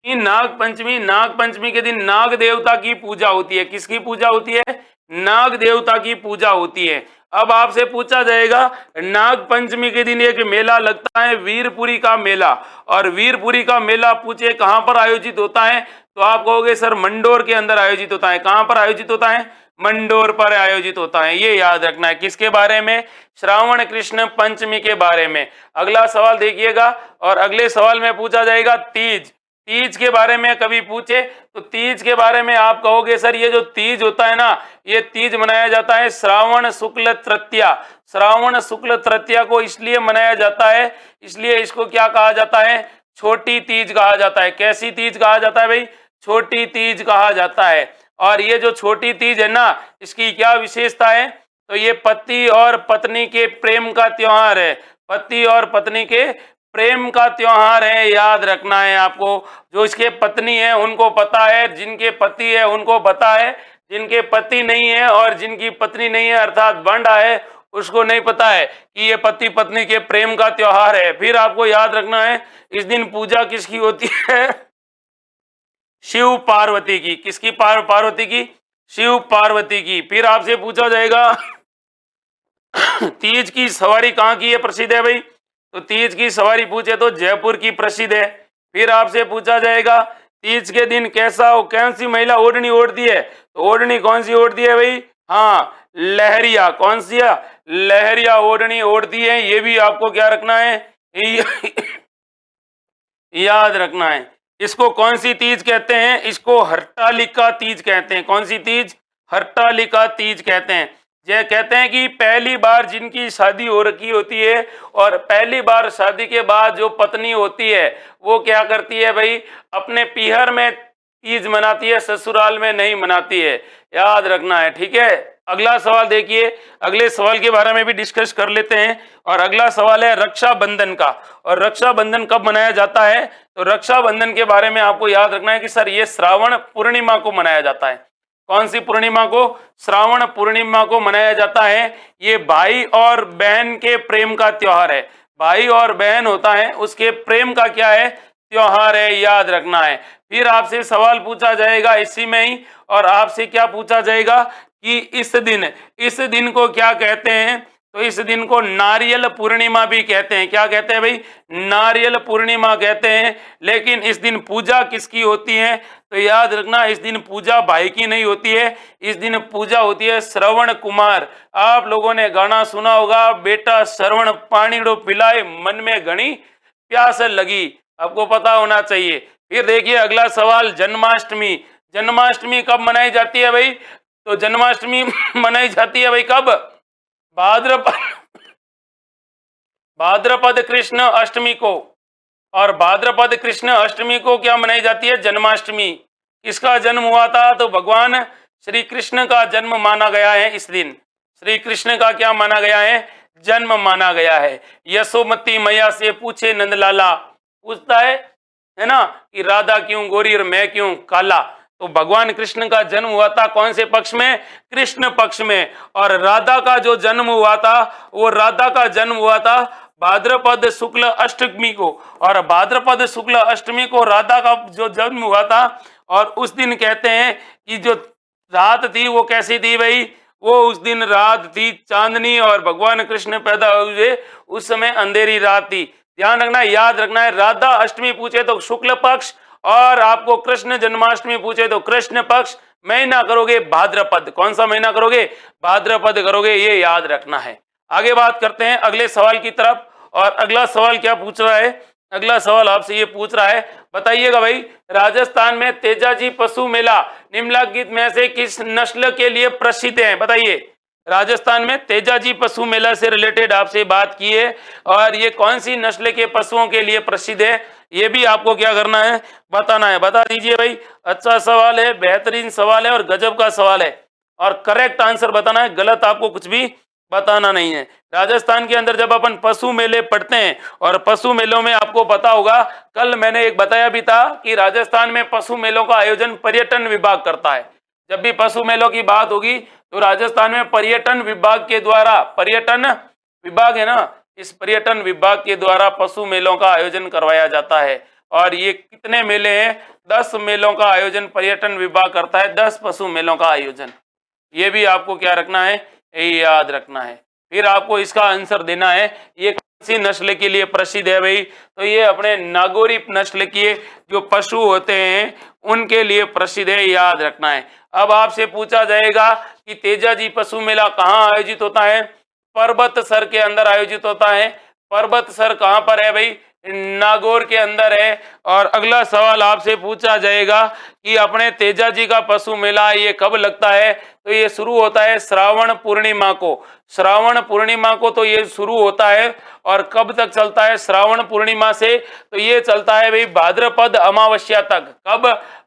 नाग पंचमी। नाग पंचमी के दिन नाग देवता की पूजा होती है। किसकी पूजा होती है? नाग देवता की पूजा होती है। अब आपसे पूछा जाएगा नाग पंचमी के दिन एक मेला लगता है वीरपुरी का मेला। और वीरपुरी का मेला पूछे कहां पर आयोजित होता है? तो आप कहोगे सर मंडोर के अंदर आयोजित होता है। कहां पर आयोजित होता है? मंडोर पर आयोजित होता है। ये याद रखना है। किसके बारे में? श्रावण कृष्ण पंचमी के बारे में। अगला सवाल देखिएगा, और अगले सवाल में पूछा जाएगा तीज। तीज के बारे में कभी पूछे तो तीज के बारे में आप कहोगे सर ये जो तीज होता है ना, ये तीज मनाया जाता है श्रावण शुक्ल तृतीया। श्रावण शुक्ल तृतीया को इसलिए मनाया जाता है, इसलिए इसको क्या कहा जाता है? छोटी तीज कहा जाता है। कैसी तीज कहा जाता है भाई? छोटी तीज कहा जाता है। और ये जो छोटी तीज है ना, इसकी क्या विशेषता है? तो ये पति और पत्नी के प्रेम का त्योहार है। पति और पत्नी के प्रेम का त्योहार है, याद रखना है आपको। जो इसके पत्नी है उनको पता है, जिनके पति है उनको पता है, जिनके पति नहीं है और जिनकी पत्नी नहीं है अर्थात बंडा है, उसको नहीं पता है कि ये पति पत्नी के प्रेम का त्योहार है। फिर आपको याद रखना है इस दिन पूजा किसकी होती है? शिव पार्वती की। किसकी? पार्वती की, शिव पार्वती की। फिर आपसे पूछा जाएगा तीज की सवारी कहाँ की है प्रसिद्ध है भाई? तो तीज की सवारी पूछे तो जयपुर की प्रसिद्ध है। फिर आपसे पूछा जाएगा तीज के दिन कौन सी महिला ओढ़नी ओढ़ती है? तो ओढ़नी कौन सी ओढ़ती है भाई? हाँ, लहरिया। कौन सी है? लहरिया ओढ़नी ओढ़ती है। ये भी आपको क्या रखना है? याद रखना है। इसको कौन सी तीज कहते हैं? इसको हरतालिका तीज कहते हैं। कौन सी तीज? हरतालिका तीज कहते हैं। ये कहते हैं कि पहली बार जिनकी शादी हो रखी होती है और पहली बार शादी के बाद जो पत्नी होती है वो क्या करती है भाई? अपने पीहर में तीज मनाती है, ससुराल में नहीं मनाती है। याद रखना है, ठीक है। अगला सवाल देखिए, अगले सवाल के बारे में भी डिस्कस कर लेते हैं। और अगला सवाल है रक्षाबंधन का। और रक्षाबंधन कब मनाया जाता है? तो रक्षाबंधन के बारे में आपको याद रखना है कि सर ये श्रावण पूर्णिमा को मनाया जाता है। कौन सी पूर्णिमा को? श्रावण पूर्णिमा को मनाया जाता है। ये भाई और बहन के प्रेम का त्योहार है। भाई और बहन होता है उसके प्रेम का क्या है? त्योहार है, याद रखना है। फिर आपसे सवाल पूछा जाएगा इसी में ही, और आपसे क्या पूछा जाएगा कि इस दिन को क्या कहते हैं? तो इस दिन को नारियल पूर्णिमा भी कहते हैं। क्या कहते हैं भाई? नारियल पूर्णिमा कहते हैं। लेकिन इस दिन पूजा किसकी होती है? तो याद रखना इस दिन पूजा भाई की नहीं होती है, इस दिन पूजा होती है श्रवण कुमार। आप लोगों ने गाना सुना होगा, बेटा श्रवण पानीड़ो पिलाए मन में घनी प्यास लगी। आपको पता होना चाहिए। फिर देखिए अगला सवाल, जन्माष्टमी। जन्माष्टमी कब मनाई जाती है भाई? तो जन्माष्टमी मनाई जाती है भाई कब? भाद्रपद कृष्ण अष्टमी को। और भाद्रपद कृष्ण अष्टमी को क्या मनाई जाती है? जन्माष्टमी। किसका जन्म हुआ था? तो भगवान श्री कृष्ण का जन्म माना गया है इस दिन। श्री कृष्ण का क्या माना गया है? जन्म माना गया है। यशोमती मैया से पूछे नंदलाला, पूछता है ना कि राधा क्यों गोरी और मैं क्यों काला। तो भगवान कृष्ण का जन्म हुआ था कौन से पक्ष में? कृष्ण पक्ष में। और राधा का जो जन्म हुआ था वो राधा का जन्म हुआ था भाद्रपद शुक्ल अष्टमी को। और भाद्रपद शुक्ल अष्टमी को राधा का जो जन्म हुआ था, और उस दिन कहते हैं कि जो रात थी वो कैसी थी भाई? वो उस दिन रात थी चांदनी, और भगवान कृष्ण पैदा हुए उस समय अंधेरी रात थी। ध्यान रखना, याद रखना है। राधा अष्टमी पूछे तो शुक्ल पक्ष, और आपको कृष्ण जन्माष्टमी पूछे तो कृष्ण पक्ष। महीना करोगे भाद्रपद। कौन सा महीना करोगे? भाद्रपद करोगे, ये याद रखना है। आगे बात करते हैं अगले सवाल की तरफ। और अगला सवाल क्या पूछ रहा है? अगला सवाल आपसे ये पूछ रहा है, बताइएगा भाई, राजस्थान में तेजाजी पशु मेला निम्नलिखित में से किस नस्ल के लिए प्रसिद्ध है? बताइए। राजस्थान में तेजाजी पशु मेला से रिलेटेड आपसे बात की है, और ये कौन सी नस्ल के पशुओं के लिए प्रसिद्ध है? ये भी आपको क्या करना है? बताना है। बता दीजिए भाई। अच्छा सवाल है, बेहतरीन सवाल है और गजब का सवाल है, और करेक्ट आंसर बताना है, गलत आपको कुछ भी बताना नहीं है। राजस्थान के अंदर जब अपन पशु मेले पढ़ते हैं, और पशु मेलों में आपको पता होगा, कल मैंने एक बताया भी था कि राजस्थान में पशु मेलों का आयोजन पर्यटन विभाग करता है। जब भी पशु मेलों की बात होगी तो राजस्थान में पर्यटन विभाग के द्वारा, पर्यटन विभाग है ना, इस पर्यटन विभाग के द्वारा पशु मेलों का आयोजन करवाया जाता है। और ये कितने मेले हैं? 10 मेलों का आयोजन पर्यटन विभाग करता है, 10 पशु मेलों का आयोजन। ये भी आपको क्या रखना है? ये याद रखना है। फिर आपको इसका आंसर देना है, ये सी नस्ल के लिए प्रसिद्ध है भाई? तो ये अपने नागौरी नस्ल के जो पशु होते हैं उनके लिए प्रसिद्ध है, याद रखना है। अब आपसे पूछा जाएगा कि तेजाजी पशु मेला कहाँ आयोजित होता है? पर्वतसर के अंदर आयोजित होता है। पर्वतसर कहाँ पर है भाई? नागौर के अंदर है। और अगला सवाल आपसे पूछा जाएगा कि अपने तेजाजी का पशु मेला ये कब लगता है? तो ये शुरू होता है श्रावण पूर्णिमा को। श्रावण पूर्णिमा को तो ये शुरू होता है और कब तक चलता है? श्रावण पूर्णिमा से तो ये चलता है भाई भाद्रपद अमावस्या तक। कब?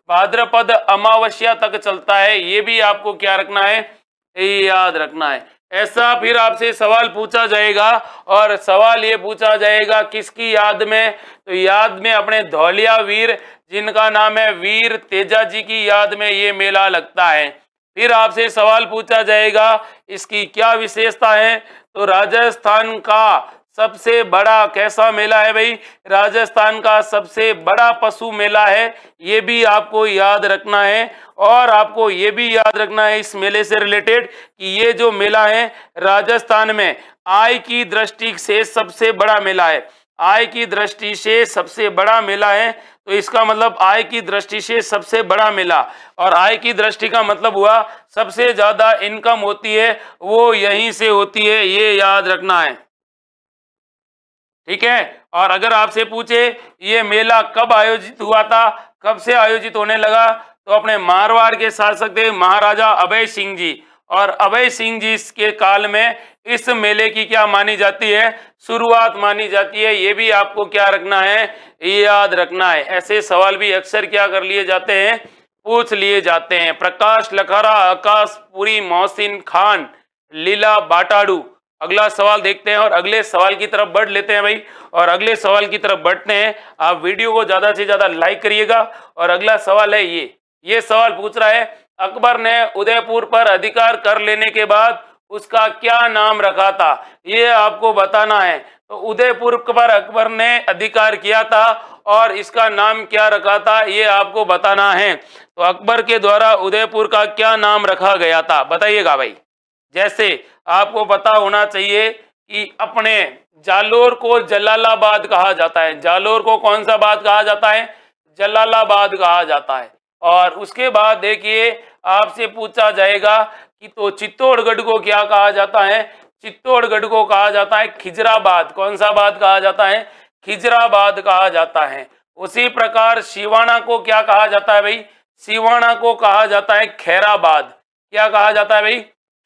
भाद्रपद अमावस्या तक चलता है। ये भी आपको क्या रखना है? याद रखना है। ऐसा फिर आपसे सवाल पूछा जाएगा और सवाल ये पूछा जाएगा किसकी याद में? तो याद में अपने धौलिया वीर जिनका नाम है वीर तेजाजी की याद में ये मेला लगता है। फिर आपसे सवाल पूछा जाएगा इसकी क्या विशेषता है? तो राजस्थान का सबसे बड़ा कैसा मेला है भाई? राजस्थान का सबसे बड़ा पशु मेला है। ये भी आपको याद रखना है। और आपको ये भी याद रखना है इस मेले से रिलेटेड कि ये जो मेला है राजस्थान में आय की दृष्टि से सबसे बड़ा मेला है। आय की दृष्टि से सबसे बड़ा मेला है। तो इसका मतलब आय की दृष्टि से सबसे बड़ा मेला, और आय की दृष्टि का मतलब हुआ सबसे ज्यादा इनकम होती है वो यहीं से होती है, ये याद रखना है। ठीक है। और अगर आपसे पूछे ये मेला कब आयोजित हुआ था, कब से आयोजित होने लगा, तो अपने मारवाड़ के शासक थे महाराजा अभय सिंह जी, और अभय सिंह जी के काल में इस मेले की क्या मानी जाती है? शुरुआत मानी जाती है। ये भी आपको क्या रखना है? याद रखना है। ऐसे सवाल भी अक्सर क्या कर लिए जाते हैं? पूछ लिए जाते हैं। प्रकाश लखारा, आकाशपुरी, मोहसिन खान, लीला बाटाडू। अगला सवाल देखते हैं और अगले सवाल की तरफ बढ़ लेते हैं भाई। और अगले सवाल की तरफ बढ़ते हैं। आप वीडियो को ज्यादा से ज्यादा लाइक करिएगा। और अगला सवाल है ये सवाल पूछ रहा है अकबर ने उदयपुर पर अधिकार कर लेने के बाद उसका क्या नाम रखा था? ये आपको बताना है। तो उदयपुर पर अकबर ने अधिकार किया था और इसका नाम क्या रखा था, ये आपको बताना है। तो अकबर के द्वारा उदयपुर का क्या नाम रखा गया था, बताइएगा भाई। जैसे आपको पता होना चाहिए कि अपने जालोर को जलालाबाद कहा जाता है। जालोर को कौन सा बाद कहा जाता है? जलालाबाद कहा जाता है। और उसके बाद देखिए आपसे पूछा जाएगा कि तो चित्तौड़गढ़ को क्या कहा जाता है? चित्तौड़गढ़ को कहा जाता है खिजराबाद। कौन सा बाद कहा जाता है? खिजराबाद कहा जाता है। उसी प्रकार सिवाना को क्या कहा जाता है भाई? सिवाना को कहा जाता है खैराबाद। क्या कहा जाता है भाई?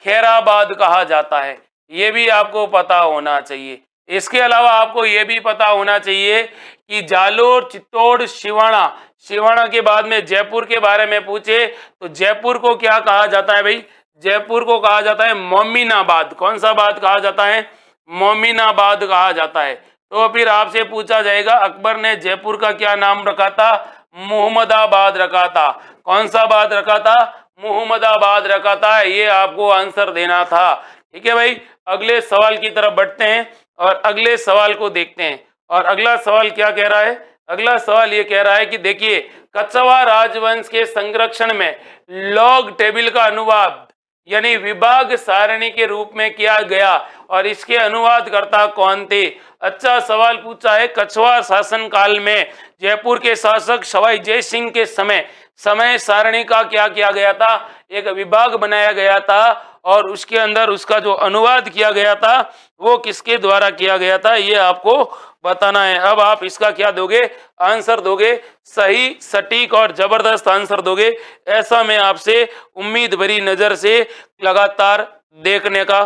खैराबाद कहा जाता है। ये भी आपको पता होना चाहिए। इसके अलावा आपको ये भी पता होना चाहिए कि जालोर, चित्तौड़, सिवाना, सिवाना के बाद में जयपुर के बारे में पूछे तो जयपुर को क्या कहा जाता है भाई? जयपुर को कहा जाता है मोमिनाबाद। कौन सा बाद कहा जाता है? मोमिनाबाद कहा जाता है। तो फिर आपसे पूछा जाएगा अकबर ने जयपुर का क्या नाम रखा था? मोहम्मदाबाद रखा था। कौन सा बाद रखा था? मोहम्मदाबाद रखा था। ये आपको आंसर देना था। ठीक है भाई। अगले सवाल की तरफ बढ़ते हैं और अगले सवाल को देखते हैं। और अगला सवाल क्या कह रहा है? अगला सवाल ये कह रहा है कि देखिए कछवा राजवंश के संरक्षण में लॉग टेबल का अनुवाद यानी विभाग सारणी के रूप में किया गया और इसके अनुवादकर्ता कौन थे? अच्छा सवाल पूछा है। कछवा शासन काल में जयपुर के शासक सवाई जय सिंह के समय सारणी का क्या किया गया था? एक विभाग बनाया गया था और उसके अंदर उसका जो अनुवाद किया गया था वो किसके द्वारा किया गया था, ये आपको बताना है। अब आप इसका क्या दोगे? आंसर दोगे, सही, सटीक और जबरदस्त आंसर दोगे, ऐसा मैं आपसे उम्मीद भरी नजर से लगातार देखने का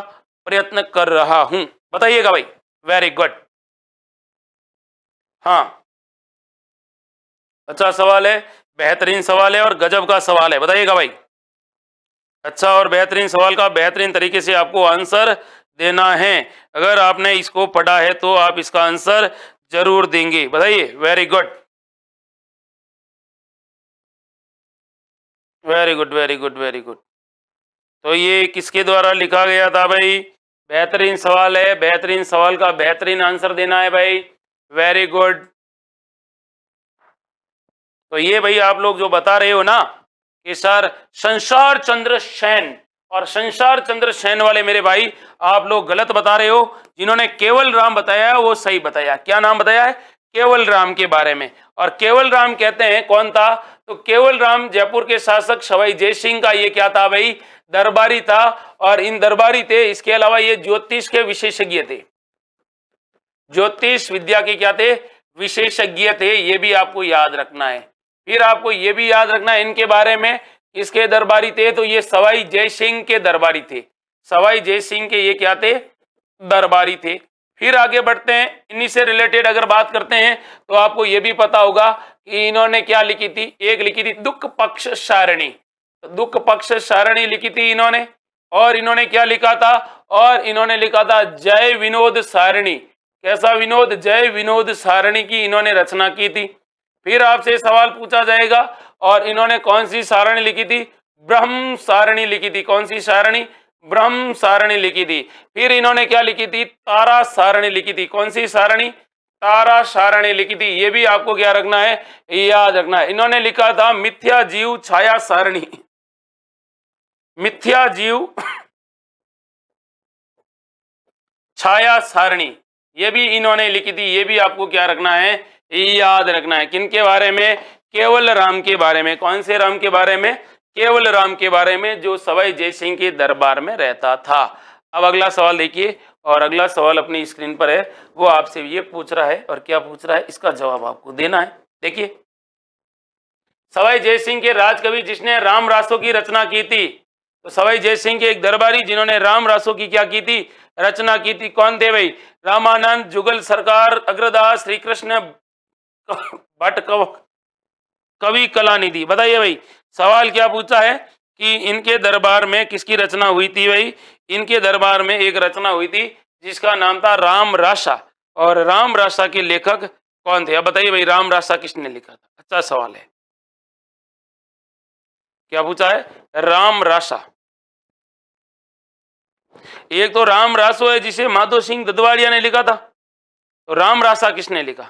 प्रयत्न कर रहा हूं। बताइएगा भाई। Very good. हाँ, अच्छा सवाल है, बेहतरीन सवाल है और गजब का सवाल है। बताइएगा भाई। अच्छा और बेहतरीन सवाल का बेहतरीन तरीके से आपको आंसर देना है। अगर आपने इसको पढ़ा है तो आप इसका आंसर जरूर देंगे। बताइए। Very good, very good, very good, very good. तो ये किसके द्वारा लिखा गया था भाई? बेहतरीन सवाल है। बेहतरीन सवाल का बेहतरीन आंसर देना है भाई। Very good. तो ये भाई आप लोग जो बता रहे हो ना कि सर संसार चंद्र सेन और संसार चंद्र सेन वाले मेरे भाई आप लोग गलत बता रहे हो। जिन्होंने केवल राम बताया है वो सही बताया। क्या नाम बताया है? केवल राम के बारे में। और केवल राम कहते हैं कौन था? तो केवल राम जयपुर के शासक सवाई जय सिंह का ये क्या था भाई? दरबारी था। और इन दरबारी थे, इसके अलावा ये ज्योतिष के विशेषज्ञ थे। ज्योतिष विद्या के क्या थे? विशेषज्ञ थे। ये भी आपको याद रखना है। फिर आपको ये भी याद रखना है इनके बारे में, इसके दरबारी थे तो ये सवाई जय सिंह के दरबारी थे। सवाई जय सिंह के ये क्या थे? दरबारी थे। फिर आगे बढ़ते हैं, इन्हीं से रिलेटेड अगर बात करते हैं तो आपको ये भी पता होगा कि इन्होंने क्या लिखी थी? एक लिखी थी दुख पक्ष सारणी। दुख पक्ष सारणी लिखी थी इन्होंने। और इन्होंने क्या लिखा था? और इन्होंने लिखा था जय विनोद सारणी। कैसा विनोद? जय विनोद सारणी की इन्होंने रचना की थी। फिर आपसे सवाल पूछा जाएगा और इन्होंने कौन सी सारणी लिखी थी? ब्रह्म सारणी लिखी थी। कौन सी सारणी? ब्रह्म सारणी लिखी थी। फिर इन्होंने क्या लिखी थी? तारा सारणी लिखी थी। कौन सी सारणी? तारा सारणी लिखी थी। ये भी आपको क्या रखना है? याद रखना है। इन्होंने लिखा था मिथ्या जीव छाया सारणी। मिथ्या जीव छाया सारणी ये भी इन्होंने लिखी थी। ये भी आपको क्या रखना है? याद रखना है। किनके बारे में? केवल राम के बारे में। कौन से राम के बारे में? केवल राम के बारे में, जो सवाई जय सिंह के दरबार में रहता था। अब अगला सवाल देखिए, और अगला सवाल अपनी स्क्रीन पर है। वो आपसे ये पूछ रहा है, और क्या पूछ रहा है इसका जवाब आपको देना है। देखिए, सवाई जय सिंह के राजकवि जिसने राम रासों की रचना की थी, तो सवाई जय सिंह के एक दरबारी जिन्होंने राम रासों की क्या की थी? रचना की थी। कौन थे भाई? रामानंद, जुगल सरकार, अग्रदास, श्री कृष्ण भट्ट, कवि कलानिधि। बताइए भाई, सवाल क्या पूछा है कि इनके दरबार में किसकी रचना हुई थी भाई? इनके दरबार में एक रचना हुई थी जिसका नाम था राम रासा। और राम रासा के लेखक कौन थे? अब बताइए भाई, राम रासा किसने लिखा था? अच्छा सवाल है। क्या पूछा है? राम रासा। एक तो राम रासो है जिसे माधो सिंह ददवाड़िया ने लिखा था, तो राम रासा किसने लिखा?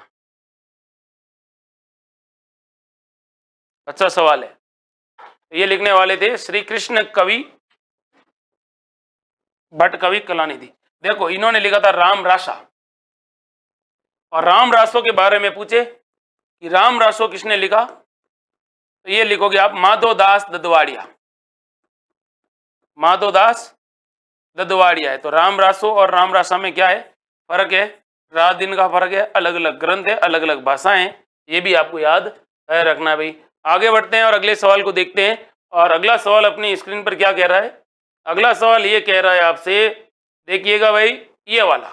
अच्छा सवाल है। ये लिखने वाले थे श्री कृष्ण कवि भट्ट, कवि कलानिधि। देखो, इन्होंने लिखा था राम रासा। और राम रासो के बारे में पूछे कि राम रासो किसने लिखा, तो ये लिखोगे आप माधोदास ददवाड़िया। माधोदास ददवाड़िया है। तो राम रासो और राम रासा में क्या है? फर्क है। रात दिन का फर्क है, अलग अलग ग्रंथ है, अलग अलग भाषाएं हैं। ये भी आपको याद रखना है भाई। आगे बढ़ते हैं और अगले सवाल को देखते हैं। और अगला सवाल अपनी स्क्रीन पर क्या कह रहा है? अगला सवाल ये कह रहा है आपसे, देखिएगा भाई, ये वाला।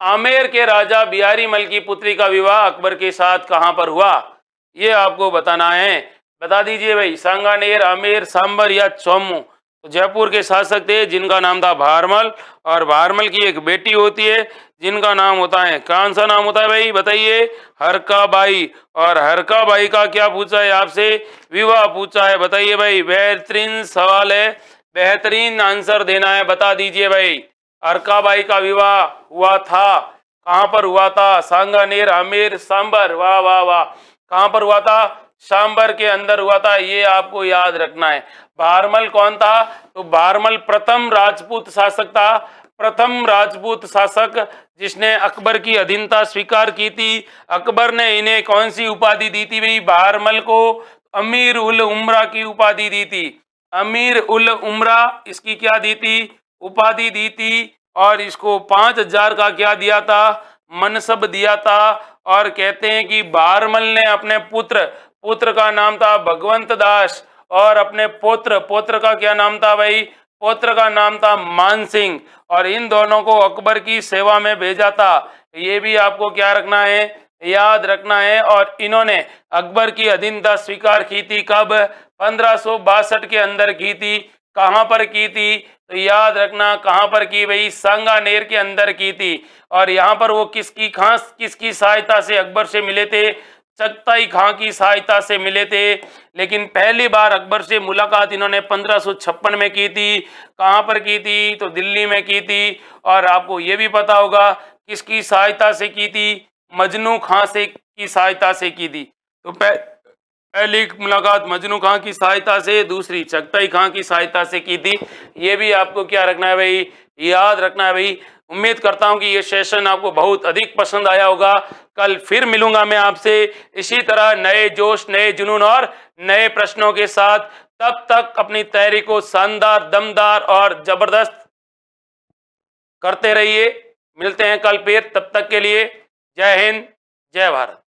आमेर के राजा बिहारी मल की पुत्री का विवाह अकबर के साथ कहां पर हुआ? ये आपको बताना है। बता दीजिए भाई, सांगानेर, आमेर, सांबर या चौमू। तो जयपुर के शासक थे जिनका नाम था भारमल, और भारमल की एक बेटी होती है जिनका नाम होता है, कौन सा नाम होता है भाई? बताइए, हरकाबाई। और हरकाबाई का क्या पूछा है आपसे? विवाह पूछा है। बताइए भाई, बेहतरीन सवाल है, बेहतरीन आंसर देना है। बता दीजिए भाई, हरकाबाई का विवाह हुआ था, कहां पर हुआ था? सांगानेर, आमेर, सांबर। वाह वाह वाह। कहां पर हुआ था? सांबर के अंदर हुआ था। ये आपको याद रखना है। भारमल कौन था? तो भारमल प्रथम राजपूत शासक था। प्रथम राजपूत शासक जिसने अकबर की अधीनता स्वीकार की थी। अकबर ने इन्हें कौन सी उपाधि दी थी भाई? भारमल को अमीर उल उमरा की उपाधि दी थी। अमीर उल उमरा इसकी क्या दी थी? उपाधि दी थी। और इसको 5000 का क्या दिया था? मनसब दिया था। और कहते हैं कि भारमल ने अपने पुत्र का नाम था भगवंत दास, और अपने पोत्र का क्या नाम था भाई? पोत्र का नाम था मान सिंह। और इन दोनों को अकबर की सेवा में भेजा था। ये भी आपको क्या रखना है? याद रखना है। और इन्होंने अकबर की अधीनता स्वीकार की थी कब? 1562 के अंदर की थी। कहां पर की थी? तो याद रखना, कहां पर की भाई? सांगानेर के अंदर की थी। और यहाँ पर वो किसकी सहायता से अकबर से मिले थे? चगताई खां की सहायता से मिले थे। लेकिन पहली बार अकबर से मुलाकात इन्होंने 1556 में की थी। कहां पर की थी? तो दिल्ली में की थी। और आपको ये भी पता होगा किसकी सहायता से की थी? मजनू खां से की सहायता से की थी। तो पहली मुलाकात मजनू खां की सहायता से, दूसरी चगताई खां की सहायता से की थी। ये भी आपको क्या रखना है भाई, याद रखना है भाई। उम्मीद करता हूं कि ये सेशन आपको बहुत अधिक पसंद आया होगा। कल फिर मिलूंगा मैं आपसे इसी तरह नए जोश, नए जुनून और नए प्रश्नों के साथ। तब तक अपनी तैयारी को शानदार, दमदार और जबरदस्त करते रहिए। मिलते हैं कल फिर, तब तक के लिए जय हिंद, जय भारत।